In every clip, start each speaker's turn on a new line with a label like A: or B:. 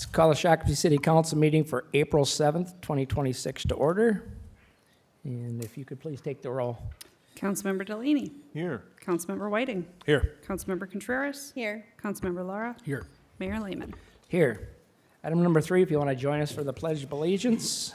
A: Call the Shakopee City Council meeting for April 7th, 2026 to order. And if you could please take the roll.
B: Councilmember Delaney.
C: Here.
B: Councilmember Whiting.
C: Here.
B: Councilmember Contreras.
D: Here.
B: Councilmember Lara.
C: Here.
B: Mayor Lehman.
A: Here. Item number 3, if you want to join us for the Pledge of Allegiance.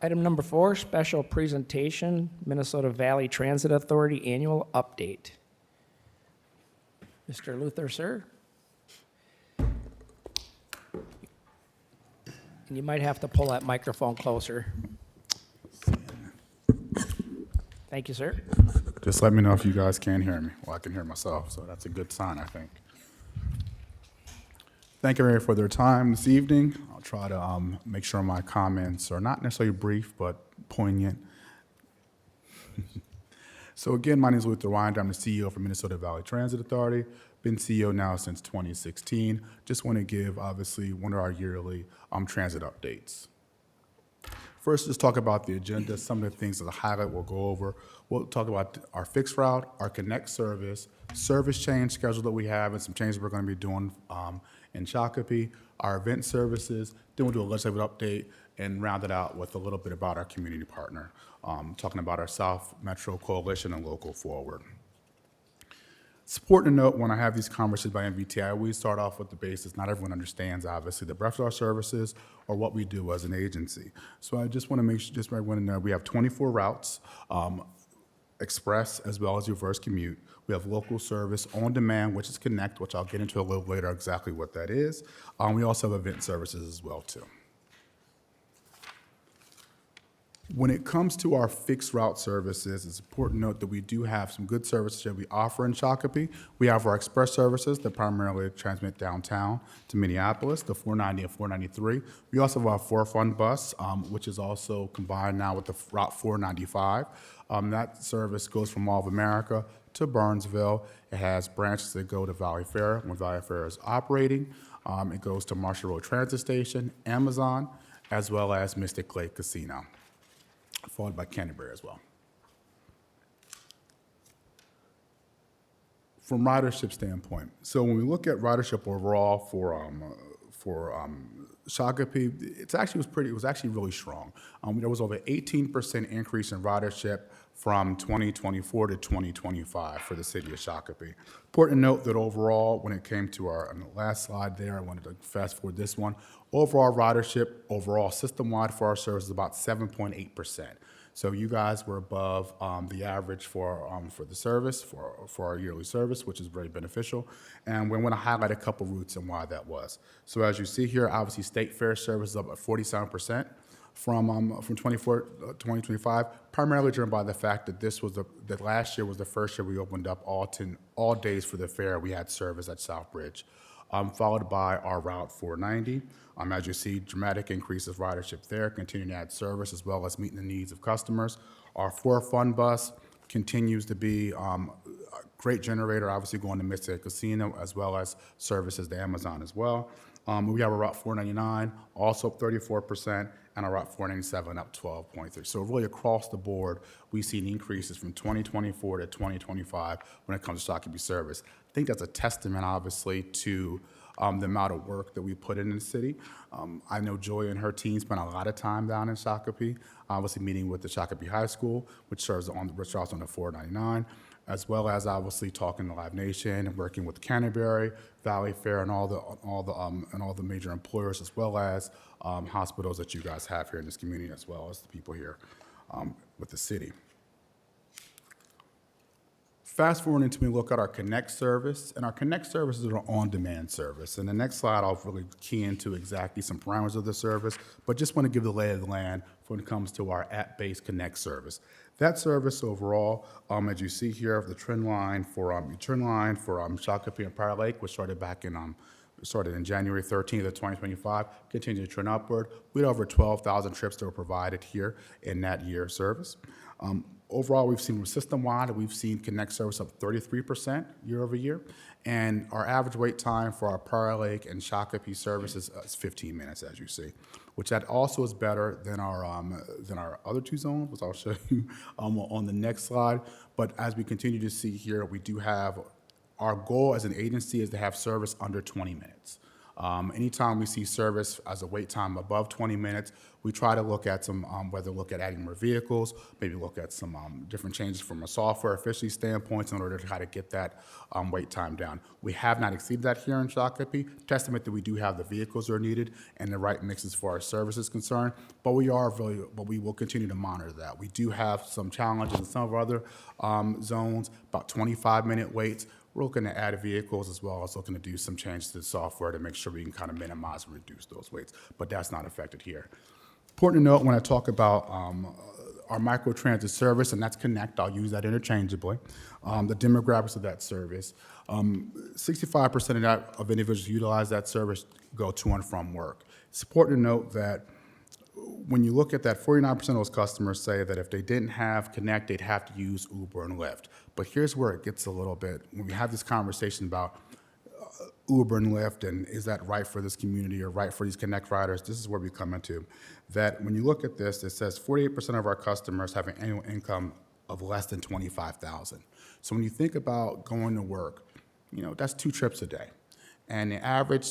A: Item number 4, special presentation, Minnesota Valley Transit Authority Annual Update. Mr. Luther, sir. And you might have to pull that microphone closer. Thank you, sir.
E: Just let me know if you guys can't hear me. Well, I can hear myself, so that's a good sign, I think. Thank everyone for their time this evening. I'll try to make sure my comments are not necessarily brief, but poignant. So again, my name is Luther Winder. I'm the CEO for Minnesota Valley Transit Authority. Been CEO now since 2016. Just want to give, obviously, one of our yearly transit updates. First, just talk about the agenda, some of the things that I highlight we'll go over. We'll talk about our fixed route, our Connect service change schedule that we have, and some changes we're going to be doing in Shakopee, our event services. Then we'll do a legislative update and round it out with a little bit about our community partner, talking about our South Metro Coalition and Local Forward. It's important to note when I have these conversations by MVT, I always start off with the basis. Not everyone understands, obviously, the breadth of our services or what we do as an agency. So I just want to make sure, just want to know, we have 24 routes, express as well as reverse commute. We have local service on demand, which is Connect, which I'll get into a little later exactly what that is. We also have event services as well, too. When it comes to our fixed route services, it's important to note that we do have some good services that we offer in Shakopee. We have our express services that primarily transmit downtown to Minneapolis, the 490 and 493. We also have our 4Fun bus, which is also combined now with the Route 495. That service goes from Mall of America to Burnsville. It has branches that go to Valley Fair when Valley Fair is operating. It goes to Marshall Road Transit Station, Amazon, as well as Mystic Lake Casino, followed by Canterbury as well. From ridership standpoint, so when we look at ridership overall for Shakopee, it was actually really strong. There was over 18% increase in ridership from 2024 to 2025 for the city of Shakopee. Important to note that overall, when it came to on the last slide there, I wanted to fast forward this one, overall ridership, overall system-wide for our service is about 7.8%. So you guys were above the average for the service, for our yearly service, which is very beneficial. And we want to highlight a couple routes and why that was. So as you see here, obviously State Fair service is up at 47% from 2025, primarily driven by the fact that that last year was the first year we opened up all days for the fair. We had service at Southbridge, followed by our Route 490. As you see, dramatic increase of ridership there, continuing to add service as well as meeting the needs of customers. Our 4Fun bus continues to be a great generator, obviously going to Mystic Lake Casino as well as services to Amazon as well. We have a Route 499, also up 34%, and our Route 497 up 12.3%. So really across the board, we see increases from 2024 to 2025 when it comes to Shakopee service. I think that's a testament, obviously, to the amount of work that we put in the city. I know Joy and her team spent a lot of time down in Shakopee, obviously meeting with the Shakopee High School, which serves on the 499, as well as obviously talking to Live Nation and working with Canterbury, Valley Fair, and all the major employers, as well as hospitals that you guys have here in this community, as well as the people here with the city. Fast forward until we look at our Connect service, and our Connect service is an on-demand service. And the next slide, I'll really key into exactly some parameters of the service, but just want to give the lay of the land when it comes to our app-based Connect service. That service overall, as you see here, the trend line for Shakopee and Prior Lake was started back in started in January 13th of 2025, continued to trend upward. We had over 12,000 trips that were provided here in that year of service. Overall, we've seen system-wide, we've seen Connect service up 33% year over year, and our average wait time for our Prior Lake and Shakopee services is 15 minutes, as you see, which that also is better than our other two zones, which I'll show you on the next slide. But as we continue to see here, we do have our goal as an agency is to have service under 20 minutes. Anytime we see service as a wait time above 20 minutes, we try to look at some, whether look at adding more vehicles, maybe look at some different changes from a software efficiency standpoint in order to try to get that wait time down. We have not exceeded that here in Shakopee, testament that we do have the vehicles that are needed and the right mixes for our services concerned, but we will continue to monitor that. We do have some challenges in some of our other zones, about 25-minute waits. We're looking to add vehicles as well as looking to do some changes to the software to make sure we can kind of minimize and reduce those waits, but that's not affected here. Important to note when I talk about our microtransit service, and that's Connect, I'll use that interchangeably, the demographics of that service, 65% of individuals who utilize that service go to and from work. It's important to note that when you look at that, 49% of those customers say that if they didn't have Connect, they'd have to use Uber and Lyft. But here's where it gets a little bit, when we have this conversation about Uber and Lyft and is that right for this community or right for these Connect riders, this is where we come into. That when you look at this, it says 48% of our customers have an annual income of less than $25,000. So when you think about going to work, that's 2 trips a day. And the average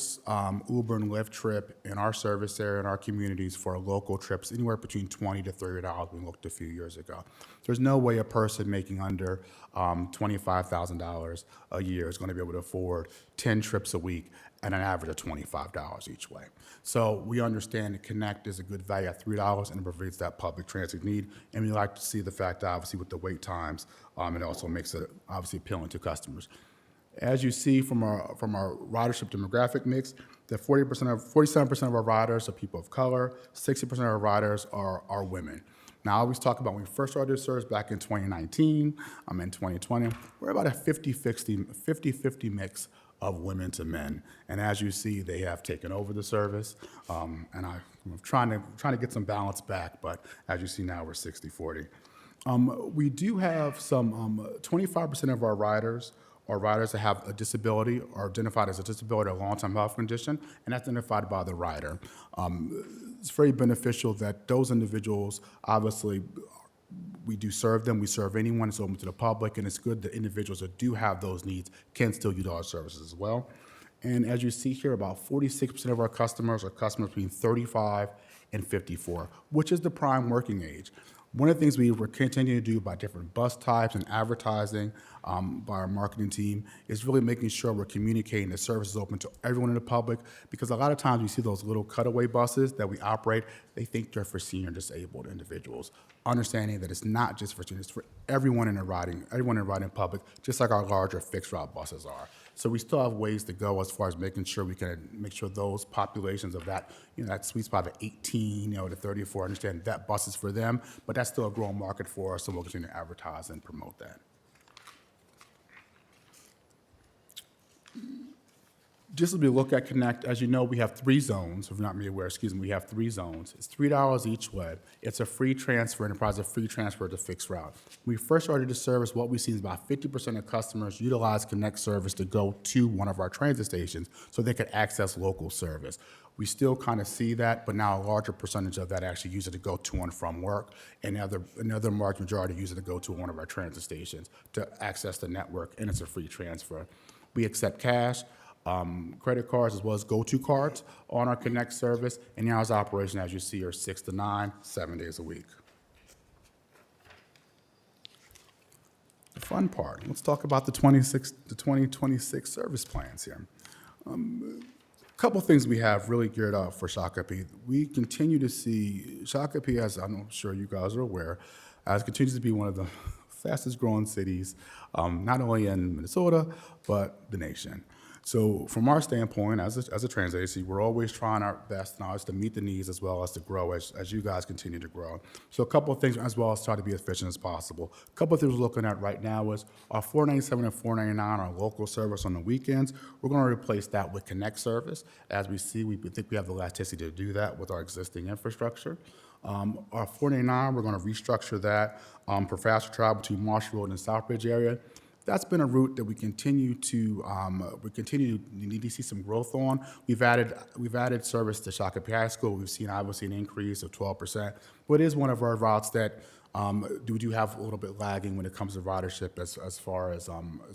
E: Uber and Lyft trip in our service area, in our communities for local trips, anywhere between $20 to $30 we looked a few years ago. There's no way a person making under $25,000 a year is going to be able to afford 10 trips a week at an average of $25 each way. So we understand that Connect is a good value at $3 and it provides that public transit need. And we like to see the fact that obviously with the wait times, it also makes it obviously appealing to customers. As you see from our ridership demographic mix, that 47% of our riders are people of color, 60% of our riders are women. Now, I always talk about when we first started this service back in 2019, in 2020, we're about a 50-50 mix of women to men. And as you see, they have taken over the service, and I'm trying to get some balance back, but as you see now, we're 60-40. We do have some 25% of our riders or riders that have a disability or identified as a disability or long-term health condition, and that's identified by the rider. It's very beneficial that those individuals, obviously, we do serve them. We serve anyone. It's open to the public, and it's good that individuals that do have those needs can still utilize services as well. And as you see here, about 46% of our customers are customers between 35 and 54, which is the prime working age. One of the things we were continuing to do by different bus types and advertising by our marketing team is really making sure we're communicating the service is open to everyone in the public, because a lot of times we see those little cutaway buses that we operate, they think they're for senior disabled individuals. Understanding that it's not just for seniors, it's for everyone in the riding public, just like our larger fixed route buses are. So we still have ways to go as far as making sure we can make sure those populations of that, that sweet spot of 18, to 34, understand that bus is for them, but that's still a growing market for us, so we'll continue to advertise and promote that. Just as we look at Connect, as you know, we have 3 zones. If you're not aware, we have 3 zones. It's $3 each way. It's a free transfer, enterprise a free transfer to fixed route. When we first started the service, what we see is about 50% of customers utilize Connect service to go to one of our transit stations so they could access local service. We still kind of see that, but now a larger percentage of that actually use it to go to and from work, and another large majority use it to go to one of our transit stations to access the network, and it's a free transfer. We accept cash, credit cards, as well as go-to cards on our Connect service, and the hours of operation, as you see, are 6 to 9, 7 days a week. The fun part, let's talk about the 2026 service plans here. A couple things we have really geared up for Shakopee. We continue to see Shakopee, as I'm sure you guys are aware, as continues to be one of the fastest growing cities, not only in Minnesota, but the nation. So from our standpoint, as a transit agency, we're always trying our best now is to meet the needs as well as to grow as you guys continue to grow. So a couple of things as well as try to be as efficient as possible. A couple of things we're looking at right now is our 497 and 499, our local service on the weekends. We're going to replace that with Connect service. As we see, we think we have the elasticity to do that with our existing infrastructure. Our 499, we're going to restructure that for faster travel between Marsh Road and Southbridge area. That's been a route that we continue to need to see some growth on. We've added service to Shakopee High School. We've seen obviously an increase of 12%, but it is one of our routes that we do have a little bit lagging when it comes to ridership as far as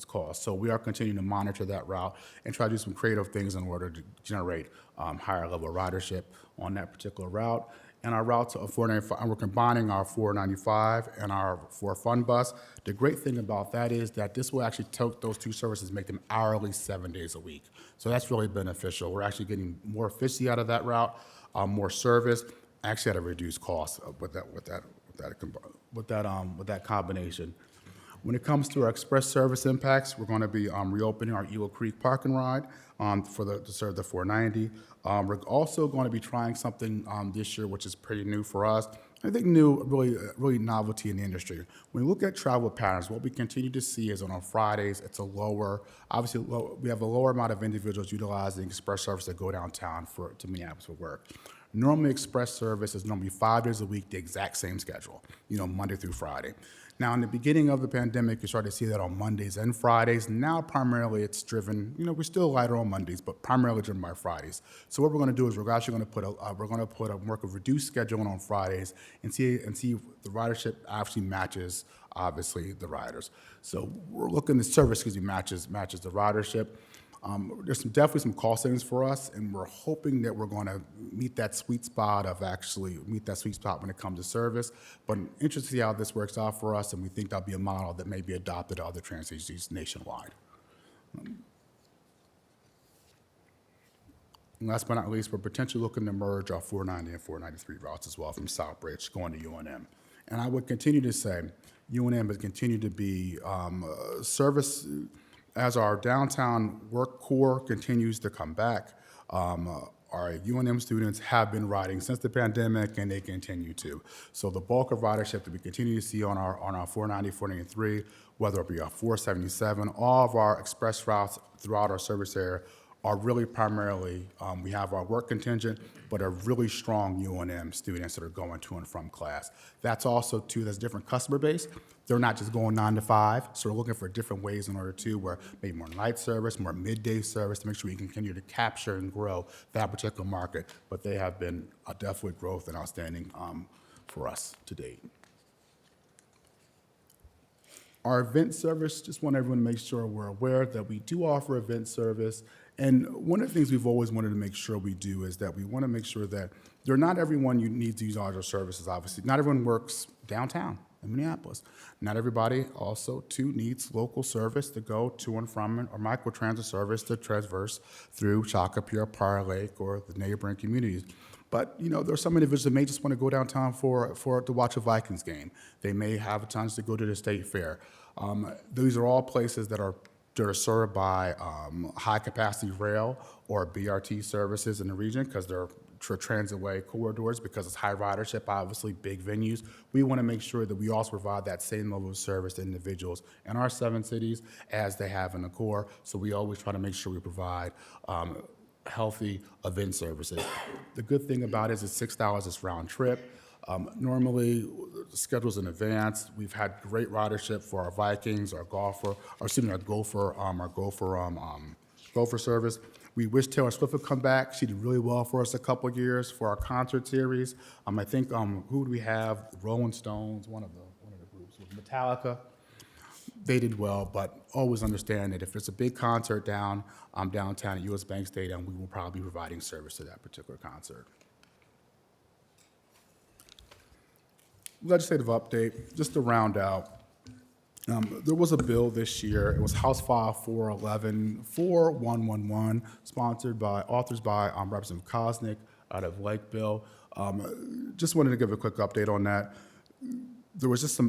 E: cost. So we are continuing to monitor that route and try to do some creative things in order to generate higher level ridership on that particular route. And our routes of 495, and we're combining our 495 and our 4 Fun Bus. The great thing about that is that this will actually take those two services, make them hourly 7 days a week. So that's really beneficial. We're actually getting more efficiency out of that route, more service, actually at a reduced cost with that combination. When it comes to our express service impacts, we're going to be reopening our Eagle Creek Park and Ride to serve the 490. We're also going to be trying something this year, which is pretty new for us. I think new, really novelty in the industry. When we look at travel patterns, what we continue to see is on Fridays, it's a lower, obviously we have a lower amount of individuals utilizing express service that go downtown to Minneapolis for work. Normally, express service is normally 5 days a week, the exact same schedule, Monday through Friday. Now, in the beginning of the pandemic, you started to see that on Mondays and Fridays. Now, primarily, it's driven. We're still lighter on Mondays, but primarily driven by Fridays. So what we're going to do is we're actually going to put a more reduced schedule on Fridays and see if the ridership actually matches, obviously, the riders. So we're looking, the service matches the ridership. There's definitely some cost savings for us, and we're hoping that we're going to meet that sweet spot when it comes to service. But interested to see how this works out for us, and we think that'll be a model that may be adopted to other transit agencies nationwide. And last but not least, we're potentially looking to merge our 490 and 493 routes as well from Southbridge going to UNM. And I would continue to say UNM has continued to be service. As our downtown work core continues to come back, our UNM students have been riding since the pandemic, and they continue to. So the bulk of ridership that we continue to see on our 490, 493, whether it be our 477, all of our express routes throughout our service area are really primarily, we have our work contingent, but a really strong UNM students that are going to and from class. That's also, too, there's a different customer base. They're not just going 9 to 5, so we're looking for different ways in order to, where maybe more night service, more midday service, to make sure we can continue to capture and grow that particular market. But they have been a definite growth and outstanding for us to date. Our event service, just want everyone to make sure we're aware that we do offer event service. And one of the things we've always wanted to make sure we do is that we want to make sure that not everyone needs to use all our services, obviously. Not everyone works downtown in Minneapolis. Not everybody also, too, needs local service to go to and from, or microtransit service to traverse through Shakopee or Prior Lake or the neighboring communities. But, there's some individuals that may just want to go downtown to watch a Vikings game. They may have a chance to go to the state fair. These are all places that are served by high-capacity rail or BRT services in the region because they're transitway corridors, because it's high ridership, obviously, big venues. We want to make sure that we also provide that same level of service to individuals in our 7 cities as they have in the core. So we always try to make sure we provide healthy event services. The good thing about it is it's $6, it's round trip. Normally, the schedule's in advance. We've had great ridership for our Vikings, our Gopher service. We wish Taylor Swift would come back. She did really well for us a couple of years for our concert series. I think, who do we have? Rolling Stones, one of the groups, with Metallica. They did well, but always understand that if it's a big concert downtown at US Bank Stadium, we will probably be providing service to that particular concert. Legislative update, just to round out. There was a bill this year. It was House File 4111, authored by Representative Kosnick out of Lakeville. Just wanted to give a quick update on that. There was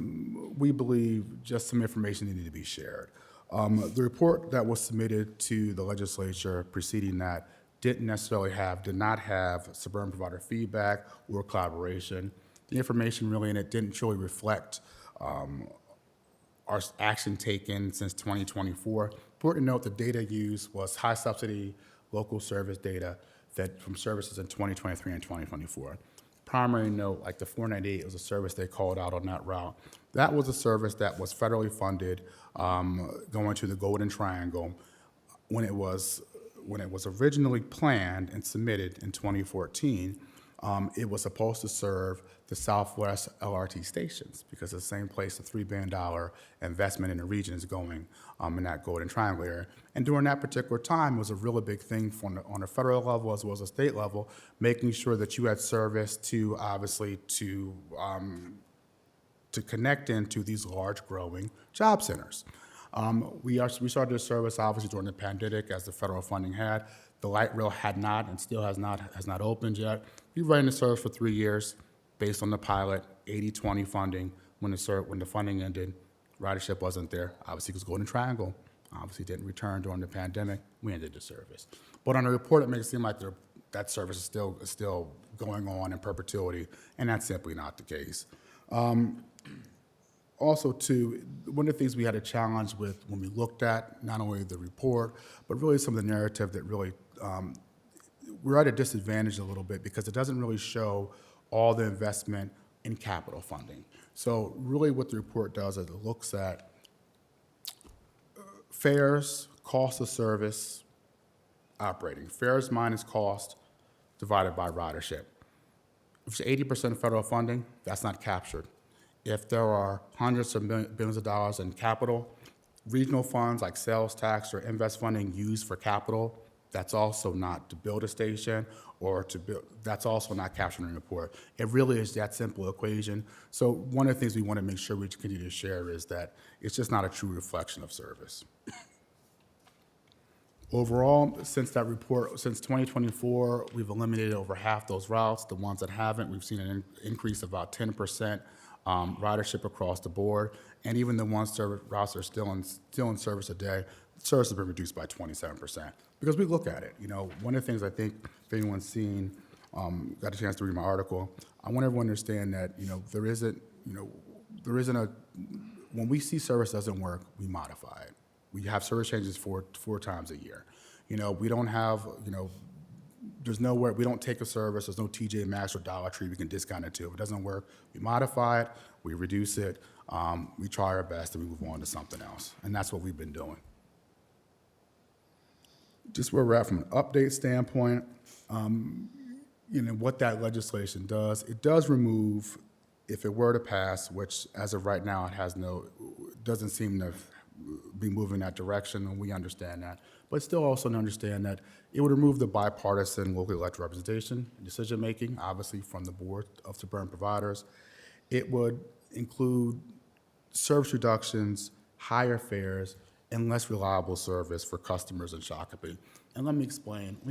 E: we believe, some information that needed to be shared. The report that was submitted to the legislature preceding that did not have suburban provider feedback or collaboration. The information really in it didn't truly reflect our action taken since 2024. Important to note, the data used was high subsidy local service data that from services in 2023 and 2024. Primary note, like the 498 was a service they called out on that route. That was a service that was federally funded, going to the Golden Triangle when it was originally planned and submitted in 2014. It was supposed to serve the Southwest LRT stations because it's the same place the $3 billion investment in the region is going in that Golden Triangle area. And during that particular time, it was a really big thing on a federal level as well as a state level, making sure that you had service to obviously to connect into these large growing job centers. We started this service obviously during the pandemic as the federal funding had. The light rail had not and still has not opened yet. We ran the service for 3 years based on the pilot, 80-20 funding. When the funding ended, ridership wasn't there, obviously because Golden Triangle obviously didn't return during the pandemic. We ended the service. But on the report, it makes it seem like that service is still going on in perpetuity, and that's simply not the case. Also, too, one of the things we had a challenge with when we looked at not only the report, but really some of the narrative that really, we're at a disadvantage a little bit because it doesn't really show all the investment in capital funding. So really what the report does is it looks at fares, cost of service, operating. Fares minus cost divided by ridership. If it's 80% federal funding, that's not captured. If there are hundreds of billions of dollars in capital, regional funds like sales tax or invest funding used for capital, that's also not to build a station or to build, that's also not captured in the report. It really is that simple equation. So one of the things we want to make sure we continue to share is that it's just not a true reflection of service. Overall, since 2024, we've eliminated over half those routes. The ones that haven't, we've seen an increase of about 10% ridership across the board. And even the routes that are still in service today, service has been reduced by 27%. Because we look at it, one of the things I think if anyone's seen, got a chance to read my article, I want everyone to understand that, there isn't a, when we see service doesn't work, we modify it. We have service changes four times a year. We don't have, there's nowhere, we don't take a service, there's no TJ Maxx or Dollar Tree we can discount it to. If it doesn't work, we modify it, we reduce it, we try our best, and we move on to something else. And that's what we've been doing. Just where we're at from an update standpoint, what that legislation does, it does remove, if it were to pass, which as of right now it doesn't seem to be moving in that direction, and we understand that. But still also to understand that it would remove the bipartisan local elected representation and decision-making, obviously from the board of suburban providers. It would include service reductions, higher fares, and less reliable service for customers in Shakopee. And let me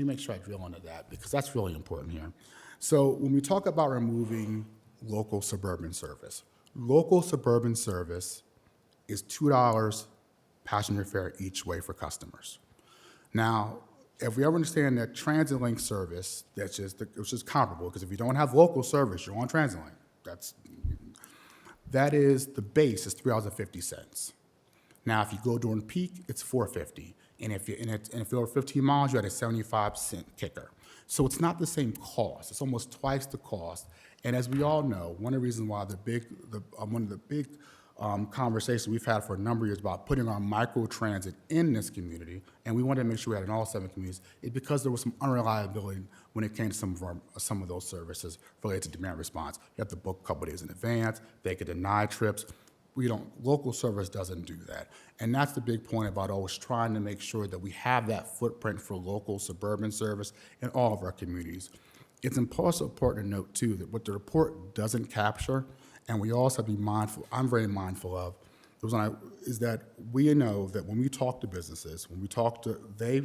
E: make sure I drill into that because that's really important here. So when we talk about removing local suburban service is $2 passenger fare each way for customers. Now, if we ever understand that TransitLink service, it's just comparable, because if you don't have local service, you're on TransitLink. That is, the base is $3.50. Now, if you go during peak, it's $4.50. And if you're over 15 miles, you had a 75-cent kicker. So it's not the same cost. It's almost twice the cost. And as we all know, one of the reasons why one of the big conversations we've had for a number of years about putting our microtransit in this community, and we wanted to make sure we had it in all 7 communities, is because there was some unreliability when it came to some of those services related to demand response. You have to book a couple days in advance. They could deny trips. Local service doesn't do that. And that's the big point about always trying to make sure that we have that footprint for local suburban service in all of our communities. It's also important to note, too, that what the report doesn't capture, and we also have to be mindful, I'm very mindful of, is that we know that when we talk to businesses, they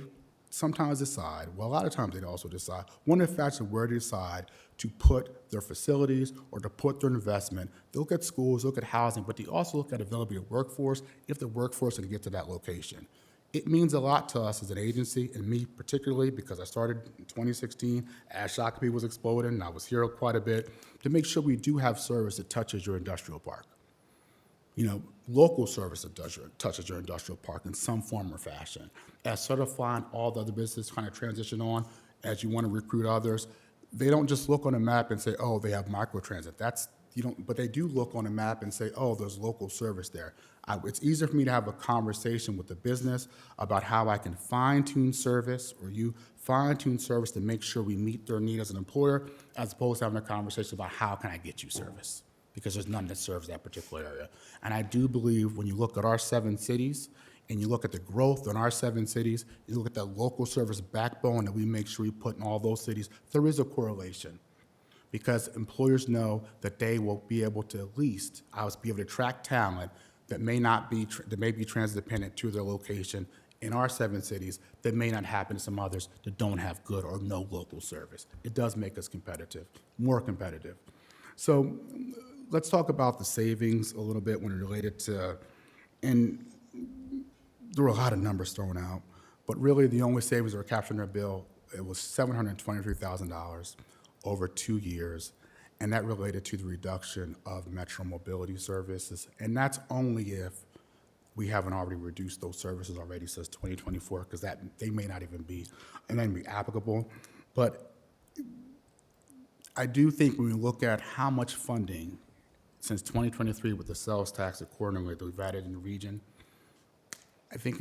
E: sometimes decide, well, a lot of times they also decide, one of the factors where they decide to put their facilities or to put their investment, they look at schools, look at housing, but they also look at availability of workforce if the workforce can get to that location. It means a lot to us as an agency, and me particularly, because I started in 2016 as Shakopee was exploding, and I was here quite a bit, to make sure we do have service that touches your industrial park. You know, local service that touches your industrial park in some form or fashion. As certifying all the other businesses kind of transition on, as you want to recruit others, they don't just look on a map and say, oh, they have microtransit. But they do look on a map and say, oh, there's local service there. It's easier for me to have a conversation with the business about how I can fine-tune service, or you fine-tune service to make sure we meet their need as an employer, as opposed to having a conversation about how can I get you service, because there's none that serves that particular area. And I do believe when you look at our 7 cities, and you look at the growth in our 7 cities, you look at the local service backbone that we make sure we put in all those cities, there is a correlation. Because employers know that they will be able to at least, be able to attract talent that may be transit dependent to their location in our 7 cities that may not happen to some others that don't have good or no local service. It does make us competitive, more competitive. So let's talk about the savings a little bit when related to, and there were a lot of numbers thrown out, but really the only savings that were captured in our bill, it was $723,000 over 2 years, and that related to the reduction of Metro Mobility services. And that's only if we haven't already reduced those services already since 2024, because they may not even be applicable. But I do think when we look at how much funding since 2023 with the sales tax accordingly that we've added in the region, I think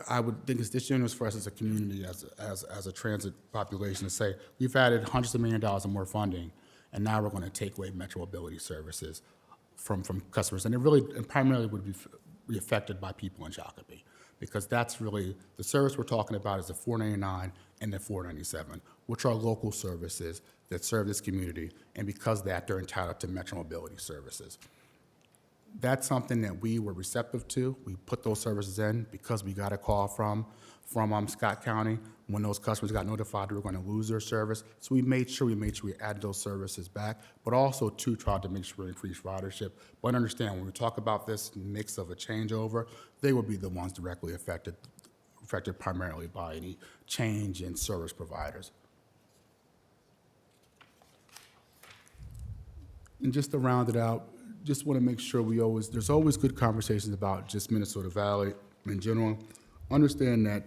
E: I would think it's disingenuous for us as a community, as a transit population, to say we've added hundreds of millions of dollars of more funding, and now we're going to take away Metro Mobility services from customers, and primarily would be affected by people in Shakopee, because that's really the service we're talking about is the 499 and the 497, which are local services that serve this community, and because of that, they're entitled to Metro Mobility services. That's something that we were receptive to. We put those services in because we got a call from Scott County when those customers got notified we were going to lose their service. So we made sure we added those services back, but also to try to make sure we increase ridership. But understand, when we talk about this mix of a changeover, they will be the ones directly affected primarily by any change in service providers. And just to round it out, just want to make sure there's always good conversations about just Minnesota Valley in general. Understand that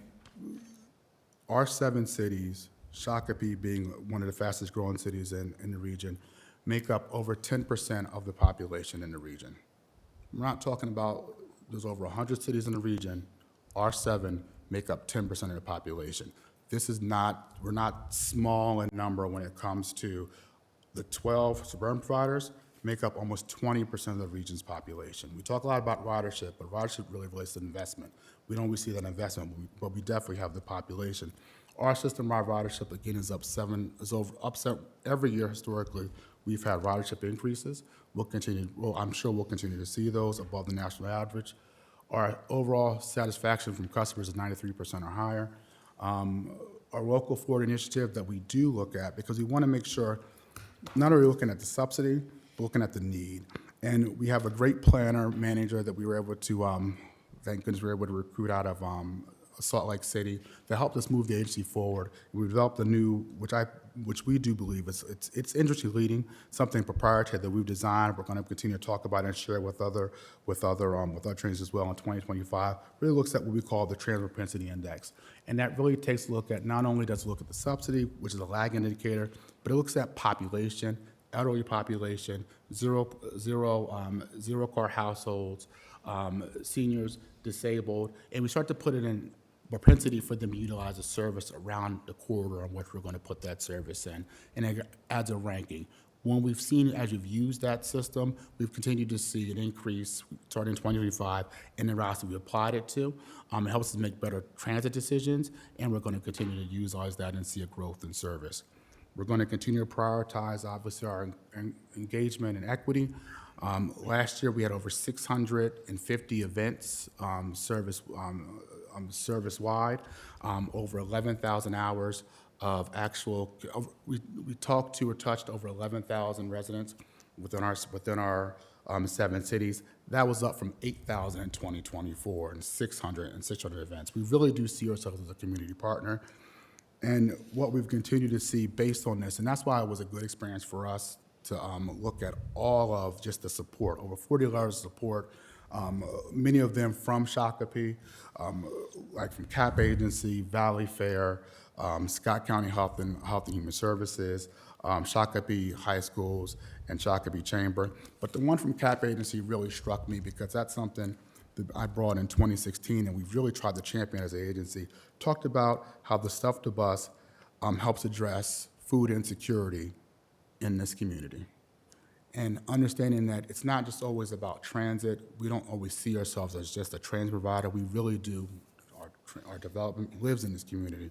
E: our 7 cities, Shakopee being one of the fastest growing cities in the region, make up over 10% of the population in the region. We're not talking about, there's over 100 cities in the region. Our 7 make up 10% of the population. We're not small in number when it comes to the 12 suburban providers make up almost 20% of the region's population. We talk a lot about ridership, but ridership really relates to investment. We don't really see that investment, but we definitely have the population. Our system-wide ridership, again, is up every year historically. We've had ridership increases. I'm sure we'll continue to see those above the national average. Our overall satisfaction from customers is 93% or higher. Our local forward initiative that we do look at, because we want to make sure not only looking at the subsidy, but looking at the need. And we have a great planner manager that we were able to, thank goodness we were able to recruit out of Salt Lake City that helped us move the agency forward. We developed a new, which we do believe it's industry leading, something proprietary that we've designed. We're going to continue to talk about and share with other trainers as well in 2025. Really looks at what we call the Transit Propensity Index, and that really takes a look at, not only does it look at the subsidy, which is a lag indicator, but it looks at population, elderly population, zero car households, seniors, disabled, and we start to put it in propensity for them to utilize a service around the corridor on which we're going to put that service in, and it adds a ranking. When we've seen, as we've used that system, we've continued to see an increase starting in 2025 in the routes that we applied it to. It helps us make better transit decisions, and we're going to continue to utilize that and see a growth in service. We're going to continue to prioritize, obviously, our engagement and equity. Last year, we had over 650 events, service service-wide, over 11,000 hours of actual, we talked to or touched over 11,000 residents within our 7 cities. That was up from 8,000 in 2024 and 600 events. We really do see ourselves as a community partner. And what we've continued to see based on this, and that's why it was a good experience for us to look at all of just the support, over 40 letters of support, many of them from Shakopee, like from CAP Agency, Valley Fair, Scott County Health and Human Services, Shakopee High Schools, and Shakopee Chamber. But the one from CAP Agency really struck me because that's something that I brought in 2016, and we've really tried to champion as an agency. Talked about how the Stuff to Bus helps address food insecurity in this community. And understanding that it's not just always about transit. We don't always see ourselves as just a transit provider. We really do. Our development lives in this community.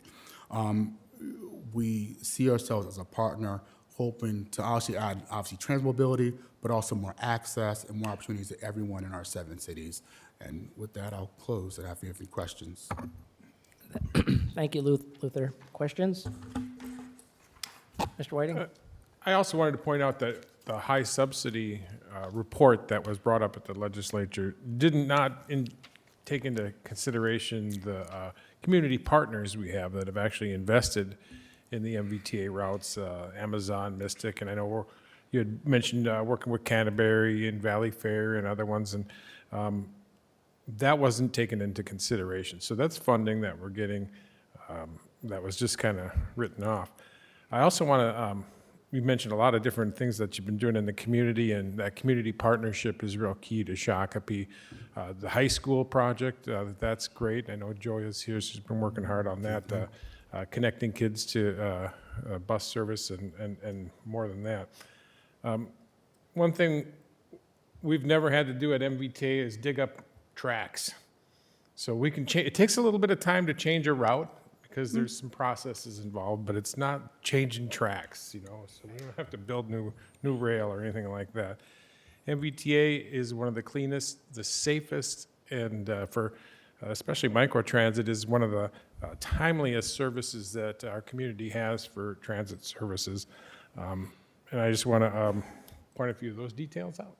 E: We see ourselves as a partner, hoping to obviously add transit mobility, but also more access and more opportunities to everyone in our 7 cities. And with that, I'll close and if you have any questions.
A: Thank you, Luther. Questions? Mr. Whiting?
C: I also wanted to point out that the high subsidy report that was brought up at the legislature did not take into consideration the community partners we have that have actually invested in the MBTA routes, Amazon, Mystic, and I know you had mentioned working with Canterbury and Valley Fair and other ones, and that wasn't taken into consideration. So that's funding that we're getting that was just kind of written off. I also want to, you mentioned a lot of different things that you've been doing in the community, and that community partnership is real key to Shakopee. The high school project, that's great. I know Joy is here, she's been working hard on that, connecting kids to bus service and more than that. One thing we've never had to do at MBTA is dig up tracks. So we can change, it takes a little bit of time to change a route because there's some processes involved, but it's not changing tracks, you know, so we don't have to build new rail or anything like that. MBTA is one of the cleanest, the safest, and for especially microtransit is one of the timeliest services that our community has for transit services. And I just want to point a few of those details out.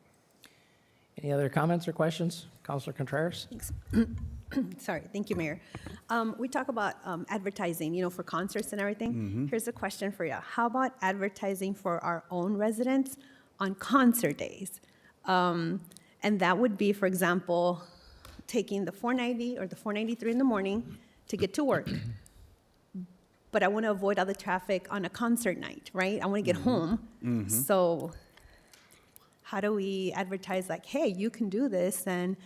A: Any other comments or questions? Councilor Contreras?
D: Sorry, thank you, Mayor. We talk about advertising, you know, for concerts and everything. Here's a question for you. How about advertising for our own residents on concert days? And that would be, for example, taking the 490 or the 493 in the morning to get to work. But I want to avoid all the traffic on a concert night, right? I want to get home. So how do we advertise like, hey, you can do this and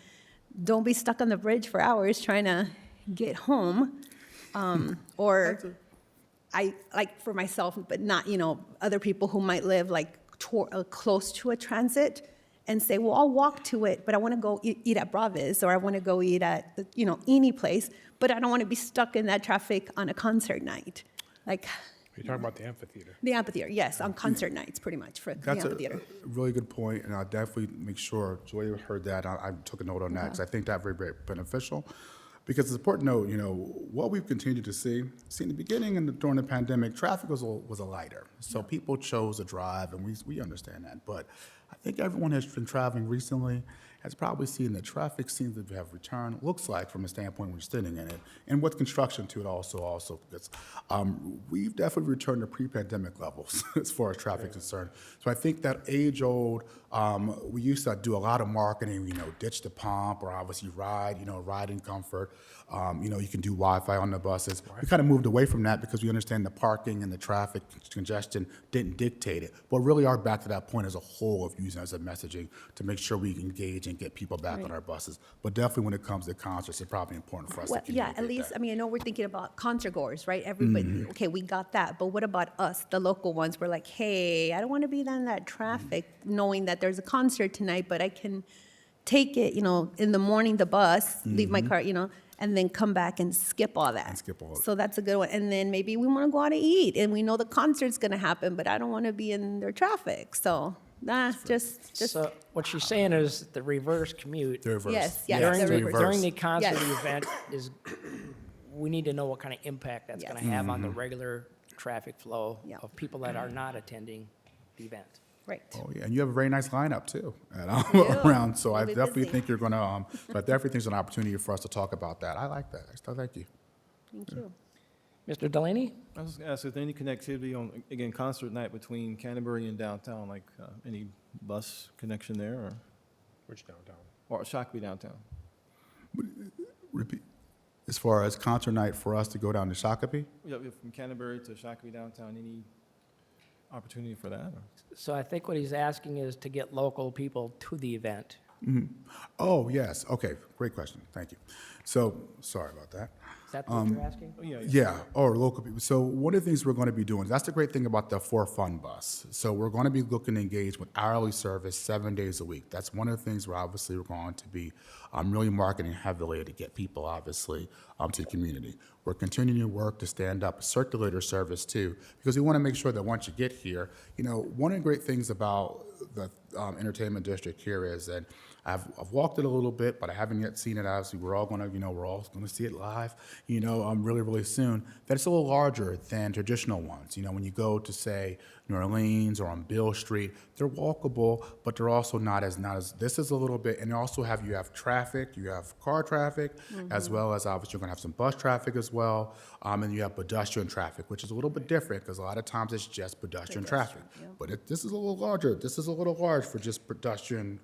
D: don't be stuck on the bridge for hours trying to get home? Or I, like for myself, but not, you know, other people who might live like close to a transit and say, well, I'll walk to it, but I want to go eat at Bravis, or I want to go eat at, you know, any place, but I don't want to be stuck in that traffic on a concert night. Like,
C: You're talking about the amphitheater.
D: the amphitheater, yes, on concert nights, pretty much, for the
E: That's a
D: amphitheater.
E: really good point, and I'll definitely make sure Joy heard that. I took a note on that because I think that's very, very beneficial. Because it's important to note, you know, what we've continued to see in the beginning and during the pandemic, traffic was a lighter. So people chose to drive, and we understand that. But I think everyone has been traveling recently has probably seen that traffic seems to have returned, looks like from a standpoint when you're sitting in it, and with construction to it also because we've definitely returned to pre-pandemic levels as far as traffic is concerned. So I think that age-old, we used to do a lot of marketing, you know, ditch the pump or obviously ride, you know, ride in comfort. You know, you can do Wi-Fi on the buses. We kind of moved away from that because we understand the parking and the traffic congestion didn't dictate it. But really are back to that point as a whole of using it as a messaging to make sure we engage and get people back on our buses. But definitely when it comes to concerts, it's probably important for us
D: Well,
E: to
D: yeah,
E: communicate
D: at least,
E: that.
D: I mean, I know we're thinking about concert goers, right? Everybody, okay, we got that, but what about us, the local ones? We're like, hey, I don't want to be in that traffic, knowing that there's a concert tonight, but I can take it, you know, in the morning, the bus, leave my car, you know, and then come back and skip all that.
E: And skip all of it.
D: So that's a good one. And then maybe we want to go out to eat, and we know the concert's going to happen, but I don't want to be in their traffic. So Nah, just,
A: So what she's saying is the reverse commute.
E: The reverse.
D: yes, yes.
A: During
D: the
A: the,
D: reverse.
A: during the concert
D: Yes.
A: event is, we need to know what kind of impact that's gonna
D: Yes.
A: have on the regular traffic flow
D: Yeah.
A: of people that are not attending the event.
D: Right.
E: Oh, yeah, and you have a very nice lineup too,
D: do.
E: around, so I
D: We'll be
E: definitely
D: busy.
E: think you're gonna, but I definitely think it's an opportunity for us to talk about that. I like that, so thank you.
D: Thank you.
A: Mr. Delaney?
F: I was going to ask, is there any connectivity on, again, concert night between Canterbury and downtown, like any bus connection there,
C: Which downtown?
F: or Shakopee downtown?
E: Repeat, as far as concert night for us to go down to Shakopee?
F: Yeah, from Canterbury to Shakopee downtown, any opportunity for that? Or?
A: So I think what he's asking is to get local people to the event.
E: Oh, yes, okay, great question, thank you. So, sorry about that.
A: Is that what you're asking?
F: Oh, yeah, yeah.
E: Yeah, or local people. So one of the things we're going to be doing, that's the great thing about the For Fun bus. So we're going to be looking to engage with hourly service 7 days a week. That's one of the things we're going to be really marketing heavily to get people, obviously, to the community. We're continuing to work to stand up circulator service too, because we want to make sure that once you get here, one of the great things about the entertainment district here is that I've walked it a little bit, but I haven't yet seen it. Obviously, we're all gonna see it live, really, really soon. That it's a little larger than traditional ones. When you go to say New Orleans or on Bill Street, they're walkable, but they're also not as. This is a little bit, and you have traffic, you have car traffic, as well as obviously you're gonna have some bus traffic as well, and you have pedestrian traffic, which is a little bit different because a lot of times it's just pedestrian traffic. But this is a little larger. This is a little large for just pedestrian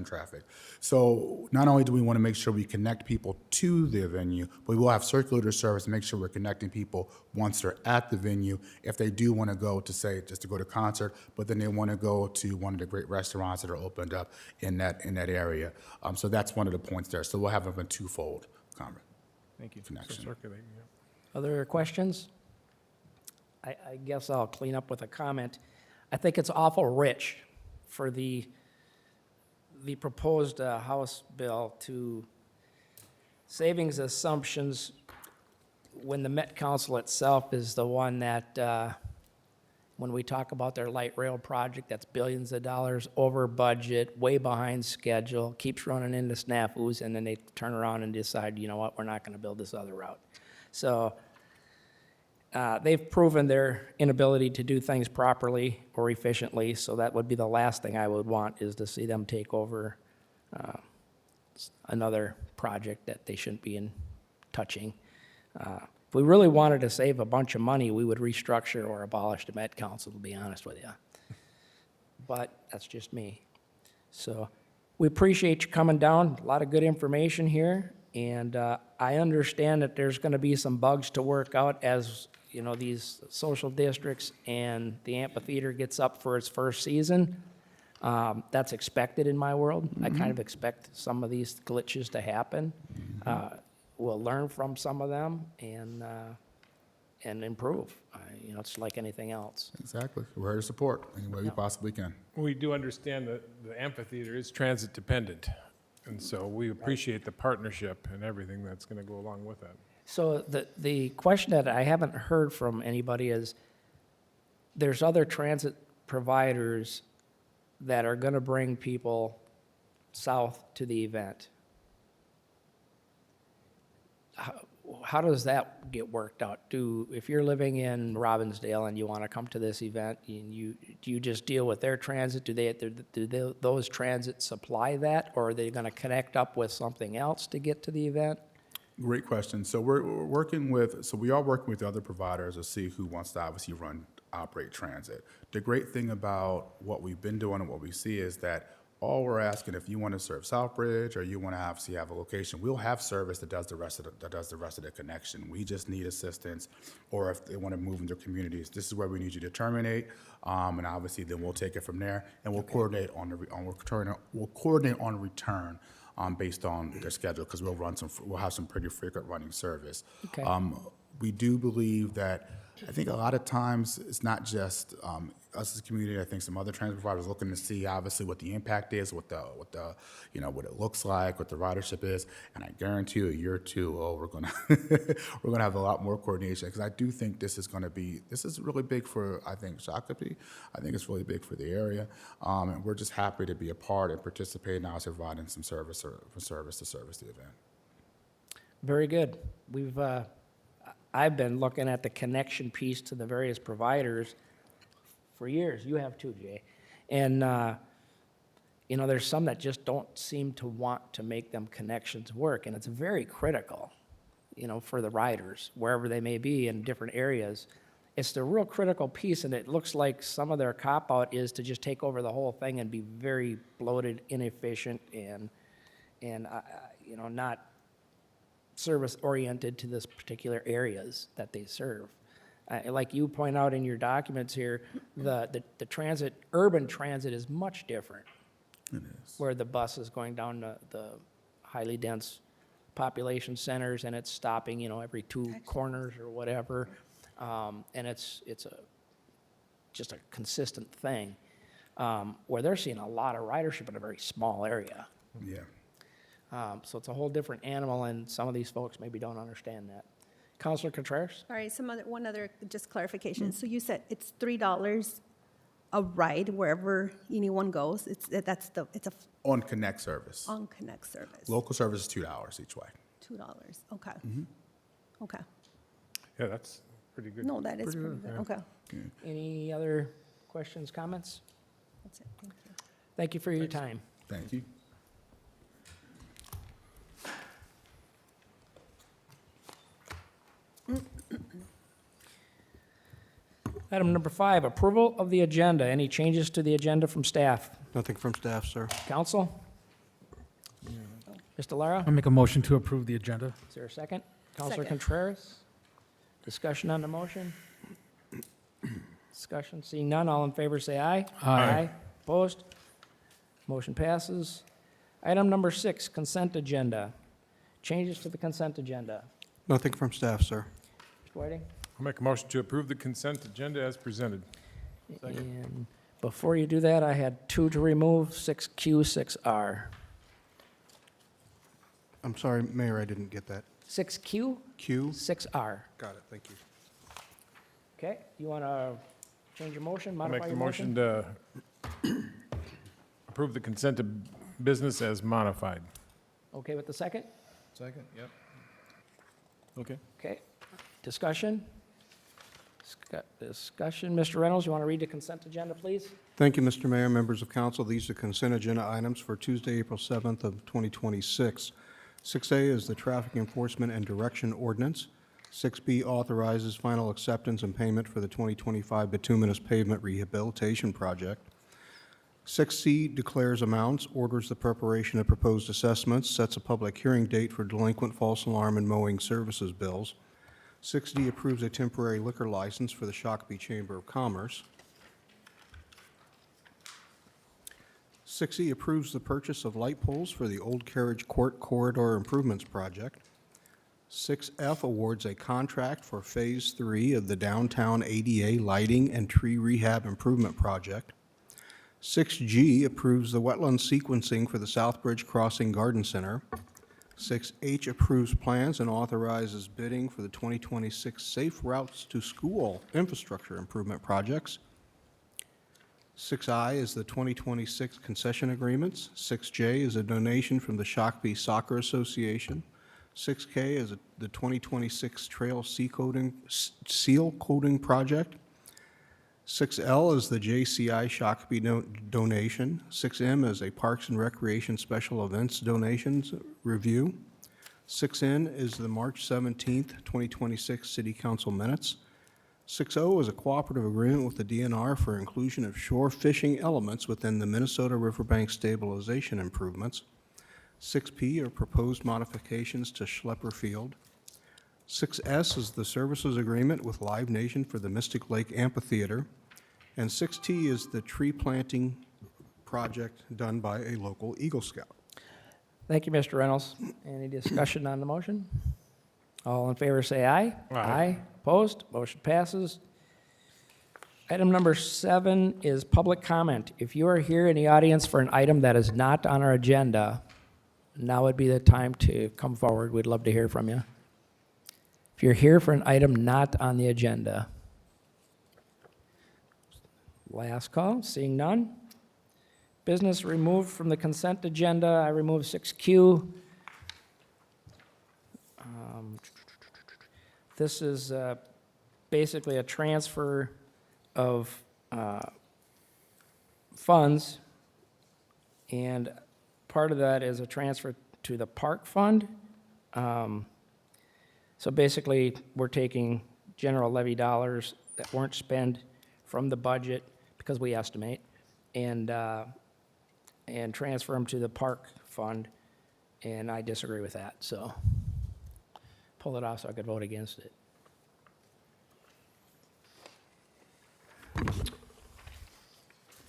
E: traffic. So not only do we want to make sure we connect people to the venue, but we will have circulator service to make sure we're connecting people once they're at the venue. If they do want to go to say just to go to concert, but then they want to go to one of the great restaurants that are opened up in that area. So that's one of the points there. So we'll have them in twofold
F: Thank you.
E: connection.
C: Circulating, yeah.
A: Other questions? I guess I'll clean up with a comment. I think it's awful rich for the proposed House bill to savings assumptions when the Met Council itself is the one that, when we talk about their light rail project, that's billions of dollars over budget, way behind schedule, keeps running into snafus, and then they turn around and decide, you know what, we're not going to build this other route. So they've proven their inability to do things properly or efficiently, so that would be the last thing I would want, is to see them take over another project that they shouldn't be touching. If we really wanted to save a bunch of money, we would restructure or abolish the Met Council, to be honest with you. But that's just me. So we appreciate you coming down. A lot of good information here. And I understand that there's going to be some bugs to work out as, these social districts and the amphitheater gets up for its first season. That's expected in my world. I kind of expect some of these glitches to happen. We'll learn from some of them and improve. It's like anything else.
E: Exactly. We're here to support any way we possibly can.
C: We do understand that the amphitheater is transit dependent, and so we appreciate the partnership and everything that's going to go along with that.
A: So the question that I haven't heard from anybody is, there's other transit providers that are going to bring people south to the event. How does that get worked out? If you're living in Robbinsdale and you want to come to this event, do you just deal with their transit? Do those transits supply that, or are they going to connect up with something else to get to the event?
E: Great question. So we are working with other providers to see who wants to obviously operate transit. The great thing about what we've been doing and what we see is that all we're asking, if you want to serve Southbridge or you want to obviously have a location, we'll have service that does the rest of the connection. We just need assistance, or if they want to move into communities, this is where we need you to terminate, and obviously then we'll take it from there, and we'll coordinate on return. Based on their schedule, because we'll have some pretty frequent running service.
A: Okay.
E: We do believe that I think a lot of times it's not just us as a community. I think some other transit providers looking to see obviously what the impact is, what the what it looks like, what the ridership is, and I guarantee you a year or two, we're gonna we're gonna have a lot more coordination because I do think this is really big for Shakopee. I think it's really big for the area, and we're just happy to be a part and participate now as providing some service to service the event.
A: Very good. I've been looking at the connection piece to the various providers for years. You have too, Jay. And, there's some that just don't seem to want to make them connections work, and it's very critical, for the riders, wherever they may be in different areas. It's the real critical piece, and it looks like some of their cop-out is to just take over the whole thing and be very bloated, inefficient, and not service-oriented to this particular areas that they serve. Like you point out in your documents here, the transit, urban transit is much different.
E: It is.
A: Where the bus is going down to the highly dense population centers and it's stopping, every two corners or whatever. And it's just a consistent thing, where they're seeing a lot of ridership in a very small area.
E: Yeah.
A: So it's a whole different animal, and some of these folks maybe don't understand that. Councilor Contreras?
D: All right, one other just clarification. So you said it's $3 a ride wherever anyone goes. It's a
E: On Connect service.
D: on Connect service.
E: Local service is $2 each way.
D: $2. Okay. Okay.
C: Yeah, that's pretty good.
D: No, that is pretty good. Okay.
A: Any other questions, comments?
D: That's it. Thank you.
A: Thank you for your time.
E: Thank you.
A: Item number 5, approval of the agenda. Any changes to the agenda from staff?
G: Nothing from staff, sir.
A: Council? Mr. Lara?
H: I make a motion to approve the agenda.
A: Is there a second? Councilor
D: Second.
A: Contreras? Discussion on the motion? Discussion, seeing none, all in favor say aye.
H: Aye.
A: Opposed? Motion passes. Item number 6, consent agenda. Changes to the consent agenda.
G: Nothing from staff, sir.
A: Mr. Whiting?
C: I'll make a motion to approve the consent agenda as presented.
A: And before you do that, I had 2 to remove, 6Q, 6R.
G: I'm sorry, Mayor, I didn't get that.
A: 6Q,
G: Q?
A: 6R.
G: Got it, thank you.
A: Okay, you want to change your motion,
C: I'll
A: modify
C: make the
A: your
C: motion
A: motion?
C: to approve the consent of business as modified.
A: Okay with the second?
F: Second, yep. Okay.
A: Okay. Discussion? Discussion. Mr. Reynolds, you want to read the consent agenda, please?
G: Thank you, Mr. Mayor, members of council. These are consent agenda items for Tuesday, April 7th of 2026. 6A is the Traffic Enforcement and Direction Ordinance. 6B authorizes final acceptance and payment for the 2025 bituminous pavement rehabilitation project. 6C declares amounts, orders the preparation of proposed assessments, sets a public hearing date for delinquent false alarm and mowing services bills. 6D approves a temporary liquor license for the Shakopee Chamber of Commerce. 6E approves the purchase of light poles for the Old Carriage Court Corridor Improvements Project. 6F awards a contract for Phase 3 of the Downtown ADA Lighting and Tree Rehab Improvement Project. 6G approves the wetland sequencing for the Southbridge Crossing Garden Center. 6H approves plans and authorizes bidding for the 2026 Safe Routes to School Infrastructure Improvement Projects. 6I is the 2026 concession agreements. 6J is a donation from the Shakopee Soccer Association. 6K is the 2026 Trail Seal Coating Project. 6L is the JCI Shakopee donation. 6M is a Parks and Recreation Special Events donations review. 6N is the March 17th, 2026 City Council minutes. 6O is a cooperative agreement with the DNR for inclusion of shore fishing elements within the Minnesota Riverbank Stabilization Improvements. 6P are proposed modifications to Schlepper Field. 6S is the services agreement with Live Nation for the Mystic Lake Amphitheater. And 6T is the tree planting project done by a local Eagle Scout.
A: Thank you, Mr. Reynolds. Any discussion on the motion? All in favor, say aye.
C: Aye.
A: Opposed? Motion passes. Item number 7 is public comment. If you are here in the audience for an item that is not on our agenda, now would be the time to come forward. We'd love to hear from you. If you're here for an item not on the agenda. Last call, seeing none. Business removed from the consent agenda, I remove 6Q. This is basically a transfer of funds, and part of that is a transfer to the park fund. So basically, we're taking general levy dollars that weren't spent from the budget, because we estimate, and transfer them to the park fund, and I disagree with that, so pull it off so I could vote against it.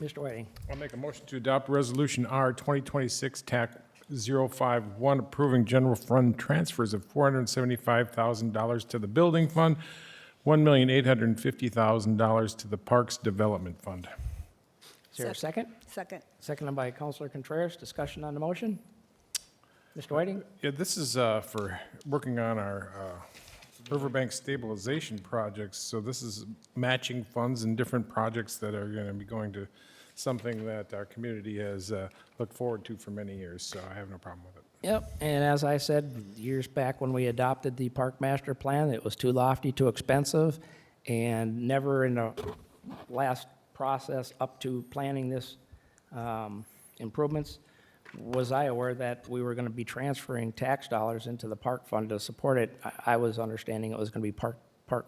A: Mr. Whiting,
C: I'll make a motion to adopt Resolution R 2026 TAC 051, approving general fund transfers of $475,000 to the building fund, $1,850,000 to the Parks Development Fund.
A: is there a second?
D: Second.
A: Seconded by Councilor Contreras. Discussion on the motion? Mr. Whiting?
C: Yeah, this is for working on our riverbank stabilization projects. So this is matching funds in different projects that are going to be going to something that our community has looked forward to for many years. So I have no problem with it.
A: Yep, and as I said years back when we adopted the Park Master Plan, it was too lofty, too expensive, and never in the last process up to planning this improvements was I aware that we were going to be transferring tax dollars into the park fund to support it. I was understanding it was going to be park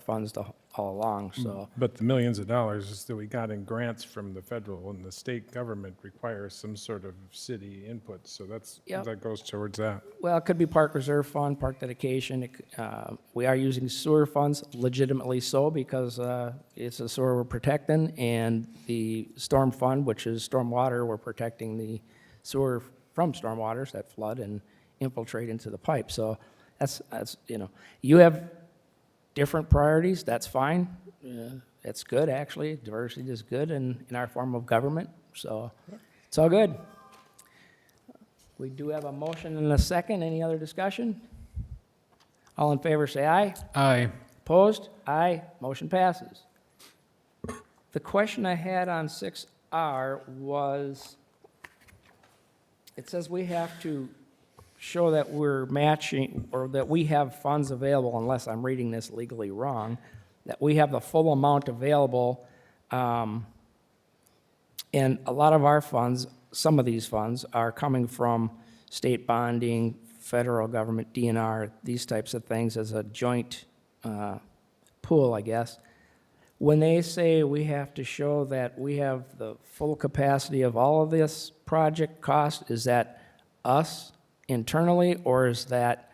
A: funds all along, so.
C: But the millions of dollars that we got in grants from the federal and the state government requires some sort of city input. So
A: Yep.
C: that goes towards that.
A: Well, it could be park reserve fund, park dedication. We are using sewer funds legitimately so because it's a sewer we're protecting, and the storm fund, which is storm water, we're protecting the sewer from storm waters that flood and infiltrate into the pipe. So that's you have different priorities, that's fine. It's good, actually. Diversity is good in our form of government, so it's all good. We do have a motion and a second. Any other discussion? All in favor, say aye.
H: Aye.
A: Opposed? Aye. Motion passes. The question I had on 6R was, it says we have to show that we're matching, or that we have funds available, unless I'm reading this legally wrong, that we have the full amount available. And a lot of our funds, some of these funds, are coming from state bonding, federal government, DNR, these types of things as a joint pool, I guess. When they say we have to show that we have the full capacity of all of this project cost, is that us internally, or is that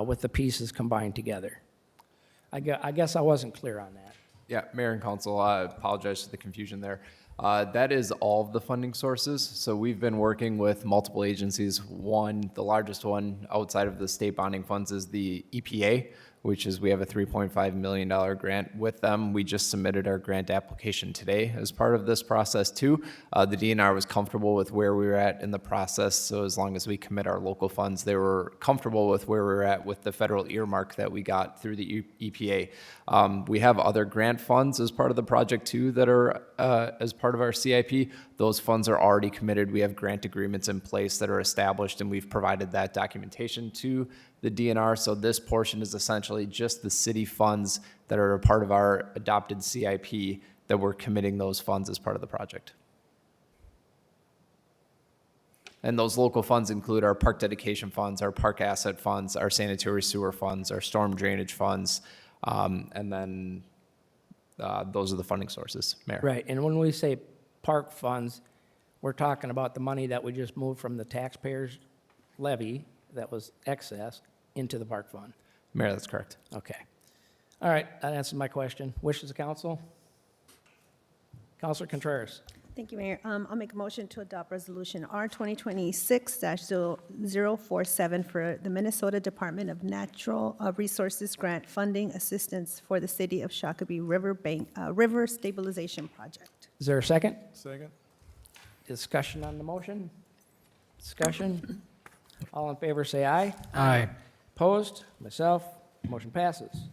A: with the pieces combined together? I guess I wasn't clear on that.
I: Yeah, Mayor and Council, I apologize for the confusion there. That is all of the funding sources. So we've been working with multiple agencies. One, the largest one outside of the state bonding funds is the EPA, which is, we have a $3.5 million grant with them. We just submitted our grant application today as part of this process too. The DNR was comfortable with where we were at in the process, so as long as we commit our local funds, they were comfortable with where we were at with the federal earmark that we got through the EPA. We have other grant funds as part of the project too that are as part of our CIP. Those funds are already committed. We have grant agreements in place that are established, and we've provided that documentation to the DNR. So this portion is essentially just the city funds that are a part of our adopted CIP that we're committing those funds as part of the project. And those local funds include our park dedication funds, our park asset funds, our sanitary sewer funds, our storm drainage funds, and then those are the funding sources, Mayor.
A: Right, and when we say park funds, we're talking about the money that we just moved from the taxpayers' levy that was excess into the park fund.
I: Mayor, that's correct.
A: Okay. All right, that answers my question. Wishes of council? Councilor Contreras.
D: Thank you, Mayor. I'll make a motion to adopt Resolution R 2026-047 for the Minnesota Department of Natural Resources Grant Funding Assistance for the City of Shakopee River Stabilization Project.
A: Is there a second?
F: Second?
A: Discussion on the motion? Discussion? All in favor, say aye.
H: Aye.
A: Opposed? Myself, motion passes.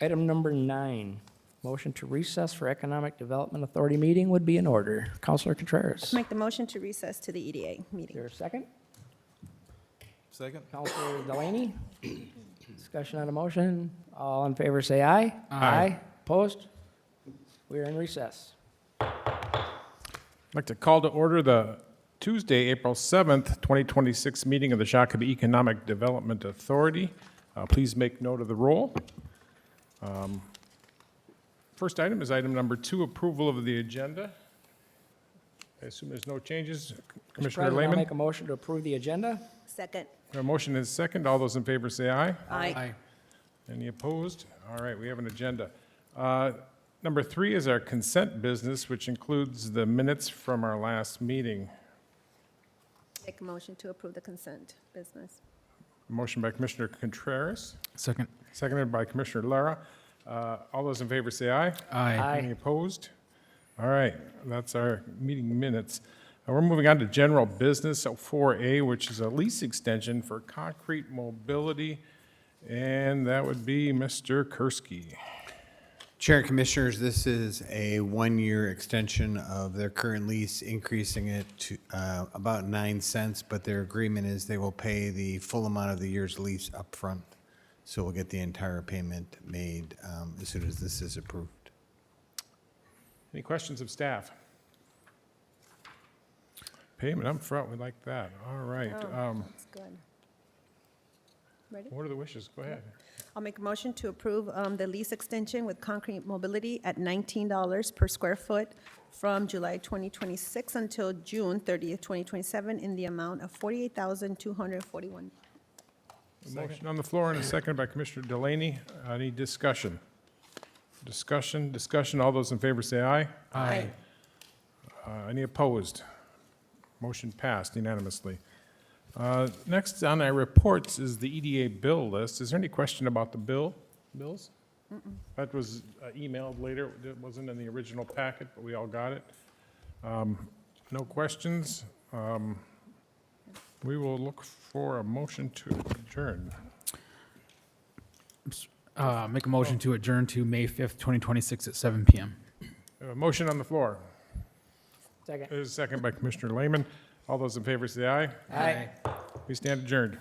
A: Item number 9, motion to recess for Economic Development Authority meeting would be in order. Counselor Contreras.
D: Make the motion to recess to the EDA
A: Is
D: meeting.
A: there a second?
F: Second?
A: Counselor Delaney. Discussion on the motion. All in favor, say aye.
H: Aye.
A: Opposed? We are in recess.
C: I'd like to call to order the Tuesday, April 7th, 2026 meeting of the Shakopee Economic Development Authority. Please make note of the roll. First item is item number 2, approval of the agenda. I assume there's no changes.
A: Mr.
C: Commissioner
A: President, I'll
C: Lehman?
A: make a motion to approve the agenda.
D: Second.
C: A motion is second. All those in favor say aye.
D: Aye.
C: Any opposed? All right, we have an agenda. Number 3 is our consent business, which includes the minutes from our last meeting.
D: Make a motion to approve the consent business.
C: Motion by Commissioner Contreras,
H: Second.
C: seconded by Commissioner Lara. All those in favor say aye.
H: Aye.
C: Any opposed? All right, that's our meeting minutes. We're moving on to general business, so 4A, which is a lease extension for concrete mobility, and that would be Mr. Kursky.
J: Chair and Commissioners, this is a one-year extension of their current lease, increasing it to about 9 cents, but their agreement is they will pay the full amount of the year's lease upfront. So we'll get the entire payment made as soon as this is approved.
C: Any questions of staff? Payment up front, we like that. All right.
D: That's good. Ready?
C: What are the wishes? Go ahead.
D: I'll make a motion to approve the lease extension with Concrete Mobility at $19 per square foot from July 2026 until June 30th, 2027, in the amount of $48,241.
C: A motion on the floor and a second by Commissioner Delaney. Any discussion? Discussion. All those in favor say aye.
D: Aye.
C: Any opposed? Motion passed unanimously. Next on our reports is the EDA bill list. Is there any question about the bills? That was emailed later. It wasn't in the original packet, but we all got it. No questions. We will look for a motion to adjourn.
H: Make a motion to adjourn to May 5th, 2026 at 7 PM.
C: A motion on the floor.
A: Second.
C: There's a second by Commissioner Lehman. All those in favor say aye.
A: Aye.
C: We stand adjourned.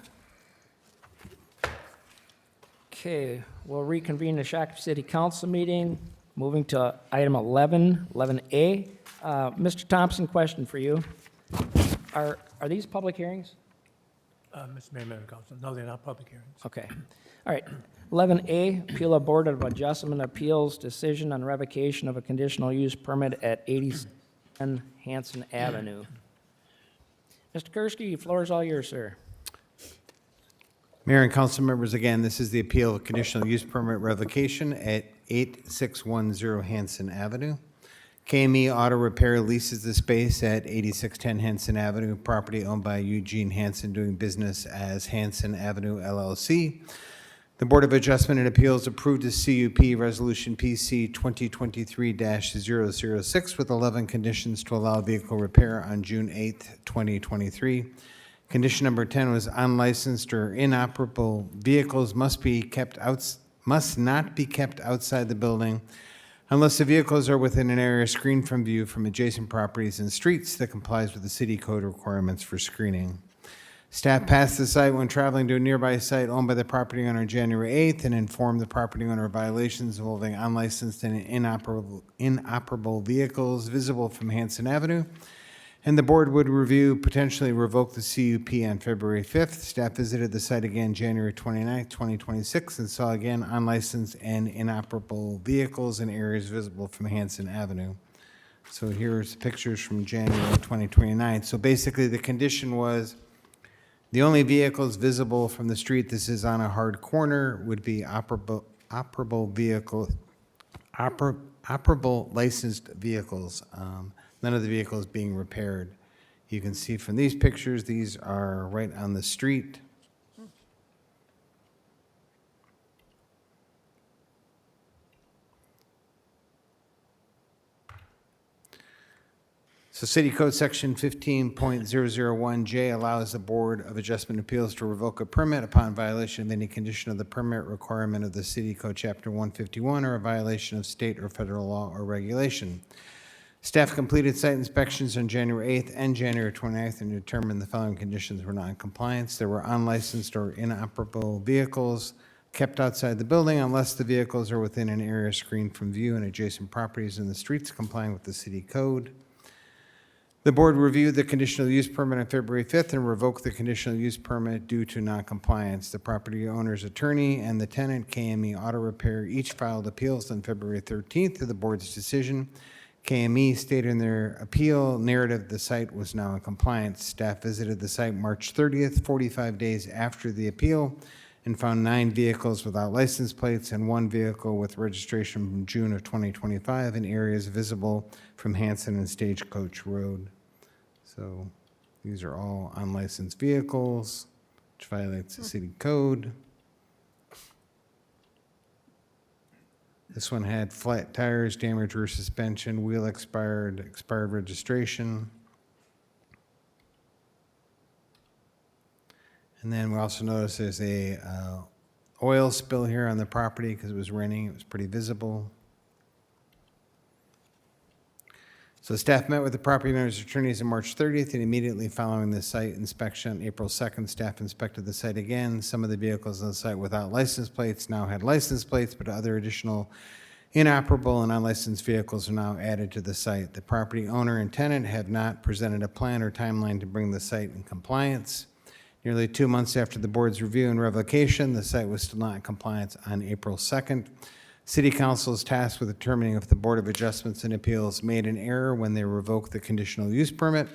A: Okay, we'll reconvene the Shakopee City Council meeting. Moving to item 11A. Mr. Thompson, question for you. Are these public hearings?
K: Mr. Mayor, Madam Council, no, they're not public hearings.
A: Okay. All right. 11A, appeal of Board of Adjustment Appeals decision on revocation of a conditional use permit at 87 Hanson Avenue. Mr. Kursky, the floor is all yours, sir.
J: Mayor and council members, again, this is the appeal of conditional use permit revocation at 8610 Hanson Avenue. KME Auto Repair leases the space at 8610 Hanson Avenue, property owned by Eugene Hanson, doing business as Hanson Avenue LLC. The Board of Adjustment and Appeals approved the CUP Resolution PC 2023-006 with 11 conditions to allow vehicle repair on June 8th, 2023. Condition number 10 was unlicensed or inoperable vehicles must not be kept outside the building unless the vehicles are within an area screened from view from adjacent properties and streets that complies with the city code requirements for screening. Staff passed the site when traveling to a nearby site owned by the property owner January 8th and informed the property owner of violations involving unlicensed and inoperable vehicles visible from Hanson Avenue. And the board would review, potentially revoke the CUP on February 5th. Staff visited the site again January 29th, 2026, and saw again unlicensed and inoperable vehicles in areas visible from Hanson Avenue. So here's pictures from January 2029. So basically, the condition was the only vehicles visible from the street, this is on a hard corner, would be operable operable licensed vehicles. None of the vehicles being repaired. You can see from these pictures, these are right on the street. So City Code Section 15.001J allows the Board of Adjustment Appeals to revoke a permit upon violation of any condition of the permit requirement of the City Code Chapter 151 or a violation of state or federal law or regulation. Staff completed site inspections on January 8th and January 29th and determined the following conditions were not in compliance. There were unlicensed or inoperable vehicles kept outside the building unless the vehicles are within an area screened from view and adjacent properties in the streets complying with the city code. The board reviewed the conditional use permit on February 5th and revoked the conditional use permit due to noncompliance. The property owner's attorney and the tenant, KME Auto Repair, each filed appeals on February 13th to the board's decision. KME stated in their appeal narrative the site was now in compliance. Staff visited the site March 30th, 45 days after the appeal, and found 9 vehicles without license plates and 1 vehicle with registration from June of 2025 in areas visible from Hanson and Stagecoach Road. So these are all unlicensed vehicles, which violates the city code. This one had flat tires, damaged rear suspension, wheel expired registration. And then we also noticed there's a oil spill here on the property because it was raining. It was pretty visible. So staff met with the property owner's attorneys on March 30th, and immediately following the site inspection on April 2nd, staff inspected the site again. Some of the vehicles on the site without license plates now had license plates, but other additional inoperable and unlicensed vehicles are now added to the site. The property owner and tenant have not presented a plan or timeline to bring the site in compliance. Nearly 2 months after the board's review and revocation, the site was still not in compliance on April 2nd. City Council is tasked with determining if the Board of Adjustments and Appeals made an error when they revoked the conditional use permit.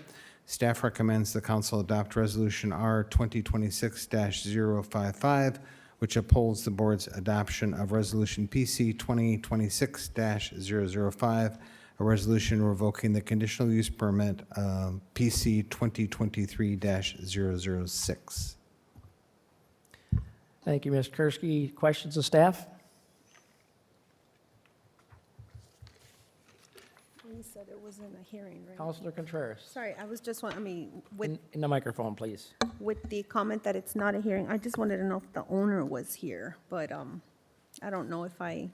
J: Staff recommends the council adopt Resolution R 2026-055, which upholds the board's adoption of Resolution PC 2026-005, a resolution revoking the conditional use permit PC 2023-006.
A: Thank you, Ms. Kursky. Questions of staff?
D: You said it wasn't a hearing, right?
A: Councilor Contreras.
D: Sorry, I was just wondering, with
A: In the microphone, please.
D: the comment that it's not a hearing, I just wanted to know if the owner was here, but I don't know if I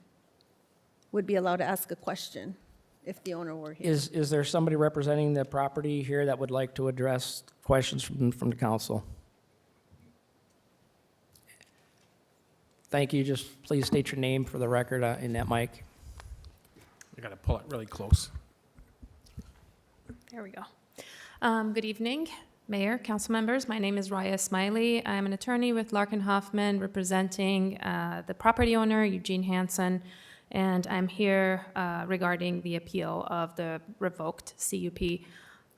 D: would be allowed to ask a question if the owner were here.
A: Is there somebody representing the property here that would like to address questions from the council? Thank you. Just please state your name for the record in that mic.
H: You got to pull it really close.
L: There we go. Good evening, Mayor, council members. My name is Raya Smiley. I'm an attorney with Larkin Hoffman representing the property owner, Eugene Hansen, and I'm here regarding the appeal of the revoked CUP.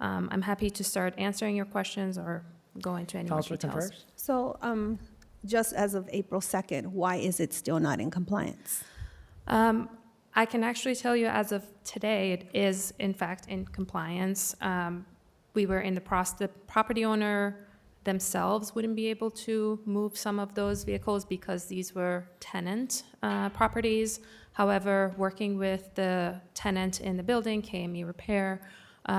L: I'm happy to start answering your questions or go into any more
A: Councilor
L: details.
A: Contreras?
D: So, just as of April 2nd, why is it still not in compliance?
L: I can actually tell you as of today, it is in fact in compliance. We were in the process, the property owner themselves wouldn't be able to move some of those vehicles because these were tenant properties. However, working with the tenant in the building, KME Repair,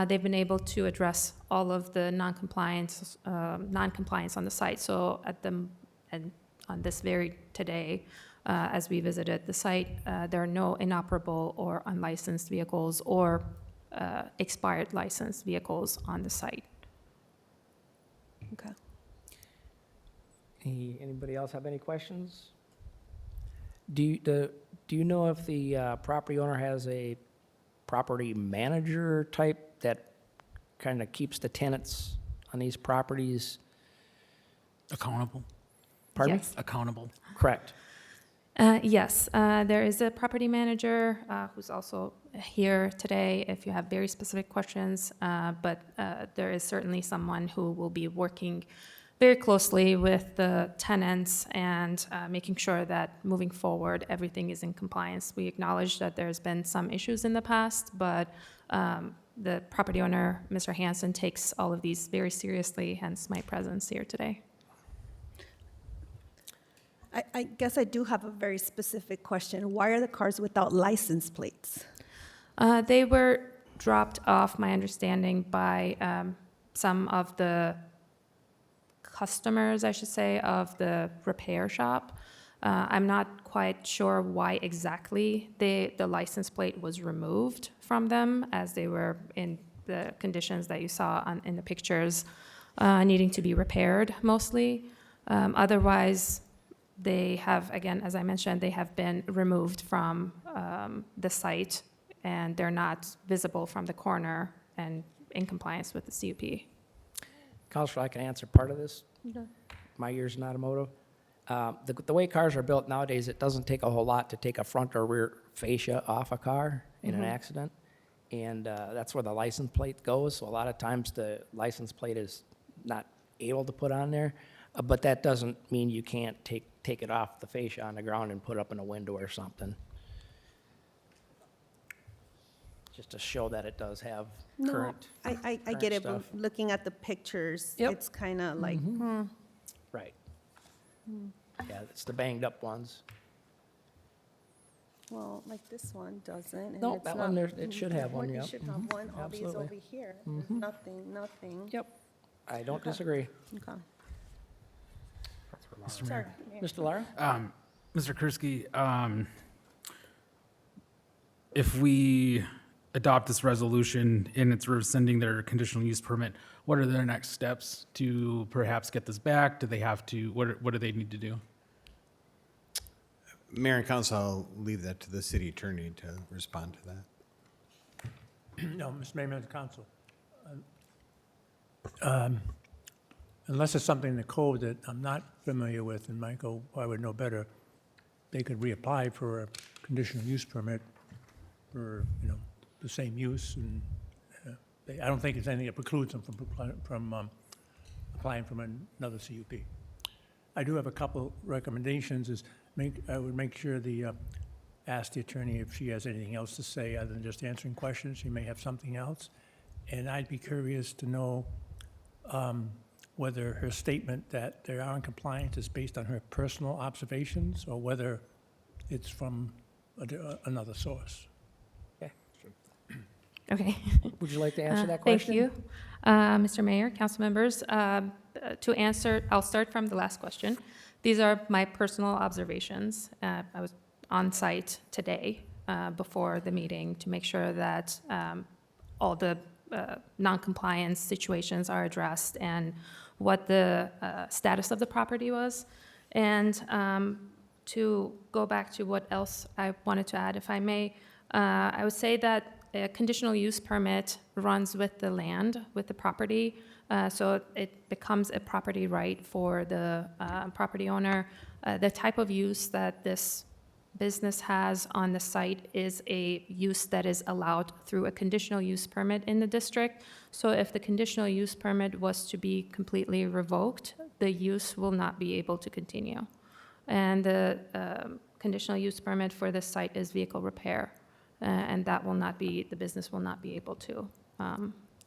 L: they've been able to address all of the non-compliance on the site. So on this very today, as we visited the site, there are no inoperable or unlicensed vehicles or expired licensed vehicles on the site.
D: Okay.
A: Anybody else have any questions? Do you know if the property owner has a property manager type that kind of keeps the tenants on these properties?
H: Accountable.
A: Pardon me?
L: Yes.
H: Accountable.
A: Correct.
L: Yes, there is a property manager who's also here today if you have very specific questions, but there is certainly someone who will be working very closely with the tenants and making sure that moving forward, everything is in compliance. We acknowledge that there's been some issues in the past, but the property owner, Mr. Hanson, takes all of these very seriously, hence my presence here today.
D: I guess I do have a very specific question. Why are the cars without license plates?
L: They were dropped off, my understanding, by some of the customers, I should say, of the repair shop. I'm not quite sure why exactly the license plate was removed from them, as they were in the conditions that you saw in the pictures, needing to be repaired mostly. Otherwise, they have, again, as I mentioned, they have been removed from the site, and they're not visible from the corner and in compliance with the CUP.
A: Counselor, I can answer part of this. My years in automotive. The way cars are built nowadays, it doesn't take a whole lot to take a front or rear fascia off a car in an accident. And that's where the license plate goes. So a lot of times the license plate is not able to put on there. But that doesn't mean you can't take it off the fascia on the ground and put it up in a window or something. Just to show that it does have
D: No,
A: current.
D: I
A: current
D: get it, but
A: stuff.
D: looking at the pictures,
A: Yep.
D: it's kind of like,
A: Right. Yeah, it's the banged up ones.
D: well, like this one doesn't. and
A: No,
D: it's
A: that
D: not-
A: one there, it should have one,
D: It
A: yep.
D: should have one, all these
A: absolutely.
D: over here. There's nothing.
A: Yep. I don't disagree.
D: Okay.
H: Mr.
D: Sorry.
H: Mayor.
A: Mr. Lara?
H: Mr. Kursky, if we adopt this resolution and it's rescinding their conditional use permit, what are their next steps to perhaps get this back? Do they have to, what do they need to do?
J: Mayor and council, I'll leave that to the city attorney to respond to that.
K: No, Mr. Mayor, members of council. Unless it's something in the code that I'm not familiar with, and Michael, I would know better, they could reapply for a conditional use permit for, the same use, and I don't think it's anything that precludes them from applying from another CUP. I do have a couple recommendations, I would make sure ask the attorney if she has anything else to say other than just answering questions. She may have something else. And I'd be curious to know whether her statement that they are in compliance is based on her personal observations or whether it's from another source.
L: Okay.
A: Would you like to answer that
L: Thank
A: question?
L: you. Mr. Mayor, council members, to answer, I'll start from the last question. These are my personal observations. I was on site today before the meeting to make sure that all the non-compliance situations are addressed and what the status of the property was. And to go back to what else I wanted to add, if I may, I would say that a conditional use permit runs with the land, with the property, so it becomes a property right for the property owner. The type of use that this business has on the site is a use that is allowed through a conditional use permit in the district. So if the conditional use permit was to be completely revoked, the use will not be able to continue. And the conditional use permit for this site is vehicle repair. And that will not be, the business will not be able to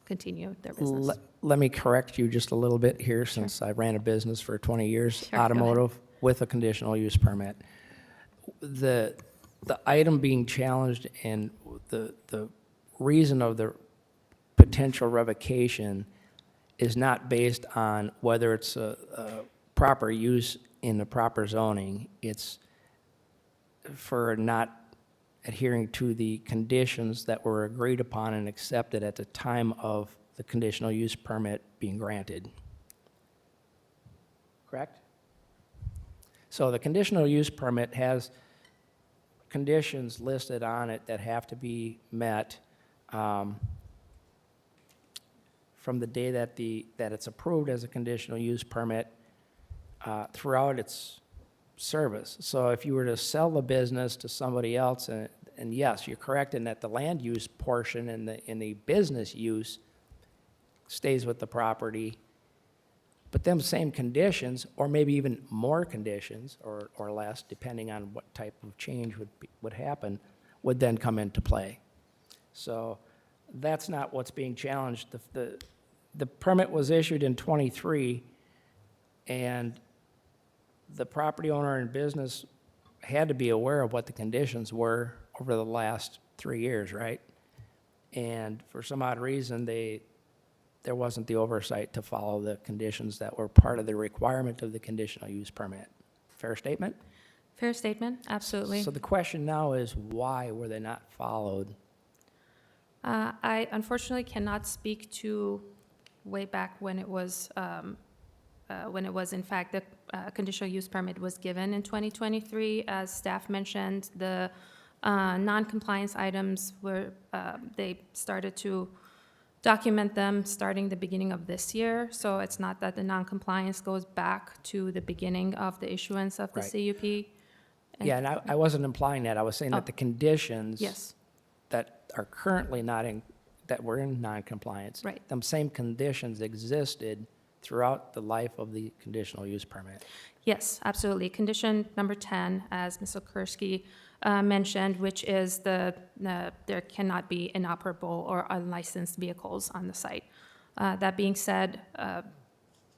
L: continue their business.
A: Let me correct you just a little bit here, since I ran a business for 20 years,
L: Sure, go ahead.
A: automotive, with a conditional use permit. The item being challenged and the reason of the potential revocation is not based on whether it's a proper use in the proper zoning. It's for not adhering to the conditions that were agreed upon and accepted at the time of the conditional use permit being granted. Correct? So the conditional use permit has conditions listed on it that have to be met from the day that it's approved as a conditional use permit throughout its service. So if you were to sell the business to somebody else, and yes, you're correct in that the land use portion and the business use stays with the property, But them same conditions, or maybe even more conditions, or less, depending on what type of change would happen, would then come into play. So that's not what's being challenged. The permit was issued in '23, and the property owner and business had to be aware of what the conditions were over the last 3 years, right? And for some odd reason, there wasn't the oversight to follow the conditions that were part of the requirement of the conditional use permit. Fair statement?
L: Fair statement, absolutely.
A: So the question now is, why were they not followed?
L: I unfortunately cannot speak to way back when it was in fact the conditional use permit was given in 2023. As staff mentioned, the non-compliance items were, they started to document them starting the beginning of this year. So it's not that the non-compliance goes back to the beginning of the issuance of the
A: Right.
L: CUP. And-
A: Yeah, and I wasn't implying that. I was saying that the conditions
L: Yes,
A: that are currently not in, that were in non-compliance.
L: Right.
A: Them same conditions existed throughout the life of the conditional use permit.
L: yes, absolutely. Condition number 10, as Ms. Okurski mentioned, which is there cannot be inoperable or unlicensed vehicles on the site. That being said,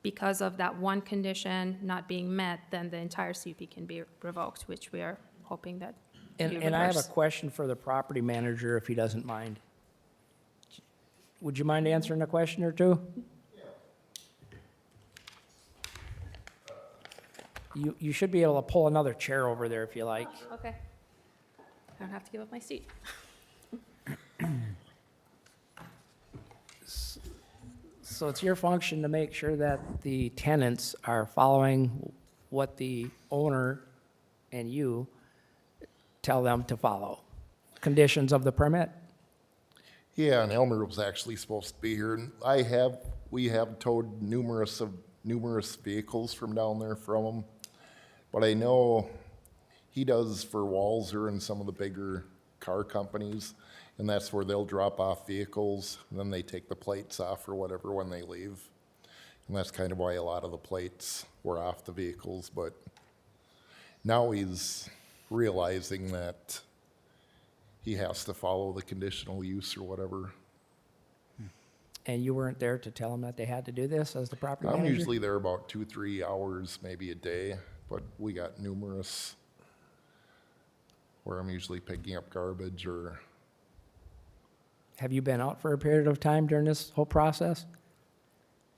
L: because of that one condition not being met, then the entire CUP can be revoked, which we are hoping that you
A: And I have a
L: reverse.
A: question for the property manager, if he doesn't mind. Would you mind answering a question or two? You should be able to pull another chair over there if you like.
L: Okay. I don't have to give up my seat.
A: So it's your function to make sure that the tenants are following what the owner and you tell them to follow. Conditions of the permit?
M: Yeah, and Elmer was actually supposed to be here, and we have towed numerous vehicles from down there from him. But I know he does for Walzer and some of the bigger car companies, and that's where they'll drop off vehicles, and then they take the plates off or whatever when they leave. And that's kind of why a lot of the plates were off the vehicles, but now he's realizing that he has to follow the conditional use or whatever.
A: And you weren't there to tell them that they had to do this as the property
M: I'm
A: manager?
M: usually there about 2-3 hours, maybe a day, but we got numerous where I'm usually picking up garbage or,
A: Have you been out for a period of time during this whole process?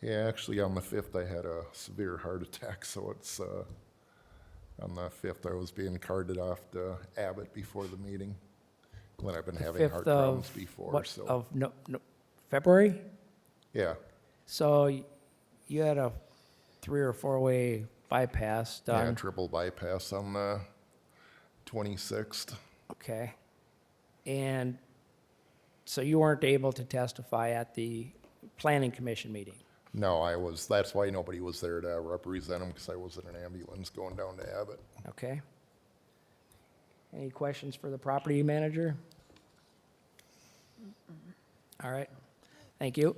M: yeah, actually on the 5th I had a severe heart attack, so it's, on the 5th I was being carted off to Abbott before the meeting. When I've been having heart
A: 5th of
M: problems before,
A: what-
M: so,
A: Of February?
M: yeah.
A: So you had a 3 or 4-way bypass
M: Yeah,
A: done?
M: triple bypass on the 26th.
A: Okay. And so you weren't able to testify at the planning commission meeting?
M: No, that's why nobody was there to represent him, because I was in an ambulance going down to Abbott.
A: Okay. Any questions for the property manager? All right, thank you.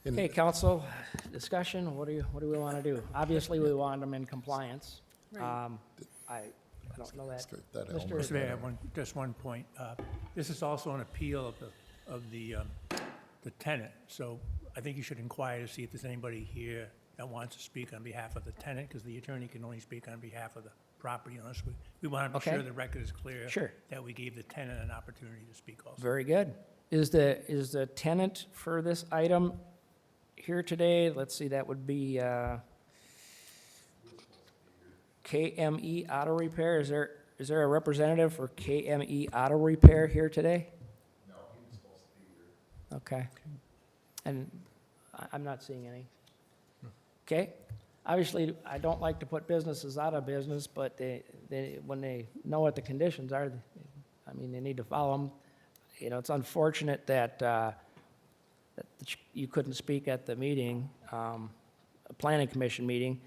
M: And-
A: Okay, council, discussion, what do we want to do? Obviously, we want them in compliance. I don't know that.
M: That
A: Mr.
M: Elmer-
K: Mr. Mayor, I have just one point. This is also an appeal of the tenant, so I think you should inquire to see if there's anybody here that wants to speak on behalf of the tenant, because the attorney can only speak on behalf of the property owner. So we want to be
A: Okay.
K: sure the record is clear.
A: Sure.
K: That we gave the tenant an opportunity to speak also.
A: Very good. Is the tenant for this item here today? Let's see, that would be KME Auto Repair. Is there a representative for KME Auto Repair here today? No, he was supposed to be here. Okay. And I'm not seeing any. Okay. Obviously, I don't like to put businesses out of business, but when they know what the conditions are, I mean, they need to follow them. You know, it's unfortunate that you couldn't speak at the meeting, a planning commission meeting.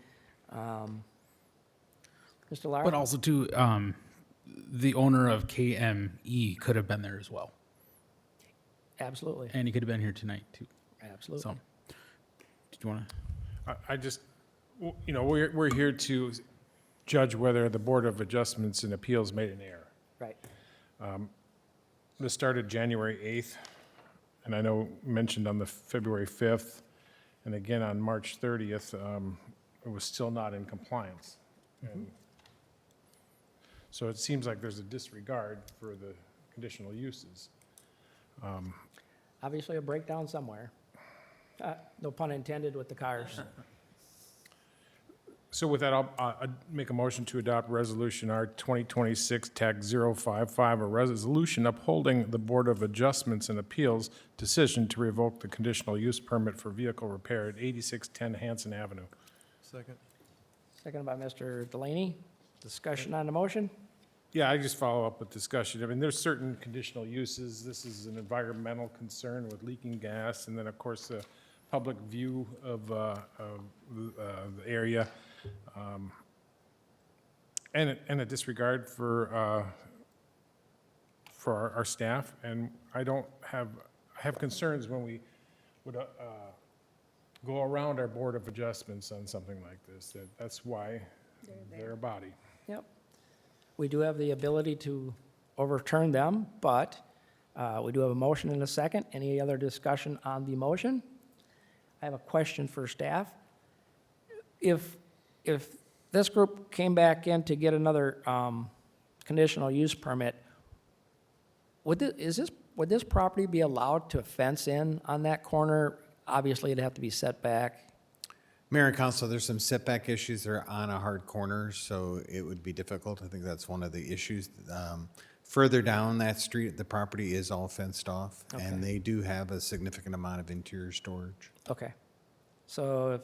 A: Mr. Lara?
H: But also too, the owner of KME could have been there as well.
A: Absolutely,
H: And he could have been here tonight too.
A: absolutely.
H: So,
J: Did you want to?
C: I just, you know, we're here to judge whether the Board of Adjustments and Appeals made an error.
A: Right.
C: This started January 8th, and I know mentioned on the February 5th, and again on March 30th, it was still not in compliance. And so it seems like there's a disregard for the conditional uses.
A: Obviously a breakdown somewhere. No pun intended with the cars.
C: So with that, I'd make a motion to adopt Resolution R 2026-055, a resolution upholding the Board of Adjustments and Appeals decision to revoke the conditional use permit for vehicle repair at 8610 Hanson Avenue.
F: Second.
A: Seconded by Mr. Delaney. Discussion on the motion?
C: Yeah, I just follow up with discussion. I mean, there's certain conditional uses. This is an environmental concern with leaking gas, and then, of course, the public view of the area, and a disregard for our staff. And I have concerns when we would go around our Board of Adjustments on something like this. That's why they're a body.
A: Yep. We do have the ability to overturn them, but we do have a motion and a second. Any other discussion on the motion? I have a question for staff. If this group came back in to get another conditional use permit, would this property be allowed to fence in on that corner? Obviously, it'd have to be set back.
J: Mayor and Council, there's some setback issues. They're on a hard corner, so it would be difficult. I think that's one of the issues. Further down that street, the property is all fenced off, and they do have a significant amount of interior storage.
A: Okay. So if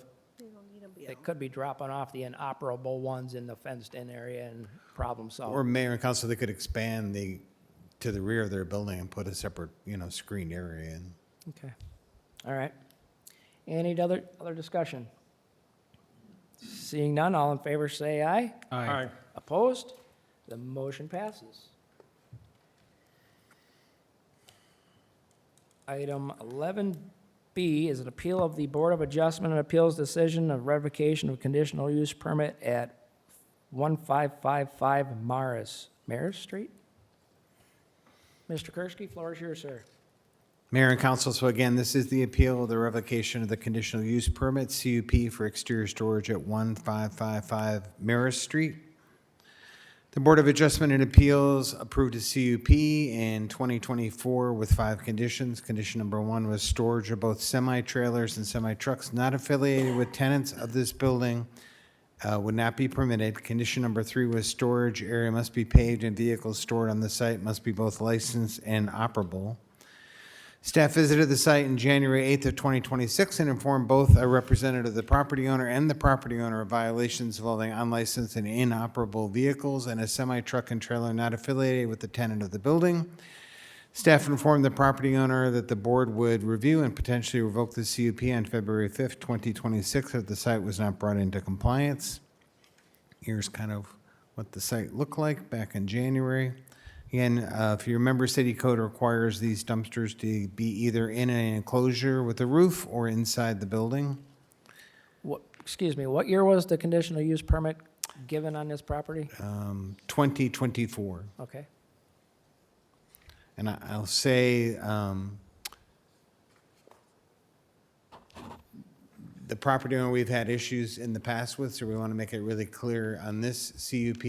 A: they could be dropping off the inoperable ones in the fenced-in area and problem solved.
J: Or Mayor and Council, they could expand to the rear of their building and put a separate, screened area in.
A: Okay. All right. Any other discussion? Seeing none, all in favor say aye.
C: Aye.
A: Opposed? The motion passes. Item 11B is an appeal of the Board of Adjustment and Appeals decision of revocation of conditional use permit at 1555 Maris Street. Mr. Kursky, floor is yours, sir.
J: Mayor and Council, so again, this is the appeal of the revocation of the conditional use permit, CUP, for exterior storage at 1555 Maris Street. The Board of Adjustment and Appeals approved a CUP in 2024 with 5 conditions. Condition number 1 was storage of both semi-trailers and semi-trucks not affiliated with tenants of this building would not be permitted. Condition number 3 was storage area must be paved and vehicles stored on the site must be both licensed and operable. Staff visited the site in January 8th of 2026 and informed both a representative of the property owner and the property owner of violations involving unlicensed and inoperable vehicles and a semi-truck and trailer not affiliated with the tenant of the building. Staff informed the property owner that the board would review and potentially revoke the CUP on February 5th, 2026 if the site was not brought into compliance. Here's kind of what the site looked like back in January. Again, if you remember, city code requires these dumpsters to be either in an enclosure with a roof or inside the building.
A: Excuse me, what year was the conditional use permit given on this property?
J: 2024.
A: Okay.
J: And I'll say, the property owner we've had issues in the past with, so we want to make it really clear on this CUP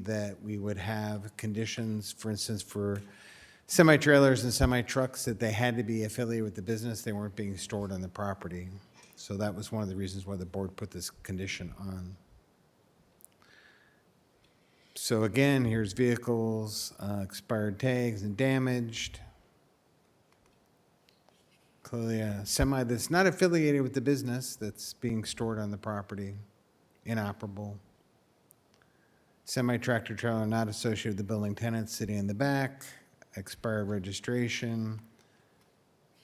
J: that we would have conditions, for instance, for semi-trailers and semi-trucks, that they had to be affiliated with the business. They weren't being stored on the property. So that was one of the reasons why the board put this condition on. So again, here's vehicles, expired tags and damaged. Clearly a semi that's not affiliated with the business that's being stored on the property, inoperable. Semi-tractor trailer not associated with the building tenant sitting in the back, expired registration.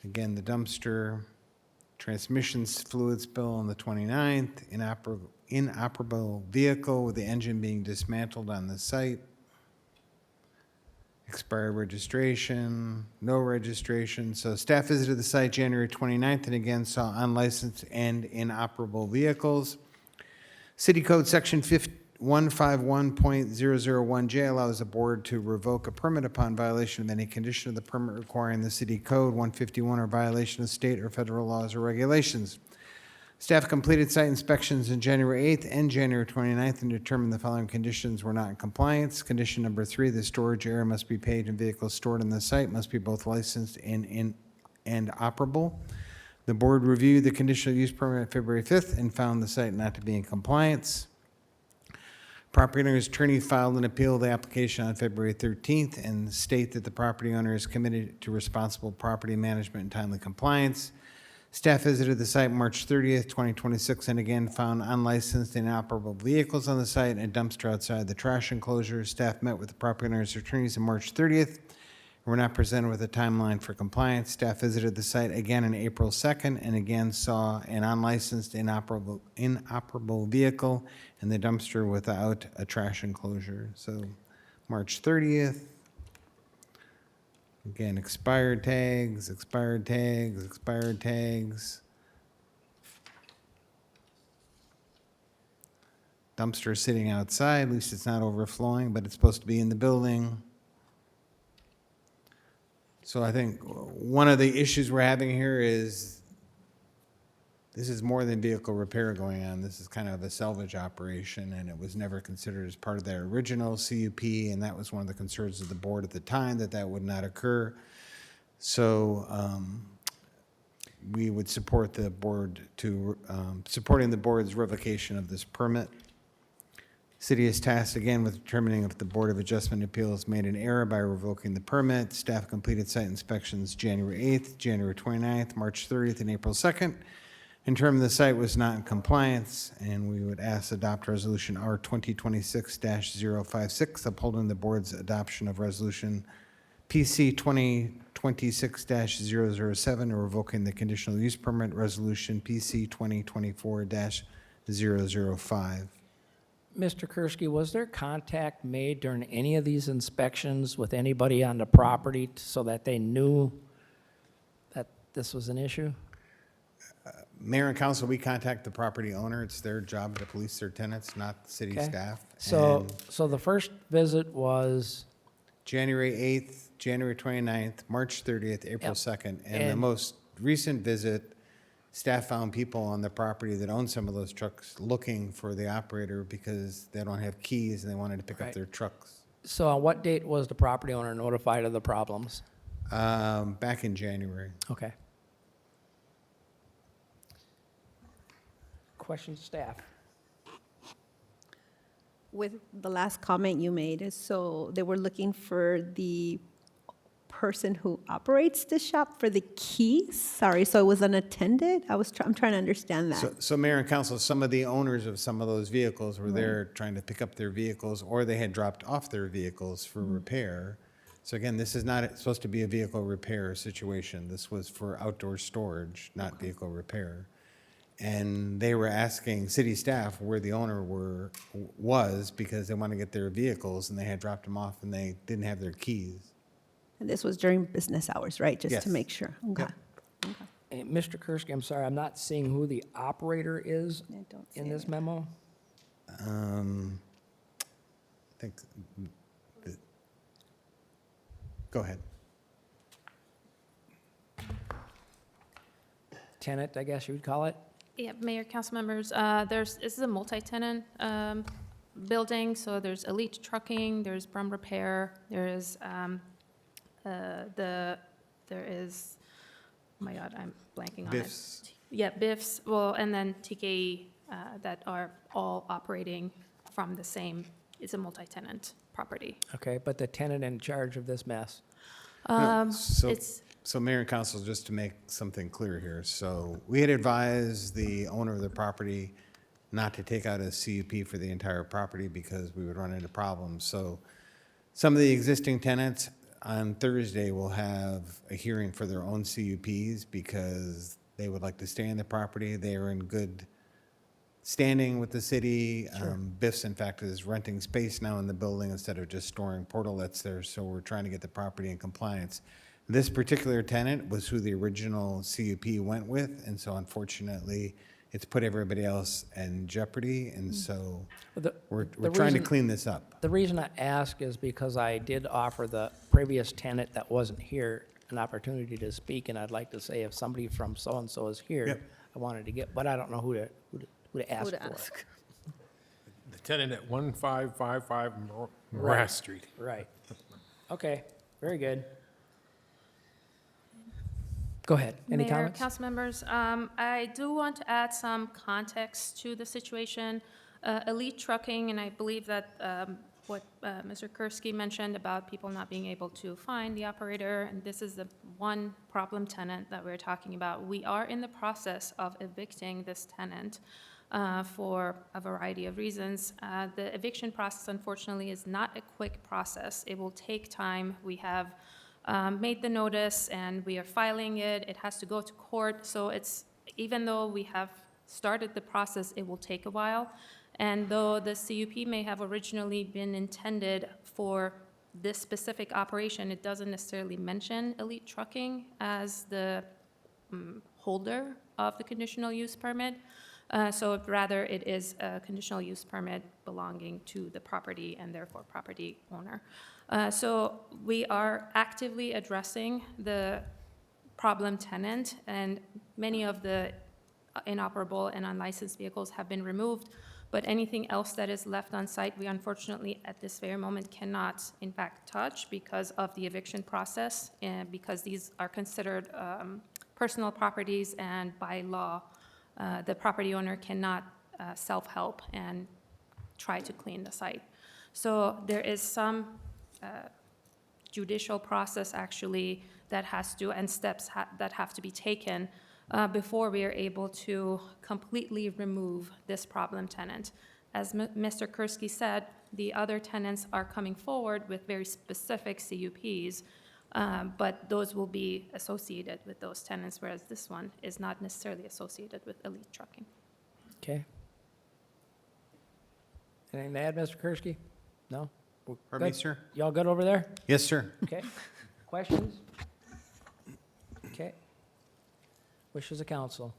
J: Again, the dumpster, transmissions fluid spill on the 29th, inoperable vehicle with the engine being dismantled on the site. Expired registration, no registration. So staff visited the site January 29th and again saw unlicensed and inoperable vehicles. City Code Section 151.001J allows the board to revoke a permit upon violation of any condition of the permit requiring the city code 151 or violation of state or federal laws or regulations. Staff completed site inspections on January 8th and January 29th and determined the following conditions were not in compliance. Condition number 3, the storage area must be paid and vehicles stored on the site must be both licensed and operable. The board reviewed the conditional use permit February 5th and found the site not to be in compliance. Property owner's attorney filed an appeal of the application on February 13th and state that the property owner is committed to responsible property management and timely compliance. Staff visited the site March 30th, 2026, and again found unlicensed and inoperable vehicles on the site and a dumpster outside the trash enclosure. Staff met with the property owner's attorneys on March 30th and were not presented with a timeline for compliance. Staff visited the site again on April 2nd and again saw an unlicensed inoperable vehicle in the dumpster without a trash enclosure. So March 30th. Again, expired tags, expired tags, expired tags. Dumpster sitting outside, at least it's not overflowing, but it's supposed to be in the building. So I think one of the issues we're having here is this is more than vehicle repair going on. This is kind of a salvage operation, and it was never considered as part of their original CUP, and that was one of the concerns of the board at the time, that that would not occur. So we would support the board supporting the board's revocation of this permit. City is tasked again with determining if the Board of Adjustment Appeals made an error by revoking the permit. Staff completed site inspections January 8th, January 29th, March 30th, and April 2nd. In terms the site was not in compliance, and we would ask to adopt Resolution R 2026-056, upholding the board's adoption of Resolution PC 2026-007, and revoking the conditional use permit, Resolution PC 2024-005.
A: Mr. Kursky, was there contact made during any of these inspections with anybody on the property so that they knew that this was an issue?
J: Mayor and council, we contact the property owner. It's their job to police their tenants, not the city
A: Okay.
J: staff.
A: So,
J: And
A: so the first visit was,
J: January 8th, January 29th, March 30th, April
A: Yep.
J: 2nd. And the
A: And-
J: most recent visit, staff found people on the property that own some of those trucks looking for the operator because they don't have keys and they wanted to pick up
A: Right.
J: their trucks.
A: so on what date was the property owner notified of the problems?
J: Back in January.
A: Okay. Questions, staff?
D: With the last comment you made, so they were looking for the person who operates the shop for the keys? Sorry, so it was unattended? I'm trying to understand that.
J: So Mayor and council, some of the owners of some of those vehicles were there trying to pick up their vehicles, or they had dropped off their vehicles for repair. So again, this is not supposed to be a vehicle repair situation. This was for outdoor storage, not vehicle repair. And they were asking city staff where the owner was because they want to get their vehicles, and they had dropped them off and they didn't have their keys.
D: And this was during business hours, right? Just
J: Yes.
D: to make sure. Okay.
A: Hey, Mr. Kursky, I'm sorry, I'm not seeing who the operator is
D: I don't see
A: in
D: it.
A: this memo.
J: I think, go ahead.
A: Tenant, I guess you would call it.
L: Yeah, Mayor, council members, this is a multi-tenant building, so there's Elite Trucking, there's Brum Repair, there's oh my God, I'm blanking on it.
J: Biff's.
L: Yeah, Biff's, well, and then TKE that are all operating from the same, it's a multi-tenant property.
A: Okay, but the tenant in charge of this mess.
J: So-
L: It's,
J: So Mayor and Council, just to make something clear here, so we had advised the owner of the property not to take out a CUP for the entire property because we would run into problems. So some of the existing tenants on Thursday will have a hearing for their own CUPs because they would like to stay in the property. They are in good standing with the city. Biff's, in fact, is renting space now in the building instead of just storing portalets there, so we're trying to get the property in compliance. This particular tenant was who the original CUP went with, and so unfortunately, it's put everybody else in jeopardy, and so we're trying to clean this up.
A: The reason I ask is because I did offer the previous tenant that wasn't here an opportunity to speak, and I'd like to say if somebody from so-and-so is here,
J: Yep.
A: I wanted to get, but I don't know who to ask for.
C: The tenant at 1555 Morass Street.
A: Right. Okay, very good. Go ahead. Any
L: Mayor,
A: comments?
L: council members, I do want to add some context to the situation. Elite Trucking, and I believe that what Mr. Kursky mentioned about people not being able to find the operator, and this is the one problem tenant that we're talking about. We are in the process of evicting this tenant for a variety of reasons. The eviction process, unfortunately, is not a quick process. It will take time. We have made the notice and we are filing it. It has to go to court. So it's, even though we have started the process, it will take a while. And though the CUP may have originally been intended for this specific operation, it doesn't necessarily mention Elite Trucking as the holder of the conditional use permit. So rather, it is a conditional use permit belonging to the property and therefore property owner. So we are actively addressing the problem tenant, and many of the inoperable and unlicensed vehicles have been removed, but anything else that is left on site, we unfortunately at this very moment cannot in fact touch because of the eviction process, and because these are considered personal properties, and by law, the property owner cannot self-help and try to clean the site. So there is some judicial process actually that has to, and steps that have to be taken before we are able to completely remove this problem tenant. As Mr. Kursky said, the other tenants are coming forward with very specific CUPs, but those will be associated with those tenants, whereas this one is not necessarily associated with Elite Trucking.
A: Okay. Anything to add, Mr. Kursky? No? We're
J: Pardon me,
A: good?
J: sir?
A: Y'all good over there?
J: Yes, sir.
A: Okay. Questions? Okay. Wishes of council.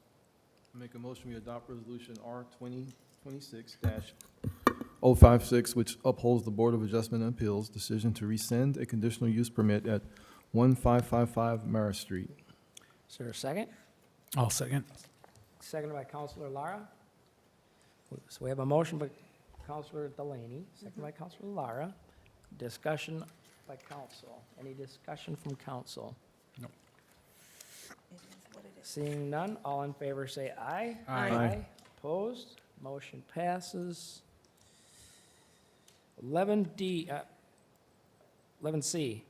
F: Make a motion, we adopt resolution R 2026-056, which upholds the Board of Adjustment and Appeals' decision to rescind a conditional use permit at 1555 Marist Street.
A: Is there a second?
H: I'll second.
A: Seconded by Councilor Lara. So we have a motion by Councilor Delaney, seconded by Councilor Lara. Discussion by council. Any discussion from council?
H: No.
A: Seeing none, all in favor say aye.
F: Aye.
A: Opposed? Motion passes. 11D, 11C.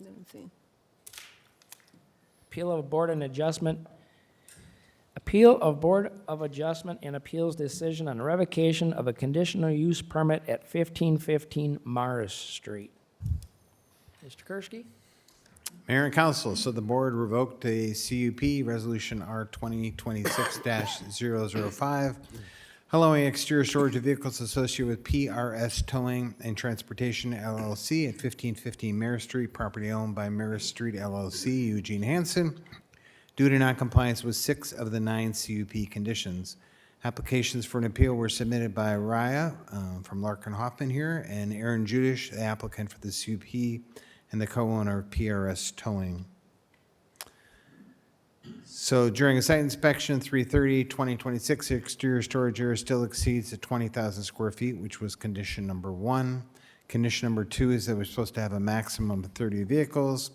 A: Appeal of Board and Adjustment. Appeal of Board of Adjustment and Appeals decision on revocation of a conditional use permit at 1515 Morris Street. Mr. Kursky?
J: Mayor and council, so the board revoked a CUP, Resolution R 2026-005, allowing exterior storage of vehicles associated with PRS Towing and Transportation LLC at 1515 Marist Street, property owned by Marist Street LLC, Eugene Hansen, due to noncompliance with 6 of the 9 CUP conditions. Applications for an appeal were submitted by Raya from Larkin Hoffman here, and Aaron Judish, the applicant for the CUP, and the co-owner of PRS Towing. So during a site inspection, 3/30/2026, the exterior storage area still exceeds the 20,000 square feet, which was condition number 1. Condition number 2 is that we're supposed to have a maximum of 30 vehicles.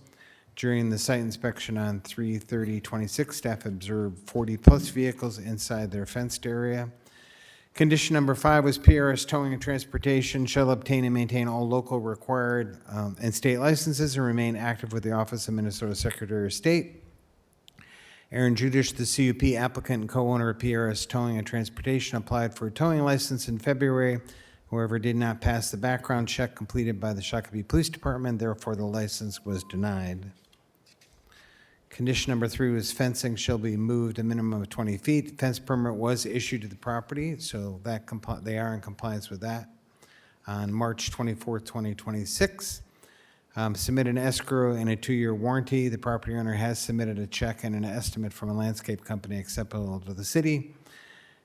J: During the site inspection on 3/30/26, staff observed 40-plus vehicles inside their fenced area. Condition number 5 was PRS Towing and Transportation shall obtain and maintain all local required and state licenses and remain active with the Office of Minnesota Secretary of State. Aaron Judish, the CUP applicant and co-owner of PRS Towing and Transportation, applied for a towing license in February. However, did not pass the background check completed by the Shakopee Police Department. Therefore, the license was denied. Condition number 3 was fencing shall be moved a minimum of 20 feet. Fence permit was issued to the property, so that they are in compliance with that. On March 24th, 2026, submit an escrow and a 2-year warranty. The property owner has submitted a check and an estimate from a landscape company acceptable to the city.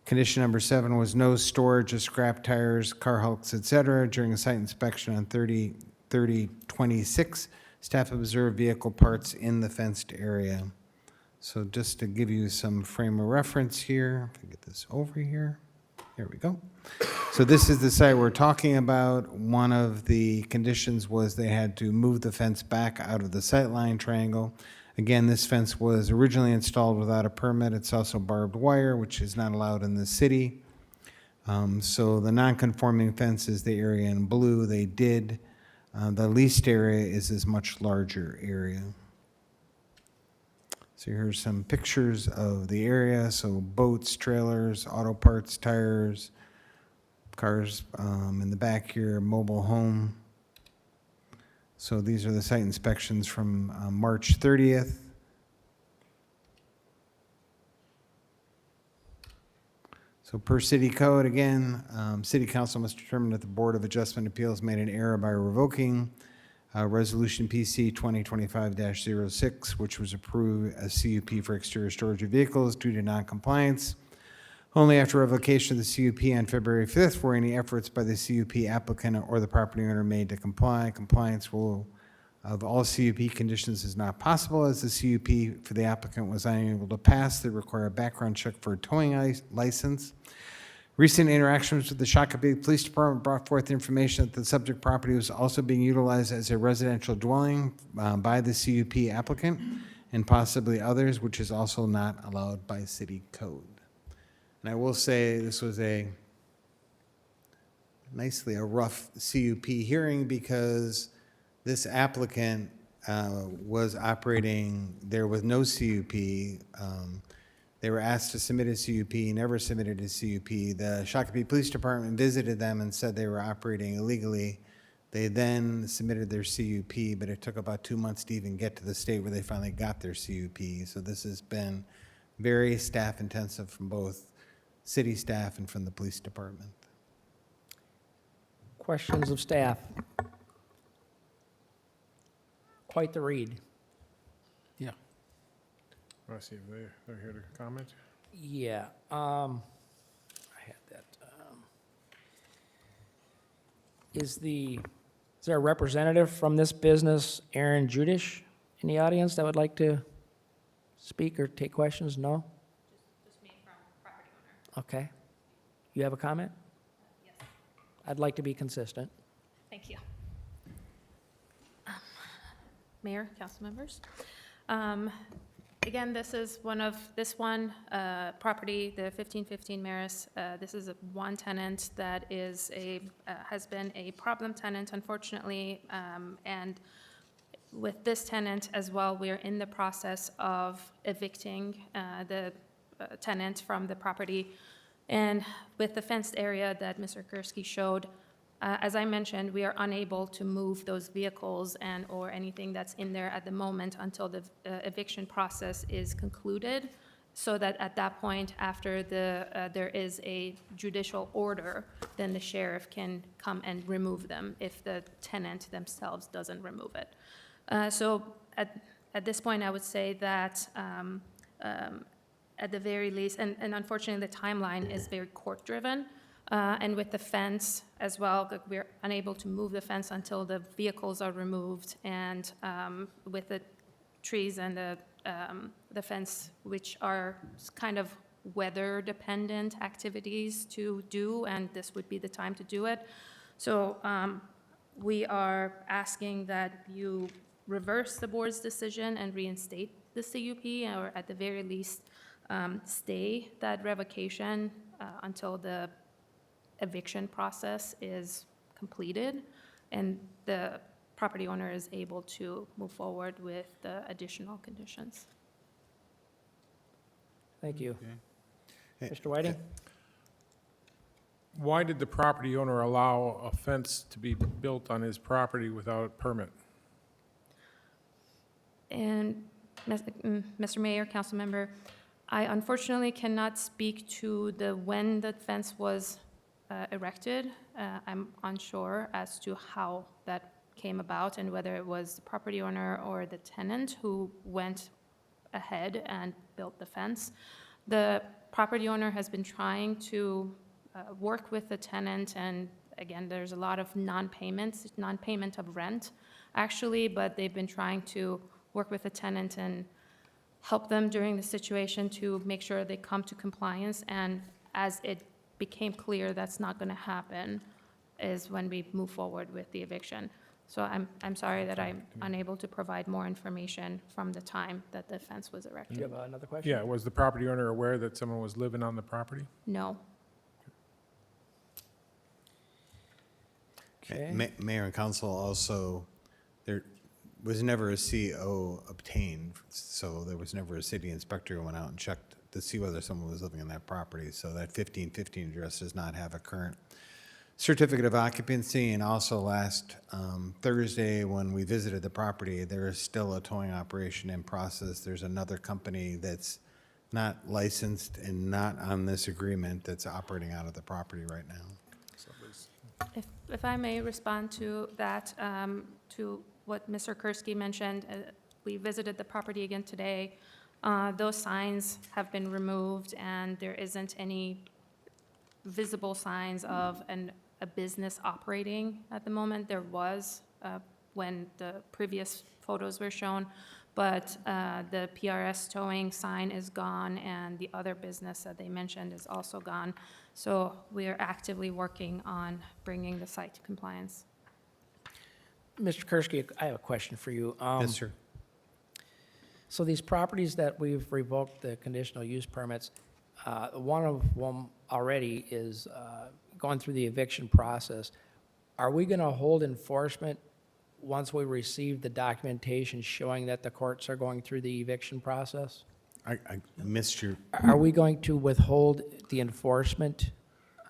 J: Condition number 7 was no storage of scrap tires, car hulks, et cetera, during a site inspection on 30/30/26. Staff observed vehicle parts in the fenced area. So just to give you some frame of reference here, if I get this over here, here we go. So this is the site we're talking about. One of the conditions was they had to move the fence back out of the sightline triangle. Again, this fence was originally installed without a permit. It's also barbed wire, which is not allowed in the city. So the non-conforming fence is the area in blue. They did. The leased area is this much larger area. So here's some pictures of the area. So boats, trailers, auto parts, tires, cars in the back here, mobile home. So these are the site inspections from March 30th. So per city code, again, city council must determine that the Board of Adjustment Appeals made an error by revoking Resolution PC 2025-06, which was approved as CUP for exterior storage of vehicles due to noncompliance. Only after revocation of the CUP on February 5th were any efforts by the CUP applicant or the property owner made to comply. Compliance of all CUP conditions is not possible, as the CUP for the applicant was unable to pass the required background check for a towing license. Recent interactions with the Shakopee Police Department brought forth information that the subject property was also being utilized as a residential dwelling by the CUP applicant and possibly others, which is also not allowed by city code. And I will say this was a rough CUP hearing because this applicant was operating there with no CUP. They were asked to submit a CUP, never submitted a CUP. The Shakopee Police Department visited them and said they were operating illegally. They then submitted their CUP, but it took about 2 months to even get to the state where they finally got their CUP. So this has been very staff intensive from both city staff and from the police department.
A: Questions of staff? Quite the read.
H: Yeah.
C: Want to see if they're here to comment?
A: Yeah, I had that. Is there a representative from this business, Aaron Judish, in the audience that would like to speak or take questions? No?
L: Just me from property owner.
A: Okay. You have a comment?
L: Yes.
A: I'd like to be consistent.
L: Thank you. Mayor, council members. Again, this is property, the 1515 Maris. This is one tenant that has been a problem tenant, unfortunately. And with this tenant as well, we're in the process of evicting the tenant from the property. And with the fenced area that Mr. Kursky showed, as I mentioned, we are unable to move those vehicles or anything that's in there at the moment until the eviction process is concluded, so that at that point, after there is a judicial order, then the sheriff can come and remove them if the tenant themselves doesn't remove it. So at this point, I would say that at the very least, and unfortunately, the timeline is very court-driven. And with the fence as well, we're unable to move the fence until the vehicles are removed. And with the trees and the fence, which are kind of weather-dependent activities to do, and this would be the time to do it. So we are asking that you reverse the board's decision and reinstate the CUP, or at the very least, stay that revocation until the eviction process is completed and the property owner is able to move forward with the additional conditions.
A: Thank you. Mr. Whiting?
C: Why did the property owner allow a fence to be built on his property without a permit?
L: And Mr. Mayor, council member, I unfortunately cannot speak to when the fence was erected. I'm unsure as to how that came about and whether it was the property owner or the tenant who went ahead and built the fence. The property owner has been trying to work with the tenant, and again, there's a lot of non-payment of rent, actually, but they've been trying to work with the tenant and help them during the situation to make sure they come to compliance. And as it became clear that's not going to happen, is when we move forward with the eviction. So I'm sorry that I'm unable to provide more information from the time that the fence was
A: Do
L: erected.
A: you have another question?
C: Yeah, was the property owner aware that someone was living on the property?
L: No.
A: Okay.
J: Mayor and council also, there was never a CO obtained, so there was never a city inspector who went out and checked to see whether someone was living in that property. So that 1515 address does not have a current certificate of occupancy. And also last Thursday, when we visited the property, there is still a towing operation in process. There's another company that's not licensed and not on this agreement that's operating out of the property right now.
L: If I may respond to that, to what Mr. Kursky mentioned, we visited the property again today. Those signs have been removed, and there isn't any visible signs of a business operating at the moment. There was when the previous photos were shown, but the PRS towing sign is gone, and the other business that they mentioned is also gone. So we are actively working on bringing the site to compliance.
A: Mr. Kursky, I have a question for you.
J: Yes, sir.
A: So these properties that we've revoked the conditional use permits, one of them already is going through the eviction process. Are we going to hold enforcement once we receive the documentation showing that the courts are going through the eviction process?
J: I missed your,
A: Are we going to withhold the enforcement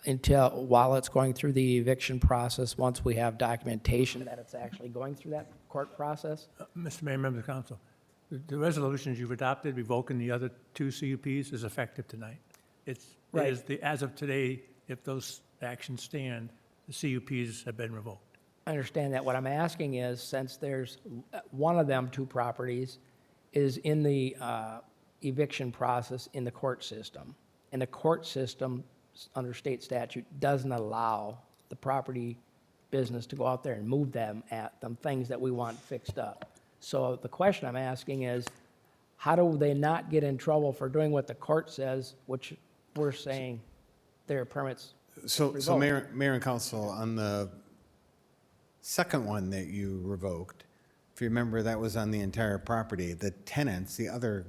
A: while it's going through the eviction process, once we have documentation that it's actually going through that court process?
K: Mr. Mayor, members of the council, the resolutions you've adopted revoking the other two CUPs is effective tonight. It
A: Right.
K: is as of today, if those actions stand, the CUPs have been revoked.
A: I understand that. What I'm asking is, since there's one of them, two properties, is in the eviction process in the court system, and the court system, under state statute, doesn't allow the property business to go out there and move them things that we want fixed up. So the question I'm asking is, how do they not get in trouble for doing what the court says, which we're saying their permits?
J: so
A: Revoked.
J: Mayor and council, on the second one that you revoked, if you remember, that was on the entire property. The tenants, the other,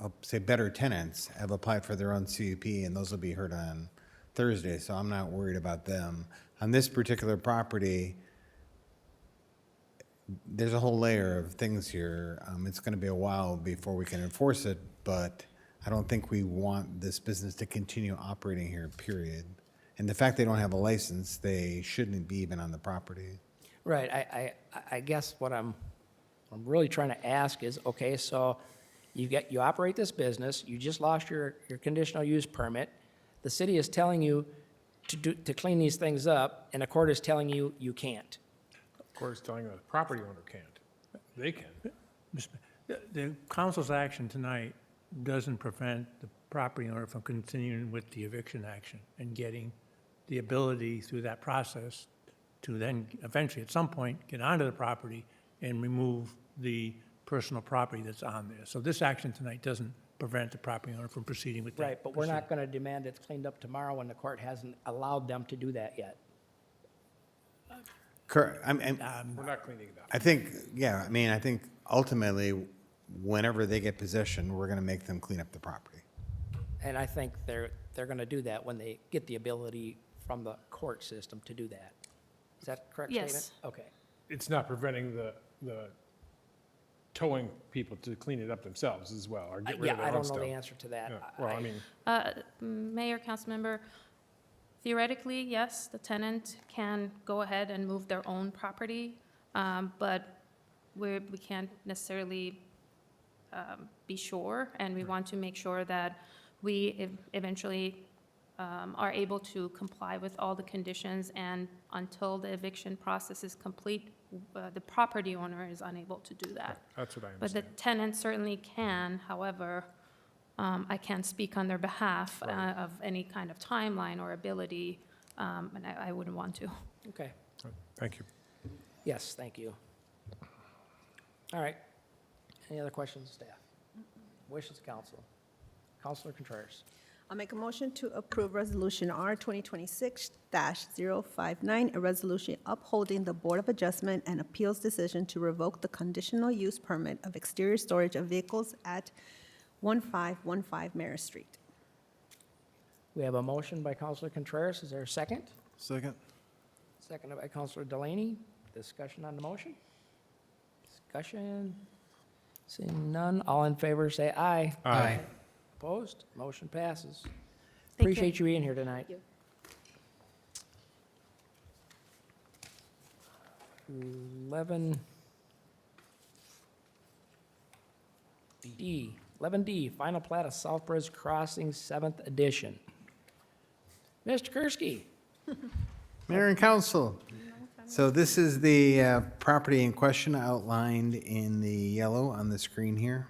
J: I'll say better tenants, have applied for their own CUP, and those will be heard on Thursday, so I'm not worried about them. On this particular property, there's a whole layer of things here. It's going to be a while before we can enforce it, but I don't think we want this business to continue operating here, period. And the fact they don't have a license, they shouldn't be even on the property.
A: Right, I guess what I'm really trying to ask is, okay, so you operate this business, you just lost your conditional use permit, the city is telling you to clean these things up, and the court is telling you you can't.
C: Of course, telling the property owner can't. They can.
K: The council's action tonight doesn't prevent the property owner from continuing with the eviction action and getting the ability through that process to then eventually, at some point, get onto the property and remove the personal property that's on there. So this action tonight doesn't prevent the property owner from proceeding with that.
A: Right, but we're not going to demand it's cleaned up tomorrow when the court hasn't allowed them to do that yet.
J: Correct.
C: We're not cleaning it up.
J: I think, yeah, I mean, I think ultimately, whenever they get possession, we're going to make them clean up the property.
A: And I think they're going to do that when they get the ability from the court system to do that. Is that a correct statement?
L: Yes.
A: Okay.
C: It's not preventing the towing people to clean it up themselves as well, or get rid of
A: Yeah,
C: their
A: I
C: own
A: don't
C: stuff.
A: know the answer to that.
C: Yeah, well, I mean,
L: Mayor, council member, theoretically, yes, the tenant can go ahead and move their own property, but we can't necessarily be sure, and we want to make sure that we eventually are able to comply with all the conditions, and until the eviction process is complete, the property owner is unable to do that.
C: That's what I
L: But the
C: understand.
L: tenant certainly can, however, I can't speak on their behalf of any kind of timeline or ability, and I wouldn't want to.
A: Okay.
C: Thank you.
A: Yes, thank you. All right. Any other questions, staff? Wishes of council? Counselor Contreras.
D: I'll make a motion to approve Resolution R 2026-059, a resolution upholding the Board of Adjustment and Appeals decision to revoke the conditional use permit of exterior storage of vehicles at 1515 Marist Street.
A: We have a motion by Counselor Contreras. Is there a second?
F: Second.
A: Seconded by Counselor Delaney. Discussion on the motion? Discussion? Seeing none, all in favor say aye.
C: Aye.
A: Opposed? Motion passes.
L: you.
A: Appreciate you being here tonight.
D: Thank
A: 11D, final plat of Southbridge Crossing, 7th edition. Mr. Kursky.
J: Mayor and council, so this is the property in question outlined in the yellow on the screen here.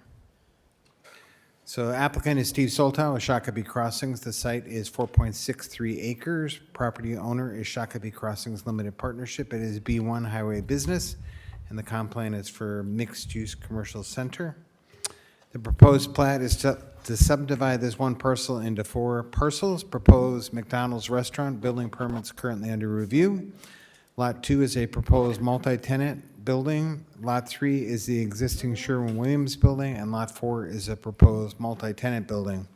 J: So applicant is Steve Soltow of Shakopee Crossings. The site is 4.63 acres. Property owner is Shakopee Crossings Limited Partnership. It is B1 Highway Business, and the comp plan is for mixed-use commercial center. The proposed plat is to subdivide this one parcel into 4 parcels. Proposed McDonald's restaurant, building permits currently under review. Lot 2 is a proposed multi-tenant building. Lot 3 is the existing Sherwin-Williams building, and Lot 4 is a proposed multi-tenant building.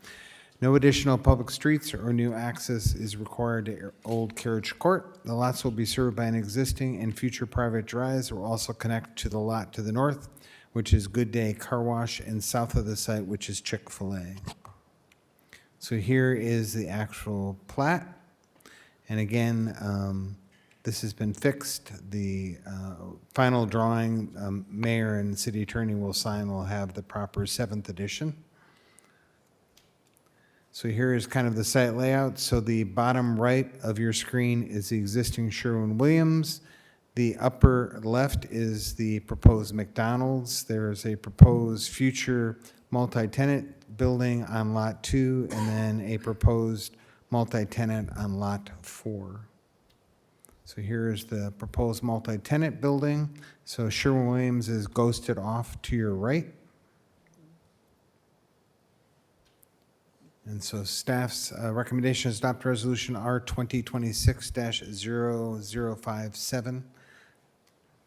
J: No additional public streets or new access is required to Old Carriage Court. The lots will be served by an existing and future private drives that will also connect to the lot to the north, which is Good Day Car Wash, and south of the site, which is Chick-fil-A. So here is the actual plat. And again, this has been fixed. The final drawing, mayor and city attorney will sign, will have the proper 7th edition. So here is kind of the site layout. So the bottom right of your screen is the existing Sherwin-Williams. The upper left is the proposed McDonald's. There is a proposed future multi-tenant building on Lot 2, and then a proposed multi-tenant on Lot 4. So here is the proposed multi-tenant building. So Sherwin-Williams is ghosted off to your right. And so staff's recommendation is adopt resolution R 2026-0057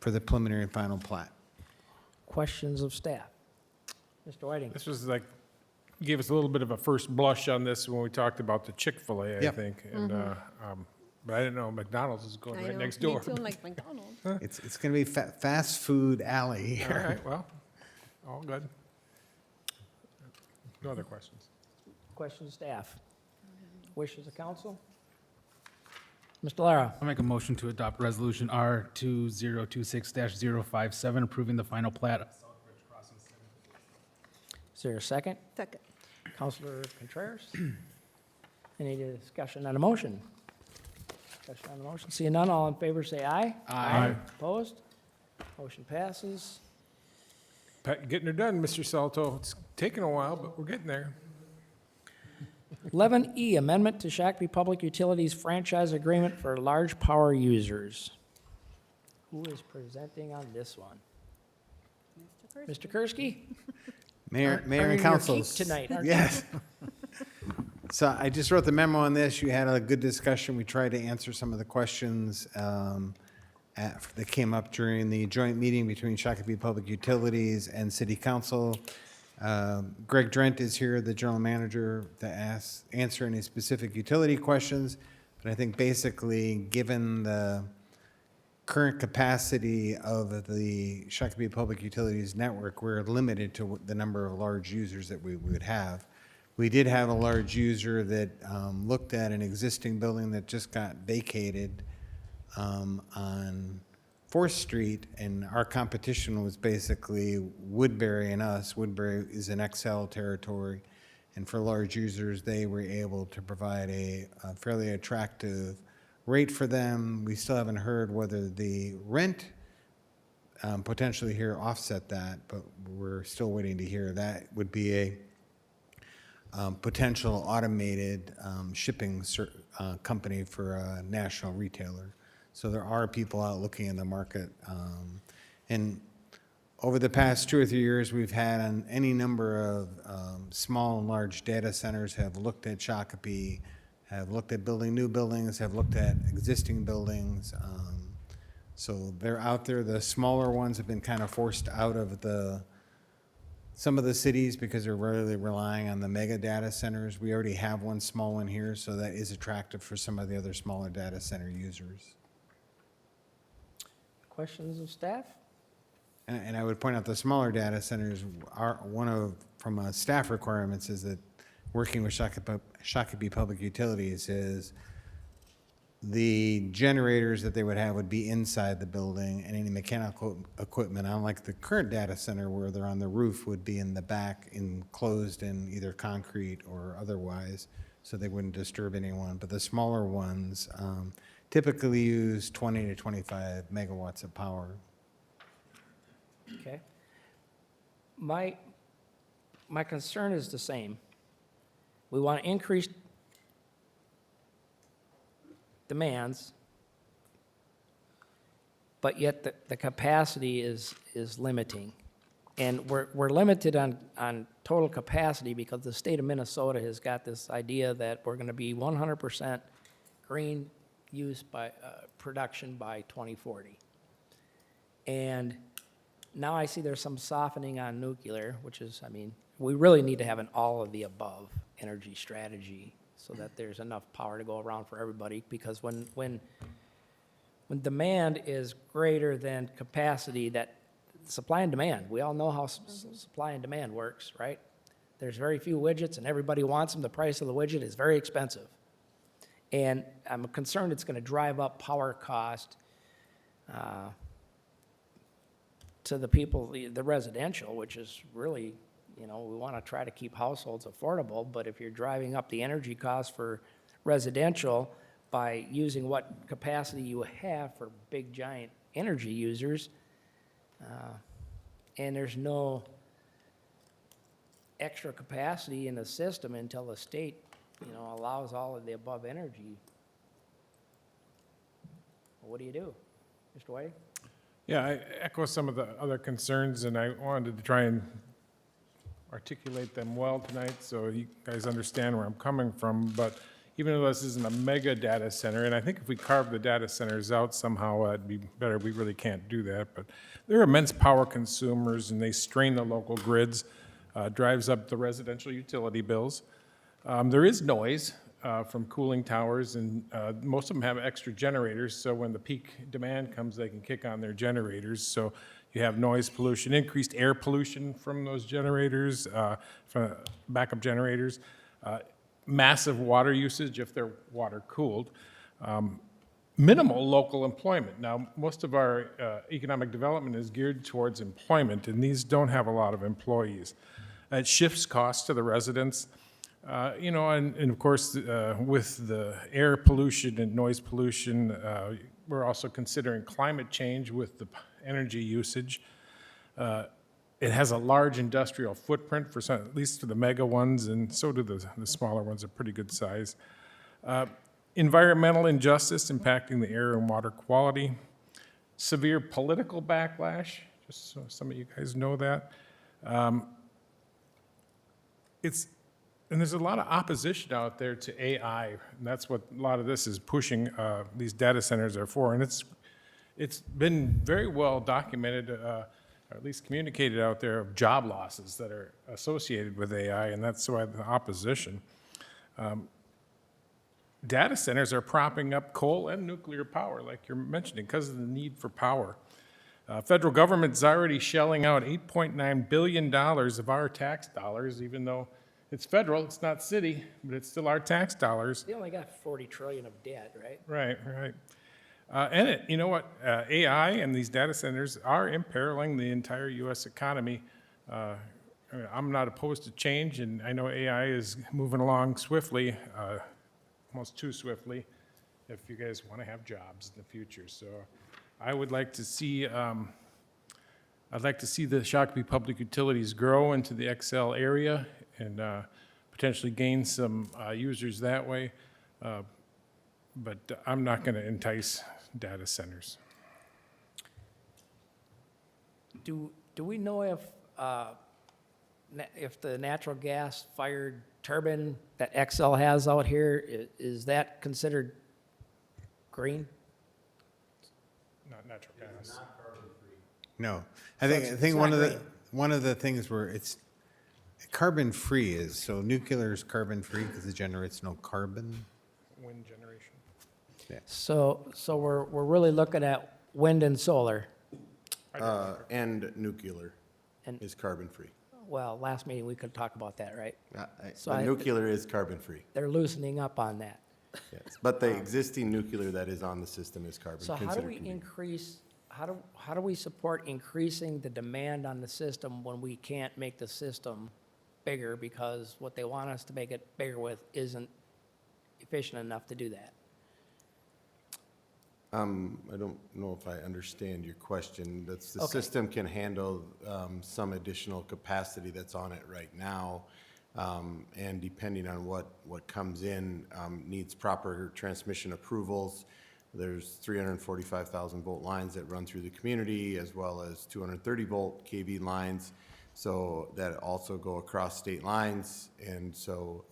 J: for the preliminary and final plat.
A: Questions of staff? Mr. Whiting.
C: This was like, gave us a little bit of a first blush on this when we talked about the Chick-fil-A, I
J: Yep.
C: think. And, but I didn't know McDonald's is going right next door.
D: Me too, like McDonald's.
J: It's going to be fast food alley
C: All
J: here.
C: right, well, all good. No other questions.
A: Questions of staff? Wishes of council? Mr. Lara.
H: I'll make a motion to adopt Resolution R 2026-057, approving the final plat of Southbridge Crossing.
A: Is there a second?
D: Second.
A: Counselor Contreras? Any discussion on the motion? Discussion on the motion? Seeing none, all in favor say aye.
C: Aye.
A: Opposed? Motion passes.
C: Getting her done, Mr. Salto. It's taken a while, but we're getting there.
A: 11E, amendment to Shakopee Public Utilities franchise agreement for large power users. Who is presenting on this one? Mr. Kursky?
J: Mayor
A: Are you
J: and
A: in your
J: council.
A: keep tonight, aren't you?
J: Yes. So I just wrote the memo on this. You had a good discussion. We tried to answer some of the questions that came up during the joint meeting between Shakopee Public Utilities and City Council. Greg Drent is here, the general manager, to answer any specific utility questions. But I think basically, given the current capacity of the Shakopee Public Utilities network, we're limited to the number of large users that we would have. We did have a large user that looked at an existing building that just got vacated on 4th Street, and our competition was basically Woodbury and us. Woodbury is an XL territory, and for large users, they were able to provide a fairly attractive rate for them. We still haven't heard whether the rent potentially here offset that, but we're still waiting to hear. That would be a potential automated shipping company for a national retailer. So there are people out looking in the market. And over the past 2 or 3 years, we've had any number of small and large data centers have looked at Shakopee, have looked at building new buildings, have looked at existing buildings. So they're out there. The smaller ones have been kind of forced out of some of the cities because they're really relying on the mega data centers. We already have one small one here, so that is attractive for some of the other smaller data center users.
A: Questions of staff?
J: And I would point out the smaller data centers are from a staff requirements is that working with Shakopee Public Utilities is the generators that they would have would be inside the building, and any mechanical equipment, unlike the current data center where they're on the roof, would be in the back, enclosed in either concrete or otherwise, so they wouldn't disturb anyone. But the smaller ones typically use 20 to 25 megawatts of power.
A: Okay. My concern is the same. We want to increase demands, but yet the capacity is limiting. And we're limited on total capacity because the state of Minnesota has got this idea that we're going to be 100% green use by production by 2040. And now I see there's some softening on nuclear, which is, I mean, we really need to have an all of the above energy strategy so that there's enough power to go around for everybody, because when demand is greater than capacity, that supply and demand, we all know how supply and demand works, right? There's very few widgets and everybody wants them. The price of the widget is very expensive. And I'm concerned it's going to drive up power cost to the people, the residential, which is really, you know, we want to try to keep households affordable, but if you're driving up the energy cost for residential by using what capacity you have for big, giant energy users, and there's no extra capacity in the system until the state, you know, allows all of the above energy, what do you do? Mr. White?
C: Yeah, I echo some of the other concerns, and I wanted to try and articulate them well tonight so you guys understand where I'm coming from. But even though this isn't a mega data center, and I think if we carve the data centers out somehow, that'd be better. We really can't do that. But they're immense power consumers, and they strain the local grids, drives up the residential utility bills. There is noise from cooling towers, and most of them have extra generators, so when the peak demand comes, they can kick on their generators. So you have noise pollution, increased air pollution from those generators, from backup generators, massive water usage if they're water cooled, minimal local employment. Now, most of our economic development is geared towards employment, and these don't have a lot of employees. It shifts costs to the residents. You know, and of course, with the air pollution and noise pollution, we're also considering climate change with the energy usage. It has a large industrial footprint for some, at least for the mega ones, and so do the smaller ones, are pretty good size. Environmental injustice impacting the air and water quality. Severe political backlash, just so some of you guys know that. And there's a lot of opposition out there to AI, and that's what a lot of this is pushing, these data centers are for. And it's been very well documented, or at least communicated out there, of job losses that are associated with AI, and that's why the opposition. Data centers are propping up coal and nuclear power, like you're mentioning, because of the need for power. Federal government's already shelling out $8.9 billion of our tax dollars, even though it's federal, it's not city, but it's still our tax dollars.
A: They only got 40 trillion of debt, right?
C: Right, right. You know what? AI and these data centers are imperiling the entire U.S. economy. I'm not opposed to change, and I know AI is moving along swiftly, almost too swiftly, if you guys want to have jobs in the future. So I would like to see, I'd like to see the Shakopee Public Utilities grow into the XL area and potentially gain some users that way. But I'm not going to entice data centers.
A: Do we know if the natural gas fired turbine that XL has out here, is that considered green?
C: Not natural gas.
J: No.
A: So
J: I
A: it's
J: think
A: not
J: one of the things where it's carbon-free is, so nuclear is carbon-free because it generates no carbon.
C: Wind generation.
A: So we're really looking at wind and solar.
N: And nuclear
A: And-
N: is carbon-free.
A: Well, last meeting, we could talk about that, right? So
N: But
A: I-
N: nuclear is carbon-free,
A: They're loosening up on that.
N: yes. But the existing nuclear that is on the system is carbon,
A: So how do
N: considered
A: we
N: convenient.
A: increase, how do we support increasing the demand on the system when we can't make the system bigger because what they want us to make it bigger with isn't efficient enough to do that?
N: I don't know if I understand your question. The
A: Okay.
N: system can handle some additional capacity that's on it right now. And depending on what comes in, needs proper transmission approvals. There's 345,000 volt lines that run through the community, as well as 230 volt KV lines. So that also go across state lines. And so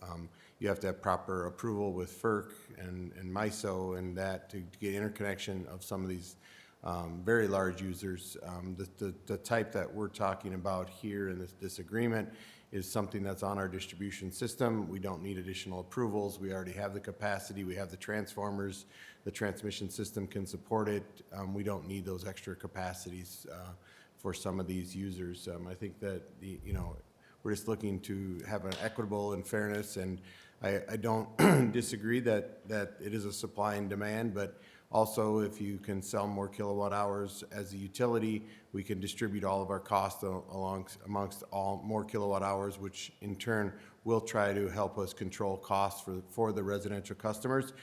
N: you have to have proper approval with FERC and MISO and that to get interconnection of some of these very large users. The type that we're talking about here in this agreement is something that's on our distribution system. We don't need additional approvals. We already have the capacity. We have the transformers. The transmission system can support it. We don't need those extra capacities for some of these users. I think that we're just looking to have an equitable and fairness, and I don't disagree that it is a supply and demand, but also if you can sell more kilowatt hours as a utility, we can distribute all of our costs amongst all more kilowatt hours, which in turn will try to help us control costs for the residential customers.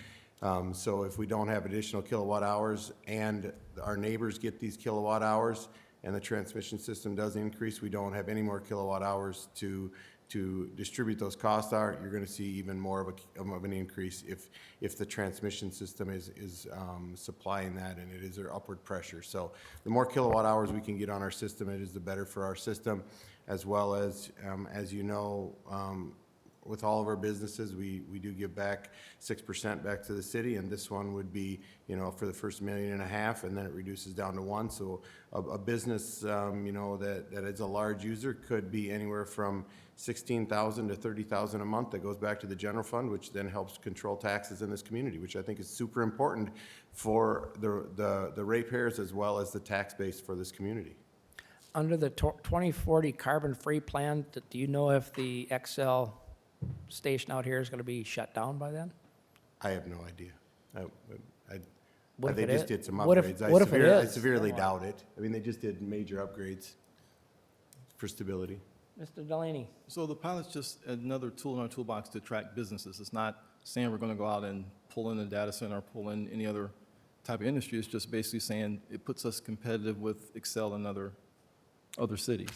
N: So if we don't have additional kilowatt hours and our neighbors get these kilowatt hours and the transmission system does increase, we don't have any more kilowatt hours to distribute those costs out. You're going to see even more of an increase if the transmission system is supplying that, and it is their upward pressure. So the more kilowatt hours we can get on our system, it is the better for our system, as well as you know, with all of our businesses, we do give back 6% back to the city, and this one would be, for the first $1.5 million, and then it reduces down to 1. So a business, that is a large user could be anywhere from $16,000 to $30,000 a month that goes back to the general fund, which then helps control taxes in this community, which I think is super important for the ratepayers as well as the tax base for this community.
A: Under the 2040 carbon-free plan, do you know if the XL station out here is going to be shut down by then?
N: I have no idea.
A: What if
N: They
A: it
N: just
A: is?
N: did some
A: What if-
N: upgrades.
A: what if it
N: I
A: is?
N: severely doubt it. I mean, they just did major upgrades for stability.
A: Mr. Delaney?
F: So the pilot's just another tool in our toolbox to attract businesses. It's not saying we're going to go out and pull in a data center or pull in any other type of industry. It's just basically saying it puts us competitive with Excel and other cities.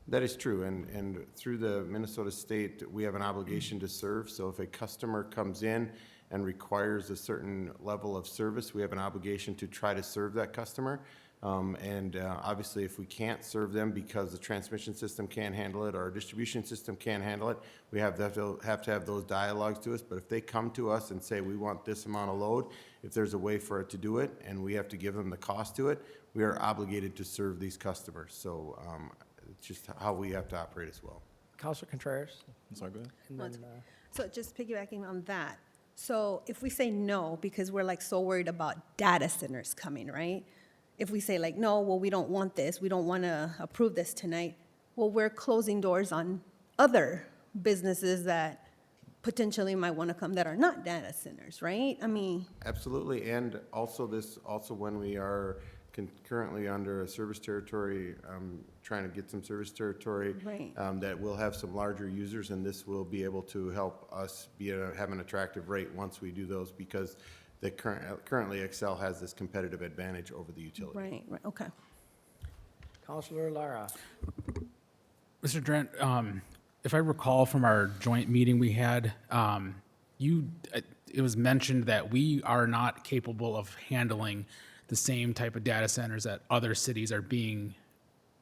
N: That is true, and through the Minnesota State, we have an obligation to serve. So if a customer comes in and requires a certain level of service, we have an obligation to try to serve that customer. Obviously, if we can't serve them because the transmission system can't handle it or our distribution system can't handle it, we have to have those dialogues to us. But if they come to us and say, we want this amount of load, if there's a way for it to do it and we have to give them the cost to it, we are obligated to serve these customers. So it's just how we have to operate as well.
A: Councilor Contreras?
F: Sorry, go ahead.
A: And then,
D: So just piggybacking on that, so if we say no, because we're like so worried about data centers coming, right? If we say like, no, well, we don't want this, we don't want to approve this tonight, well, we're closing doors on other businesses that potentially might want to come that are not data centers, right? I mean,
N: Absolutely, and also when we are currently under a service territory, trying to get some service territory.
D: Right.
N: That will have some larger users, and this will be able to help us have an attractive rate once we do those, because currently Excel has this competitive advantage over the utility.
D: right, okay.
A: Counselor Lara.
H: Mr. Drent, if I recall from our joint meeting we had, it was mentioned that we are not capable of handling the same type of data centers that other cities are being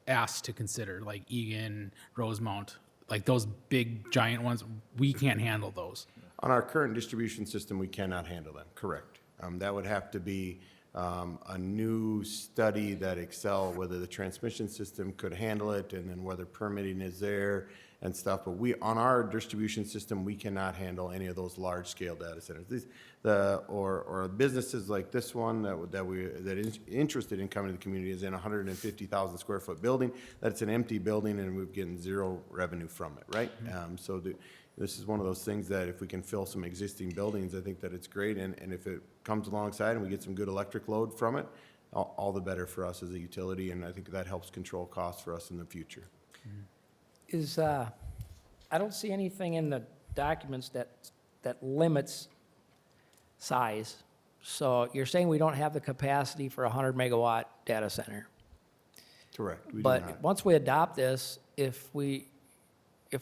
H: asked to consider, like Egan, Rosemount, like those big giant ones. We can't handle those.
N: On our current distribution system, we cannot handle them, correct. That would have to be a new study that Excel, whether the transmission system could handle it, and then whether permitting is there and stuff. But on our distribution system, we cannot handle any of those large-scale data centers. Or businesses like this one that is interested in coming to the community is in a 150,000 square foot building. That's an empty building, and we're getting zero revenue from it, right? This is one of those things that if we can fill some existing buildings, I think that it's great. And if it comes alongside and we get some good electric load from it, all the better for us as a utility. And I think that helps control costs for us in the future.
A: I don't see anything in the documents that limits size. So you're saying we don't have the capacity for a 100 megawatt data center?
N: Correct. We do
A: But
N: not.
A: once we adopt this, if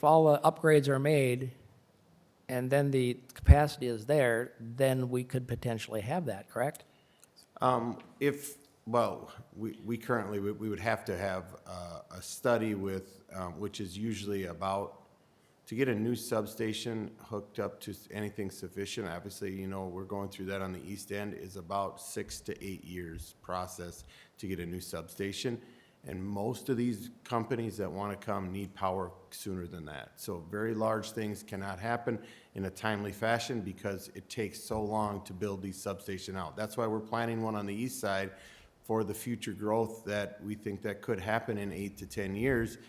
A: all the upgrades are made and then the capacity is there, then we could potentially have that, correct?
N: We currently, we would have to have a study with, which is usually about, to get a new substation hooked up to anything sufficient, obviously, we're going through that on the east end, is about 6 to 8 years process to get a new substation. And most of these companies that want to come need power sooner than that. So very large things cannot happen in a timely fashion because it takes so long to build these substations out. That's why we're planning one on the east side for the future growth that we think that could happen in 8 to 10 years.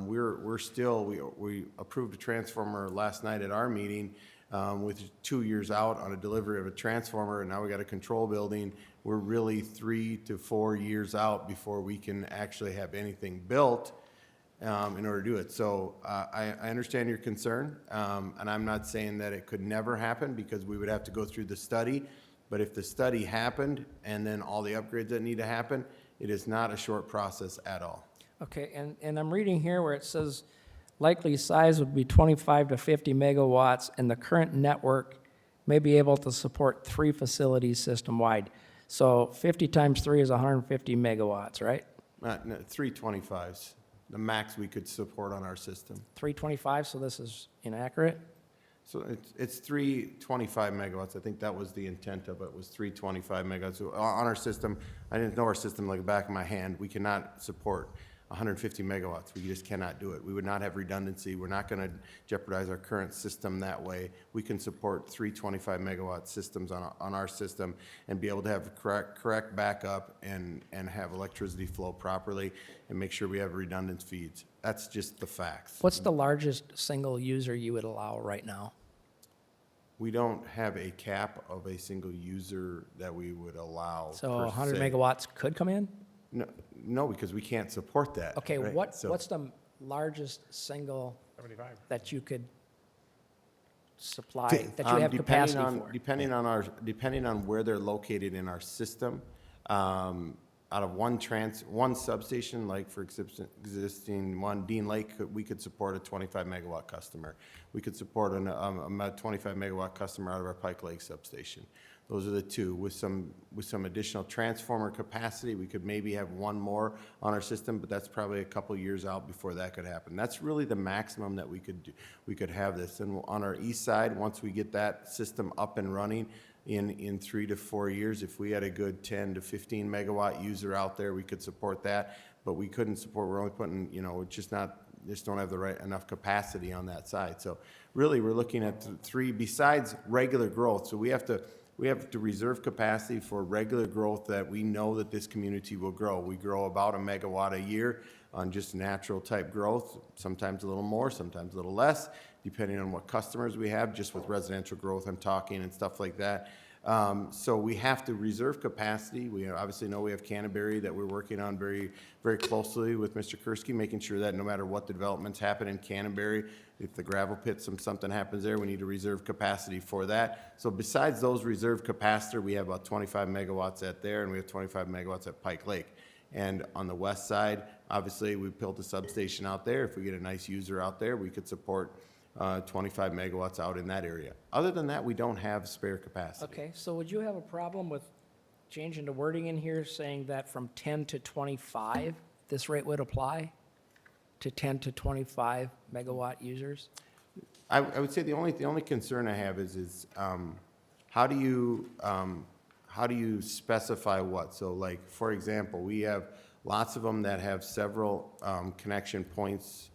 N: We approved a transformer last night at our meeting, with 2 years out on a delivery of a transformer, and now we got a control building. We're really 3 to 4 years out before we can actually have anything built in order to do it. So I understand your concern, and I'm not saying that it could never happen because we would have to go through the study. But if the study happened and then all the upgrades that need to happen, it is not a short process at all.
A: Okay, and I'm reading here where it says likely size would be 25 to 50 megawatts, and the current network may be able to support 3 facilities system-wide. So 50 times 3 is 150 megawatts, right?
N: 325s, the max we could support on our system.
A: 325, so this is inaccurate?
N: So it's 325 megawatts. I think that was the intent of it, was 325 megawatts. So on our system, I didn't know our system like the back of my hand. We cannot support 150 megawatts. We just cannot do it. We would not have redundancy. We're not going to jeopardize our current system that way. We can support 325 megawatt systems on our system and be able to have correct backup and have electricity flow properly and make sure we have redundant feeds. That's just the facts.
A: What's the largest single user you would allow right now?
N: We don't have a cap of a single user that we would allow.
A: So
N: per
A: 100
N: se.
A: megawatts could come in?
N: No, because we can't support that.
A: Okay,
N: right?
A: what's
N: So-
A: the largest single
C: 75.
A: that you could supply, that you have capacity for?
N: Depending on where they're located in our system, out of one substation, like for existing one, Dean Lake, we could support a 25 megawatt customer. We could support a 25 megawatt customer out of our Pike Lake substation. Those are the two. With some additional transformer capacity, we could maybe have one more on our system, but that's probably a couple years out before that could happen. That's really the maximum that we could do. We could have this. And on our east side, once we get that system up and running in 3 to 4 years, if we had a good 10 to 15 megawatt user out there, we could support that. But we couldn't support. We're only putting, just don't have the enough capacity on that side. So really, we're looking at 3 besides regular growth. So we have to reserve capacity for regular growth that we know that this community will grow. We grow about a megawatt a year on just natural type growth, sometimes a little more, sometimes a little less, depending on what customers we have, just with residential growth I'm talking and stuff like that. So we have to reserve capacity. We obviously know we have Canterbury that we're working on very, very closely with Mr. Kursky, making sure that no matter what the developments happen in Canterbury, if the gravel pits, something happens there, we need to reserve capacity for that. So besides those reserve capacitor, we have about 25 megawatts at there, and we have 25 megawatts at Pike Lake. And on the west side, obviously, we built a substation out there. If we get a nice user out there, we could support 25 megawatts out in that area. Other than that, we don't have spare capacity.
A: Okay, so would you have a problem with changing the wording in here, saying that from 10 to 25, this rate would apply to 10 to 25 megawatt users?
N: I would say the only concern I have is how do you specify what? So like, for example, we have lots of them that have several connection points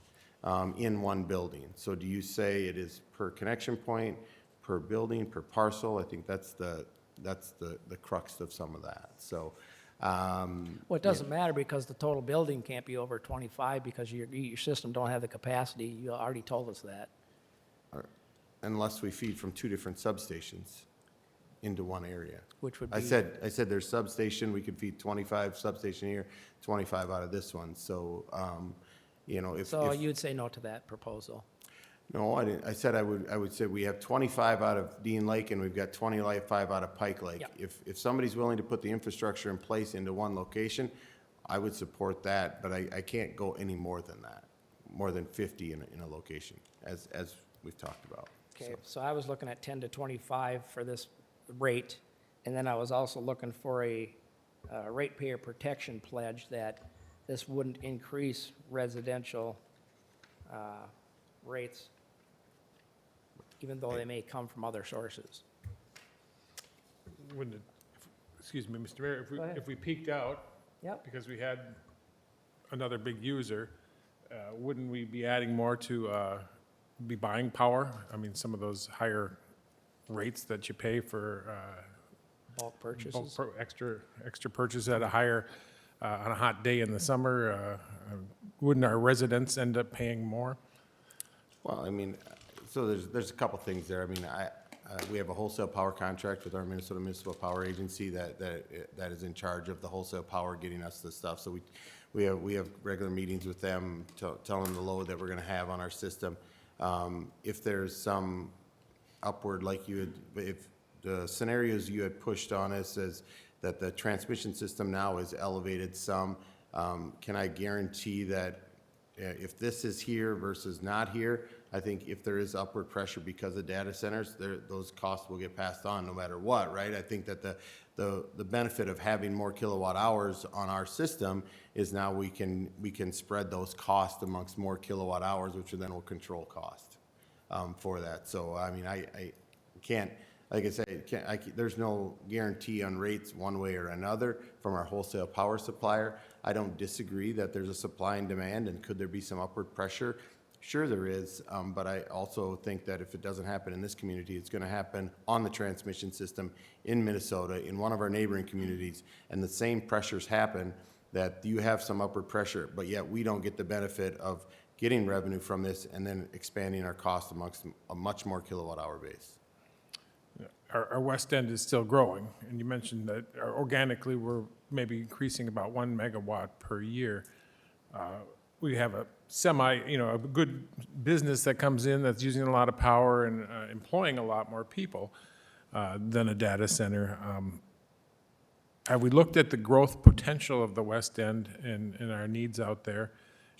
N: in one building. So do you say it is per connection point, per building, per parcel? I think that's the crux of some of that. So,
A: Well, it doesn't matter because the total building can't be over 25 because your system don't have the capacity. You already told us that.
N: unless we feed from two different substations into one area.
A: Which would
N: I
A: be-
N: said there's substation, we could feed 25 substation here, 25 out of this one. So, if.
A: So
N: if-
A: you'd say no to that proposal?
N: No, I didn't. I said I would say we have 25 out of Dean Lake and we've got 25 out of Pike Lake.
A: Yep.
N: If somebody's willing to put the infrastructure in place into one location, I would support that, but I can't go any more than that, more than 50 in a location, as we've talked about.
A: Okay, so I was looking at 10 to 25 for this rate, and then I was also looking for a ratepayer protection pledge that this wouldn't increase residential rates, even though they may come from other sources.
C: Wouldn't it, excuse me, Mr. Mayor,
A: Go ahead.
C: if we peaked out,
A: Yep.
C: because we had another big user, wouldn't we be adding more to be buying power? I mean, some of those higher rates that you pay for
A: Bulk purchases?
C: extra purchase at a higher, on a hot day in the summer, wouldn't our residents end up paying more?
N: Well, I mean, so there's a couple things there. I mean, we have a wholesale power contract with our Minnesota Municipal Power Agency that is in charge of the wholesale power getting us the stuff. So we have regular meetings with them, telling them the load that we're gonna have on our system. If there's some upward, like if the scenarios you had pushed on us as that the transmission system now is elevated some, can I guarantee that if this is here versus not here, I think if there is upward pressure because of data centers, those costs will get passed on no matter what, right? I think that the benefit of having more kilowatt hours on our system is now we can spread those costs amongst more kilowatt hours, which then will control cost for that. So, I mean, I can't, like I say, there's no guarantee on rates one way or another from our wholesale power supplier. I don't disagree that there's a supply and demand, and could there be some upward pressure? Sure there is, but I also think that if it doesn't happen in this community, it's going to happen on the transmission system in Minnesota, in one of our neighboring communities, and the same pressures happen, that you have some upward pressure, but yet we don't get the benefit of getting revenue from this and then expanding our cost amongst a much more kilowatt hour base.
C: Our west end is still growing, and you mentioned that organically, we're maybe increasing about 1 megawatt per year. We have a a good business that comes in that's using a lot of power and employing a lot more people than a data center. Have we looked at the growth potential of the west end and our needs out there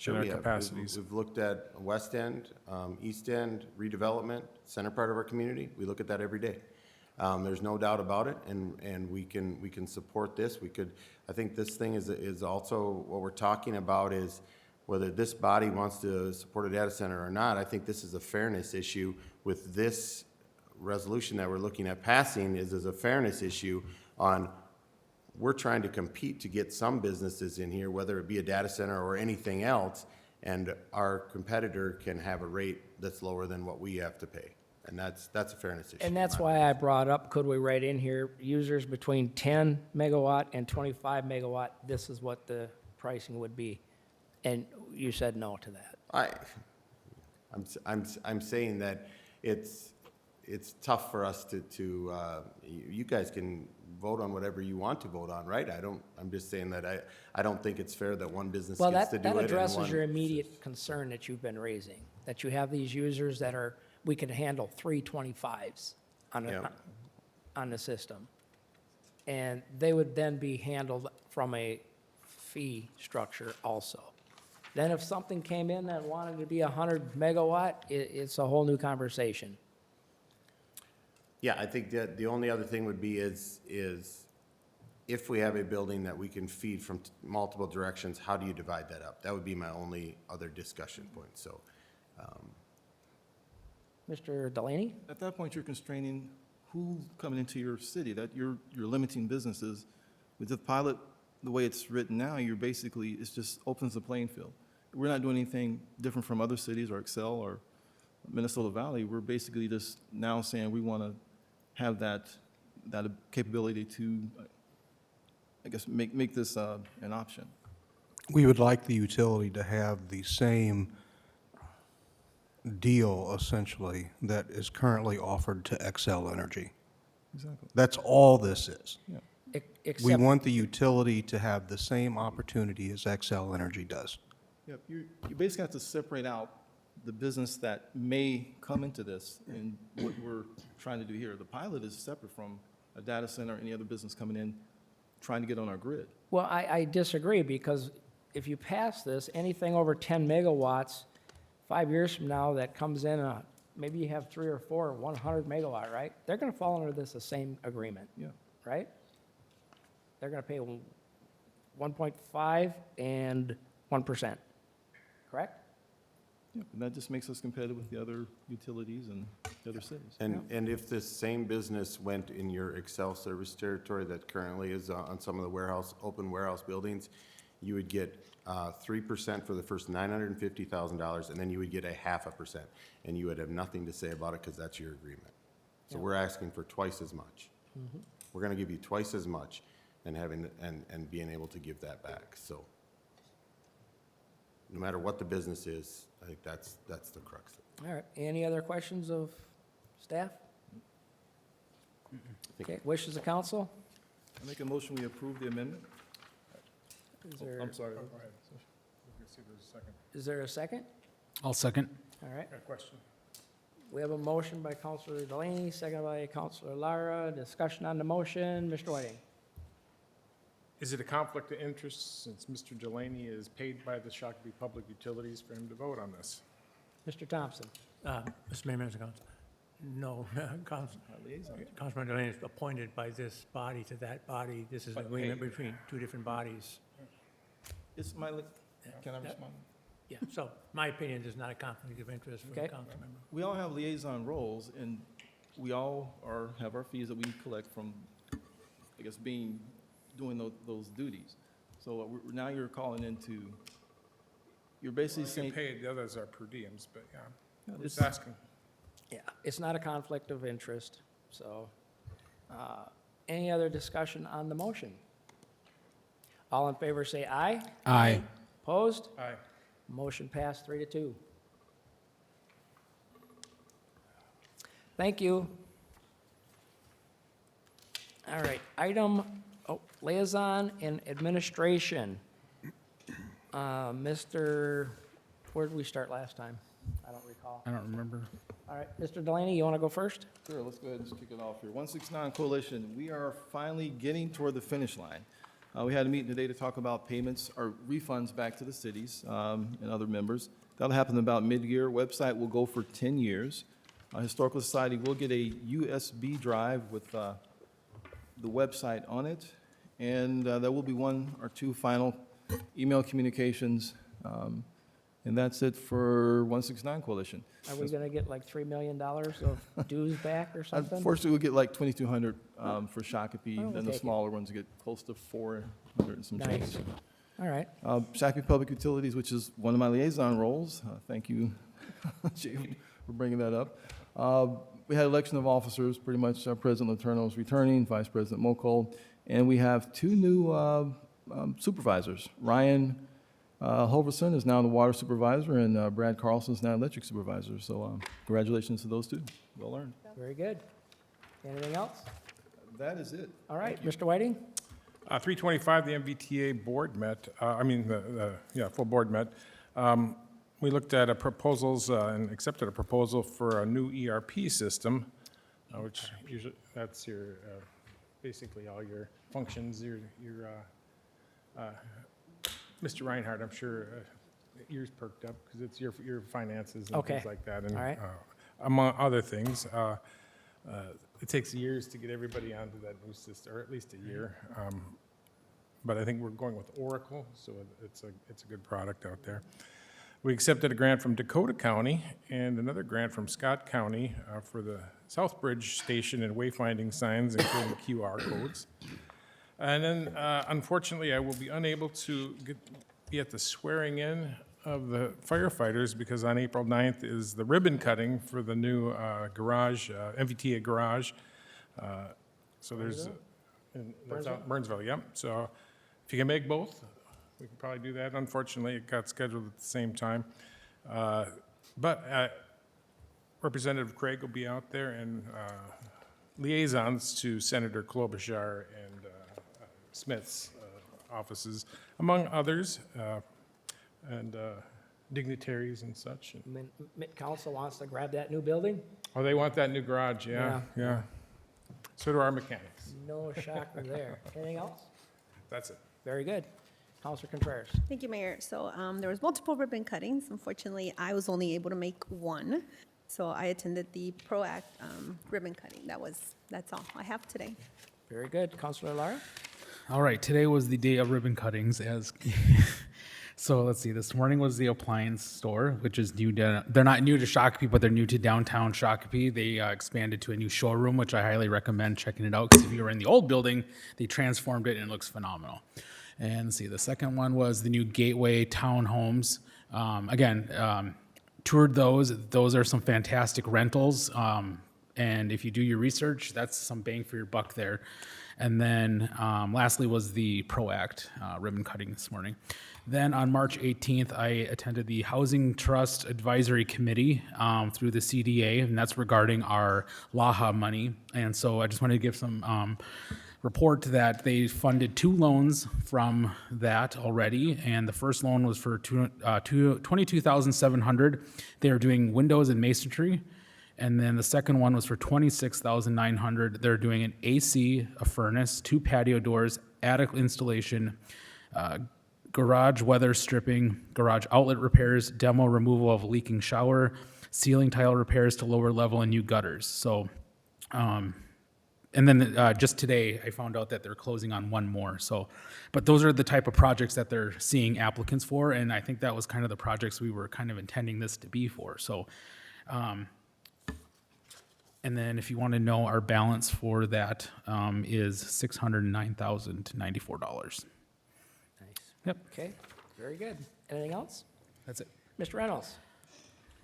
C: and our
N: we have.
C: capacities?
N: We've looked at West End, East End, redevelopment, center part of our community. We look at that every day. There's no doubt about it, and we can support this. I think this thing is also, what we're talking about is whether this body wants to support a data center or not. I think this is a fairness issue with this resolution that we're looking at passing is a fairness issue on, we're trying to compete to get some businesses in here, whether it be a data center or anything else, and our competitor can have a rate that's lower than what we have to pay. And that's a fairness issue.
A: And that's why I brought up, could we write in here, users between 10 megawatt and 25 megawatt, this is what the pricing would be. And you said no to that.
N: I'm saying that it's tough for us you guys can vote on whatever you want to vote on, right? I'm just saying that I don't think it's fair that one business
A: Well,
N: gets to
A: that,
N: do it
A: that
N: and
A: addresses
N: one.
A: your immediate concern that you've been raising, that you have these users that are, we can handle 325s
N: Yeah.
A: on the system. And they would then be handled from a fee structure also. Then if something came in that wanted to be 100 megawatt, it's a whole new conversation.
N: Yeah, I think that the only other thing would be is if we have a building that we can feed from multiple directions, how do you divide that up? That would be my only other discussion point, so.
A: Mr. Delaney?
F: At that point, you're constraining who's coming into your city, that you're limiting businesses. With the pilot, the way it's written now, it just opens the playing field. We're not doing anything different from other cities or Excel or Minnesota Valley. We're basically just now saying we want to have that capability to, I guess, make this an option.
G: We would like the utility to have the same deal, essentially, that is currently offered to Xcel Energy.
F: Exactly.
G: That's all this is. We
A: Except,
G: want the utility to have the same opportunity as Xcel Energy does.
F: Yep, you basically have to separate out the business that may come into this and what we're trying to do here. The pilot is separate from a data center, any other business coming in, trying to get on our grid.
A: well, I disagree, because if you pass this, anything over 10 megawatts, 5 years from now, that comes in, maybe you have 3 or 4, 100 megawatt, right? They're going to fall under the same agreement,
F: Yeah.
A: right? They're going to pay 1.5 and 1%, correct?
F: Yeah, and that just makes us competitive with the other utilities and the other cities.
N: And if this same business went in your Excel service territory that currently is on some of the open warehouse buildings, you would get 3% for the first $950,000, and then you would get a 0.5%, and you would have nothing to say about it because that's your agreement. So we're asking for twice as much. We're going to give you twice as much and and being able to give that back. So no matter what the business is, I think that's the crux of it.
A: All right, any other questions of staff? Okay, wishes of council?
F: I make a motion, we approve the amendment.
A: Is there,
F: I'm sorry.
A: is there a second?
H: I'll second.
A: All right,
C: Question.
A: we have a motion by Councilor Delaney, second by Councilor Lara. Discussion on the motion, Mr. Whiting.
C: Is it a conflict of interest since Mr. Delaney is paid by the Shakopee Public Utilities for him to vote on this?
A: Mr. Thompson?
K: Mr. Mayor, members of council. No, Councilman Delaney is appointed by this body to that body. This is an agreement between two different bodies.
F: It's can I respond?
K: Yeah, so my opinion is not a conflict of interest for the
A: Okay.
K: council member.
F: We all have liaison roles, and we all have our fees that we collect from, I guess, doing those duties. So now you're calling into, you're basically
C: You
F: saying.
C: get paid, the others are per diems, but yeah,
F: Yeah,
C: I'm
F: this-
C: just asking.
A: Yeah, it's not a conflict of interest, so. Any other discussion on the motion? All in favor say aye.
H: Aye.
A: Opposed?
C: Aye.
A: Motion passed 3-2. Thank you. All right, liaison and administration. Mr., where did we start last time? I don't recall.
H: I don't remember.
A: All right, Mr. Delaney, you want to go first?
F: Sure, let's go ahead and just kick it off here. 169 Coalition, we are finally getting toward the finish line. We had a meeting today to talk about payments or refunds back to the cities and other members. That'll happen about mid-year. Website will go for 10 years. Historical Society will get a USB drive with the website on it, and there will be 1 or 2 final email communications, and that's it for 169 Coalition.
A: Are we going to get like $3 million of dues back or something?
F: Unfortunately, we'll get like 2,200 for Shakopee,
A: Well, we'll
F: then the
A: take it.
F: småller ones get close to 400 and some change.
A: Nice. All right,
F: Shakopee Public Utilities, which is one of my liaison roles. Thank you, Chief, for bringing that up. We had election of officers, pretty much President Letourneau is returning, Vice President Mokold, and we have 2 new supervisors, Ryan Hoverson is now the water supervisor, and Brad Carlson is now electric supervisor. So congratulations to those two. Well earned.
A: Very good. Anything else?
F: That is it.
A: All right, Mr. Whiting?
C: 325, the MVTA board met, full board met. We looked at proposals and accepted a proposal for a new ERP system, which usually, that's your, basically all your functions, Mr. Reinhardt, I'm sure ears perked up because it's your finances and
A: Okay.
C: things like that. And
A: All right.
C: among other things, it takes years to get everybody onto that new system, or at least a year. But I think we're going with Oracle, so it's a good product out there. We accepted a grant from Dakota County and another grant from Scott County for the Southbridge Station and wayfinding signs, including QR codes. And then, unfortunately, I will be unable to be at the swearing in of the firefighters because on April 9th is the ribbon cutting for the new garage, MVTA garage. So there's, that's out in Burnsville, yep. So if you can make both, we can probably do that. Unfortunately, it got scheduled at the same time. But Representative Craig will be out there, and liaisons to Senator Klobuchar and Smith's offices, among others, and dignitaries and such.
A: Mitt Council wants to grab that new building?
C: Oh, they want that new garage, yeah. So do our mechanics.
A: No shocker there. Anything else?
C: That's it.
A: Very good. Counselor Contreras.
D: Thank you, Mayor. So there was multiple ribbon cuttings. Unfortunately, I was only able to make one. So I attended the ProAct ribbon cutting. That's all I have today.
A: Very good. Counselor Lara?
H: All right, today was the day of ribbon cuttings as so let's see, this morning was the appliance store, which is new. They're not new to Shakopee, but they're new to downtown Shakopee. They expanded to a new showroom, which I highly recommend checking it out because if you were in the old building, they transformed it and it looks phenomenal. And let's see, the second one was the new Gateway Townhomes. Toured those. Those are some fantastic rentals. And if you do your research, that's some bang for your buck there. And then lastly was the ProAct ribbon cutting this morning. Then on March 18th, I attended the Housing Trust Advisory Committee through the CDA, and that's regarding our LAHA money. And so I just wanted to give some report that they funded 2 loans from that already, and the first loan was for $22,700. They are doing windows and masonry. And then the second one was for $26,900. They're doing an AC, a furnace, 2 patio doors, attic installation, garage weather stripping, garage outlet repairs, demo removal of leaking shower, ceiling tile repairs to lower level, and new gutters. So, and then just today, I found out that they're closing on one more. So, but those are the type of projects that they're seeing applicants for, and I think that was kind of the projects we were kind of intending this to be for. So, and then if you want to know, our balance for that is $609,094.
A: Nice.
H: Yep.
A: Okay, very good. Anything else?
H: That's it.
A: Mr. Reynolds?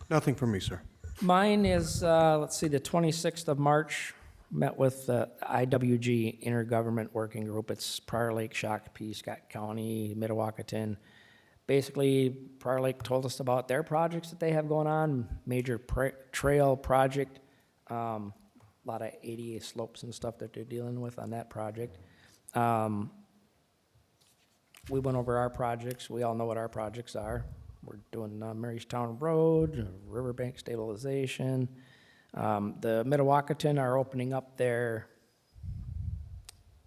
G: Nothing from me, sir.
A: Mine is, let's see, the 26th of March, met with the IWG Intergovernment Working Group. It's Prior Lake, Shakopee, Scott County, Mdewakanton. Basically, Prior Lake told us about their projects that they have going on, major trail project, a lot of ADA slopes and stuff that they're dealing with on that project. We went over our projects. We all know what our projects are. We're doing Marystown Road, Riverbank stabilization. The Mdewakanton are opening up their,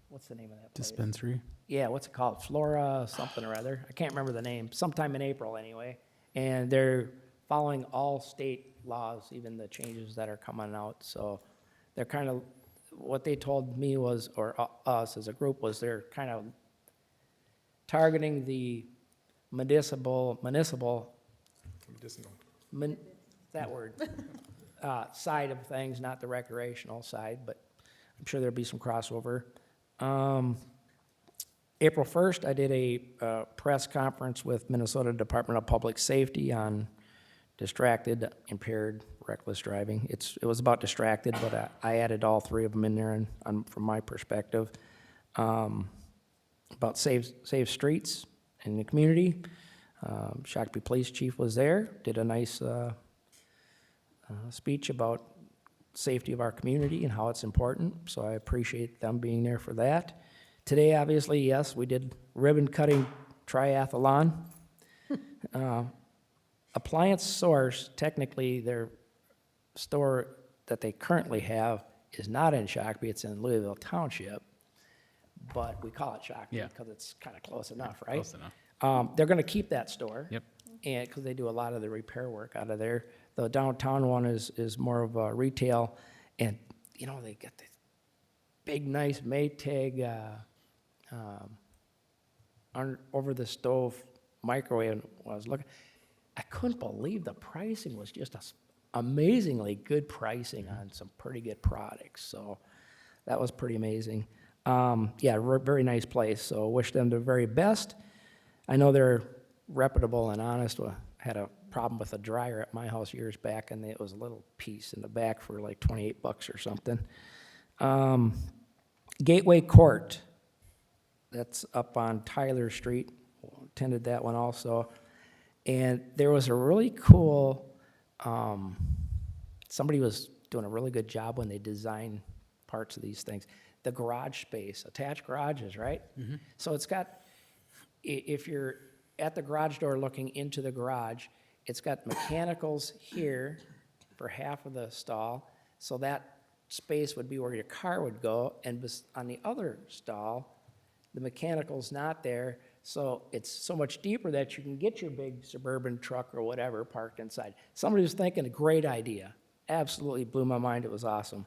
A: what's the name of that place?
H: Dispensary.
A: Yeah, what's it called? Flora something or other. I can't remember the name. Sometime in April anyway. And they're following all state laws, even the changes that are coming out. So they're kind of, what they told me was, or us as a group, was they're kind of targeting the municipal, that word, side of things, not the recreational side, but I'm sure there'll be some crossover. April 1st, I did a press conference with Minnesota Department of Public Safety on distracted, impaired, reckless driving. It was about distracted, but I added all 3 of them in there from my perspective. About safe streets in the community. Shakopee Police Chief was there, did a nice speech about safety of our community and how it's important, so I appreciate them being there for that. Today, obviously, yes, we did ribbon-cutting triathlon. Appliance Source, technically, their store that they currently have is not in Shakopee, it's in Louisville Township, but we call it Shakopee
H: Yeah.
A: because it's kind of close enough, right?
H: Close enough.
A: They're gonna keep that store.
H: Yep.
A: And, because they do a lot of the repair work out of there. The downtown one is more of a retail, and, you know, they got the big, nice Maytag, over the stove microwave, and when I was looking, I couldn't believe the pricing was just amazingly good pricing on some pretty good products, so that was pretty amazing. Very nice place, so wish them the very best. I know they're reputable and honest. I had a problem with a dryer at my house years back, and it was a little piece in the back for like $28 or something. Gateway Court, that's up on Tyler Street. Attended that one also. And there was a really cool, somebody was doing a really good job when they designed parts of these things. The garage space, attached garages, right? So it's got, if you're at the garage door looking into the garage, it's got mechanicals here for half of the stall, so that space would be where your car would go, and on the other stall, the mechanical's not there, so it's so much deeper that you can get your big Suburban truck or whatever parked inside. Somebody was thinking a great idea. Absolutely blew my mind. It was awesome.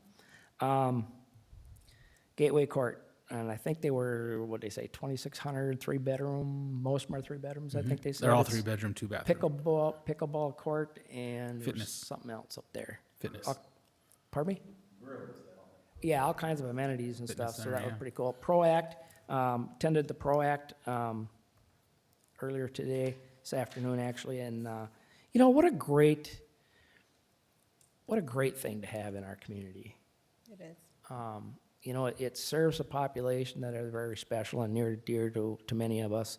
A: Gateway Court, and I think they were, what'd they say, 2,600, three-bedroom, most of them are three bedrooms, I think they said.
H: They're all
A: It's
H: 3-bedroom, 2-bathroom.
A: Pickleball court, and there's
H: Fitness.
A: something else up there.
H: Fitness.
A: Pardon me? Yeah, all kinds of amenities and
H: Fitness
A: stuff, so
H: center,
A: that was
H: yeah.
A: pretty cool. ProAct, attended the ProAct earlier today, this afternoon, actually, and, you know, what a great thing to have in our community.
D: It is.
A: You know, it serves a population that are very special and near and dear to many of us.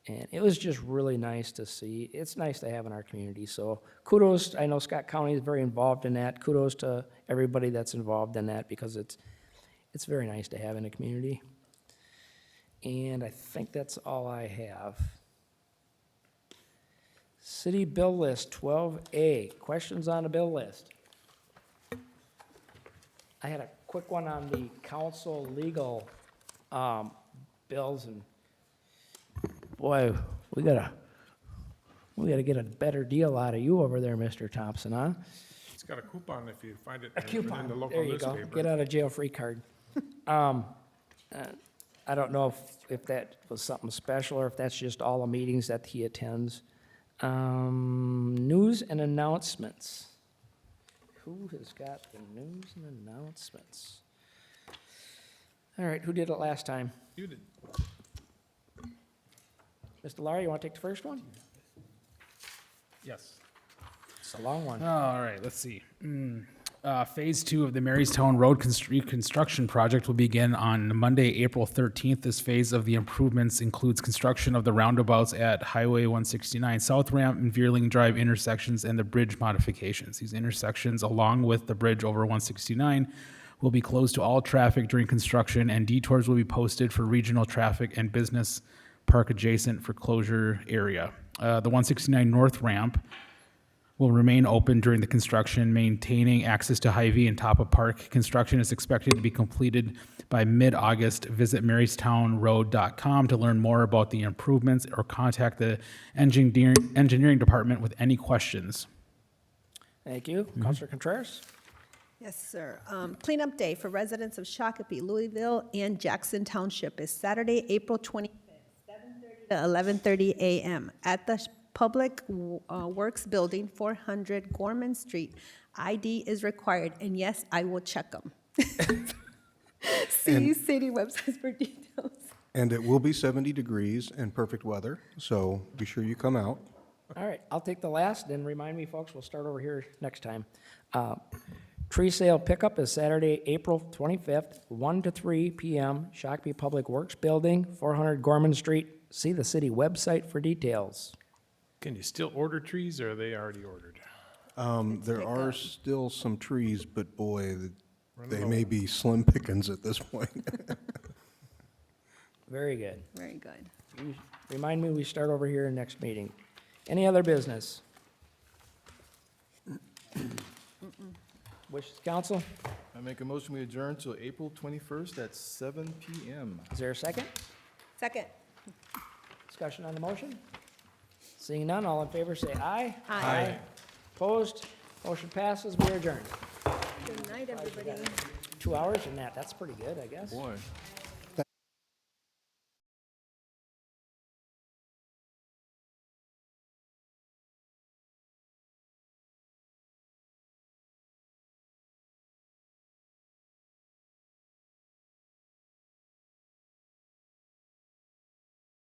A: And it was just really nice to see. It's nice to have in our community. So kudos, I know Scott County is very involved in that. Kudos to everybody that's involved in that, because it's very nice to have in a community. And I think that's all I have. City bill list 12A. Questions on the bill list? I had a quick one on the council legal bills, and boy, we gotta get a better deal out of you over there, Mr. Thompson, huh?
C: It's got a coupon if you find it
A: A
C: in
A: coupon,
C: the local
A: there you go,
C: newspaper.
A: get out of jail free card. I don't know if that was something special, or if that's just all the meetings that he attends. News and announcements. Who has got the news and announcements? All right, who did it last time?
C: You did.
A: Mr. Laurie, you want to take the first one?
H: Yes.
A: It's a long one.
H: All right, let's see. Phase 2 of the Marystown Road reconstruction project will begin on Monday, April 13th. This phase of the improvements includes construction of the roundabouts at Highway 169 South Ramp and Veerling Drive intersections and the bridge modifications. These intersections, along with the bridge over 169, will be closed to all traffic during construction, and detours will be posted for regional traffic and business park adjacent for closure area. The 169 North Ramp will remain open during the construction, maintaining access to Hy-Vee and Top of Park. Construction is expected to be completed by mid-August. Visit MarystownRoad.com to learn more about the improvements, or contact the engineering department with any questions.
A: Thank you. Councilor Contreras?
D: Yes, sir. Cleanup day for residents of Shakopee, Louisville, and Jackson Township is Saturday, April 25th, 7:30 to 11:30 a.m. at the Public Works Building, 400 Gorman Street. ID is required, and yes, I will check them. See city websites for details.
G: And it will be 70 degrees and perfect weather, so be sure you come out.
A: All right, I'll take the last, then remind me, folks, we'll start over here next time. Tree sale pickup is Saturday, April 25th, 1 to 3 p.m., Shakopee Public Works Building, 400 Gorman Street. See the city website for details.
C: Can you still order trees, or are they already ordered?
G: There are still some trees, but boy, they may be slim pickings at this point.
A: Very good.
D: Very good.
A: Remind me, we start over here in next meeting. Any other business? Wishes council?
F: I make a motion, we adjourn till April 21st at 7 PM.
A: Is there a second?
D: Second.
A: Discussion on the motion? Seeing none, all in favor say aye.
D: Aye.
A: Opposed? Motion passes, we are adjourned.
D: Good night, everybody.
A: 2 hours and that's pretty good, I guess.
F: Boy.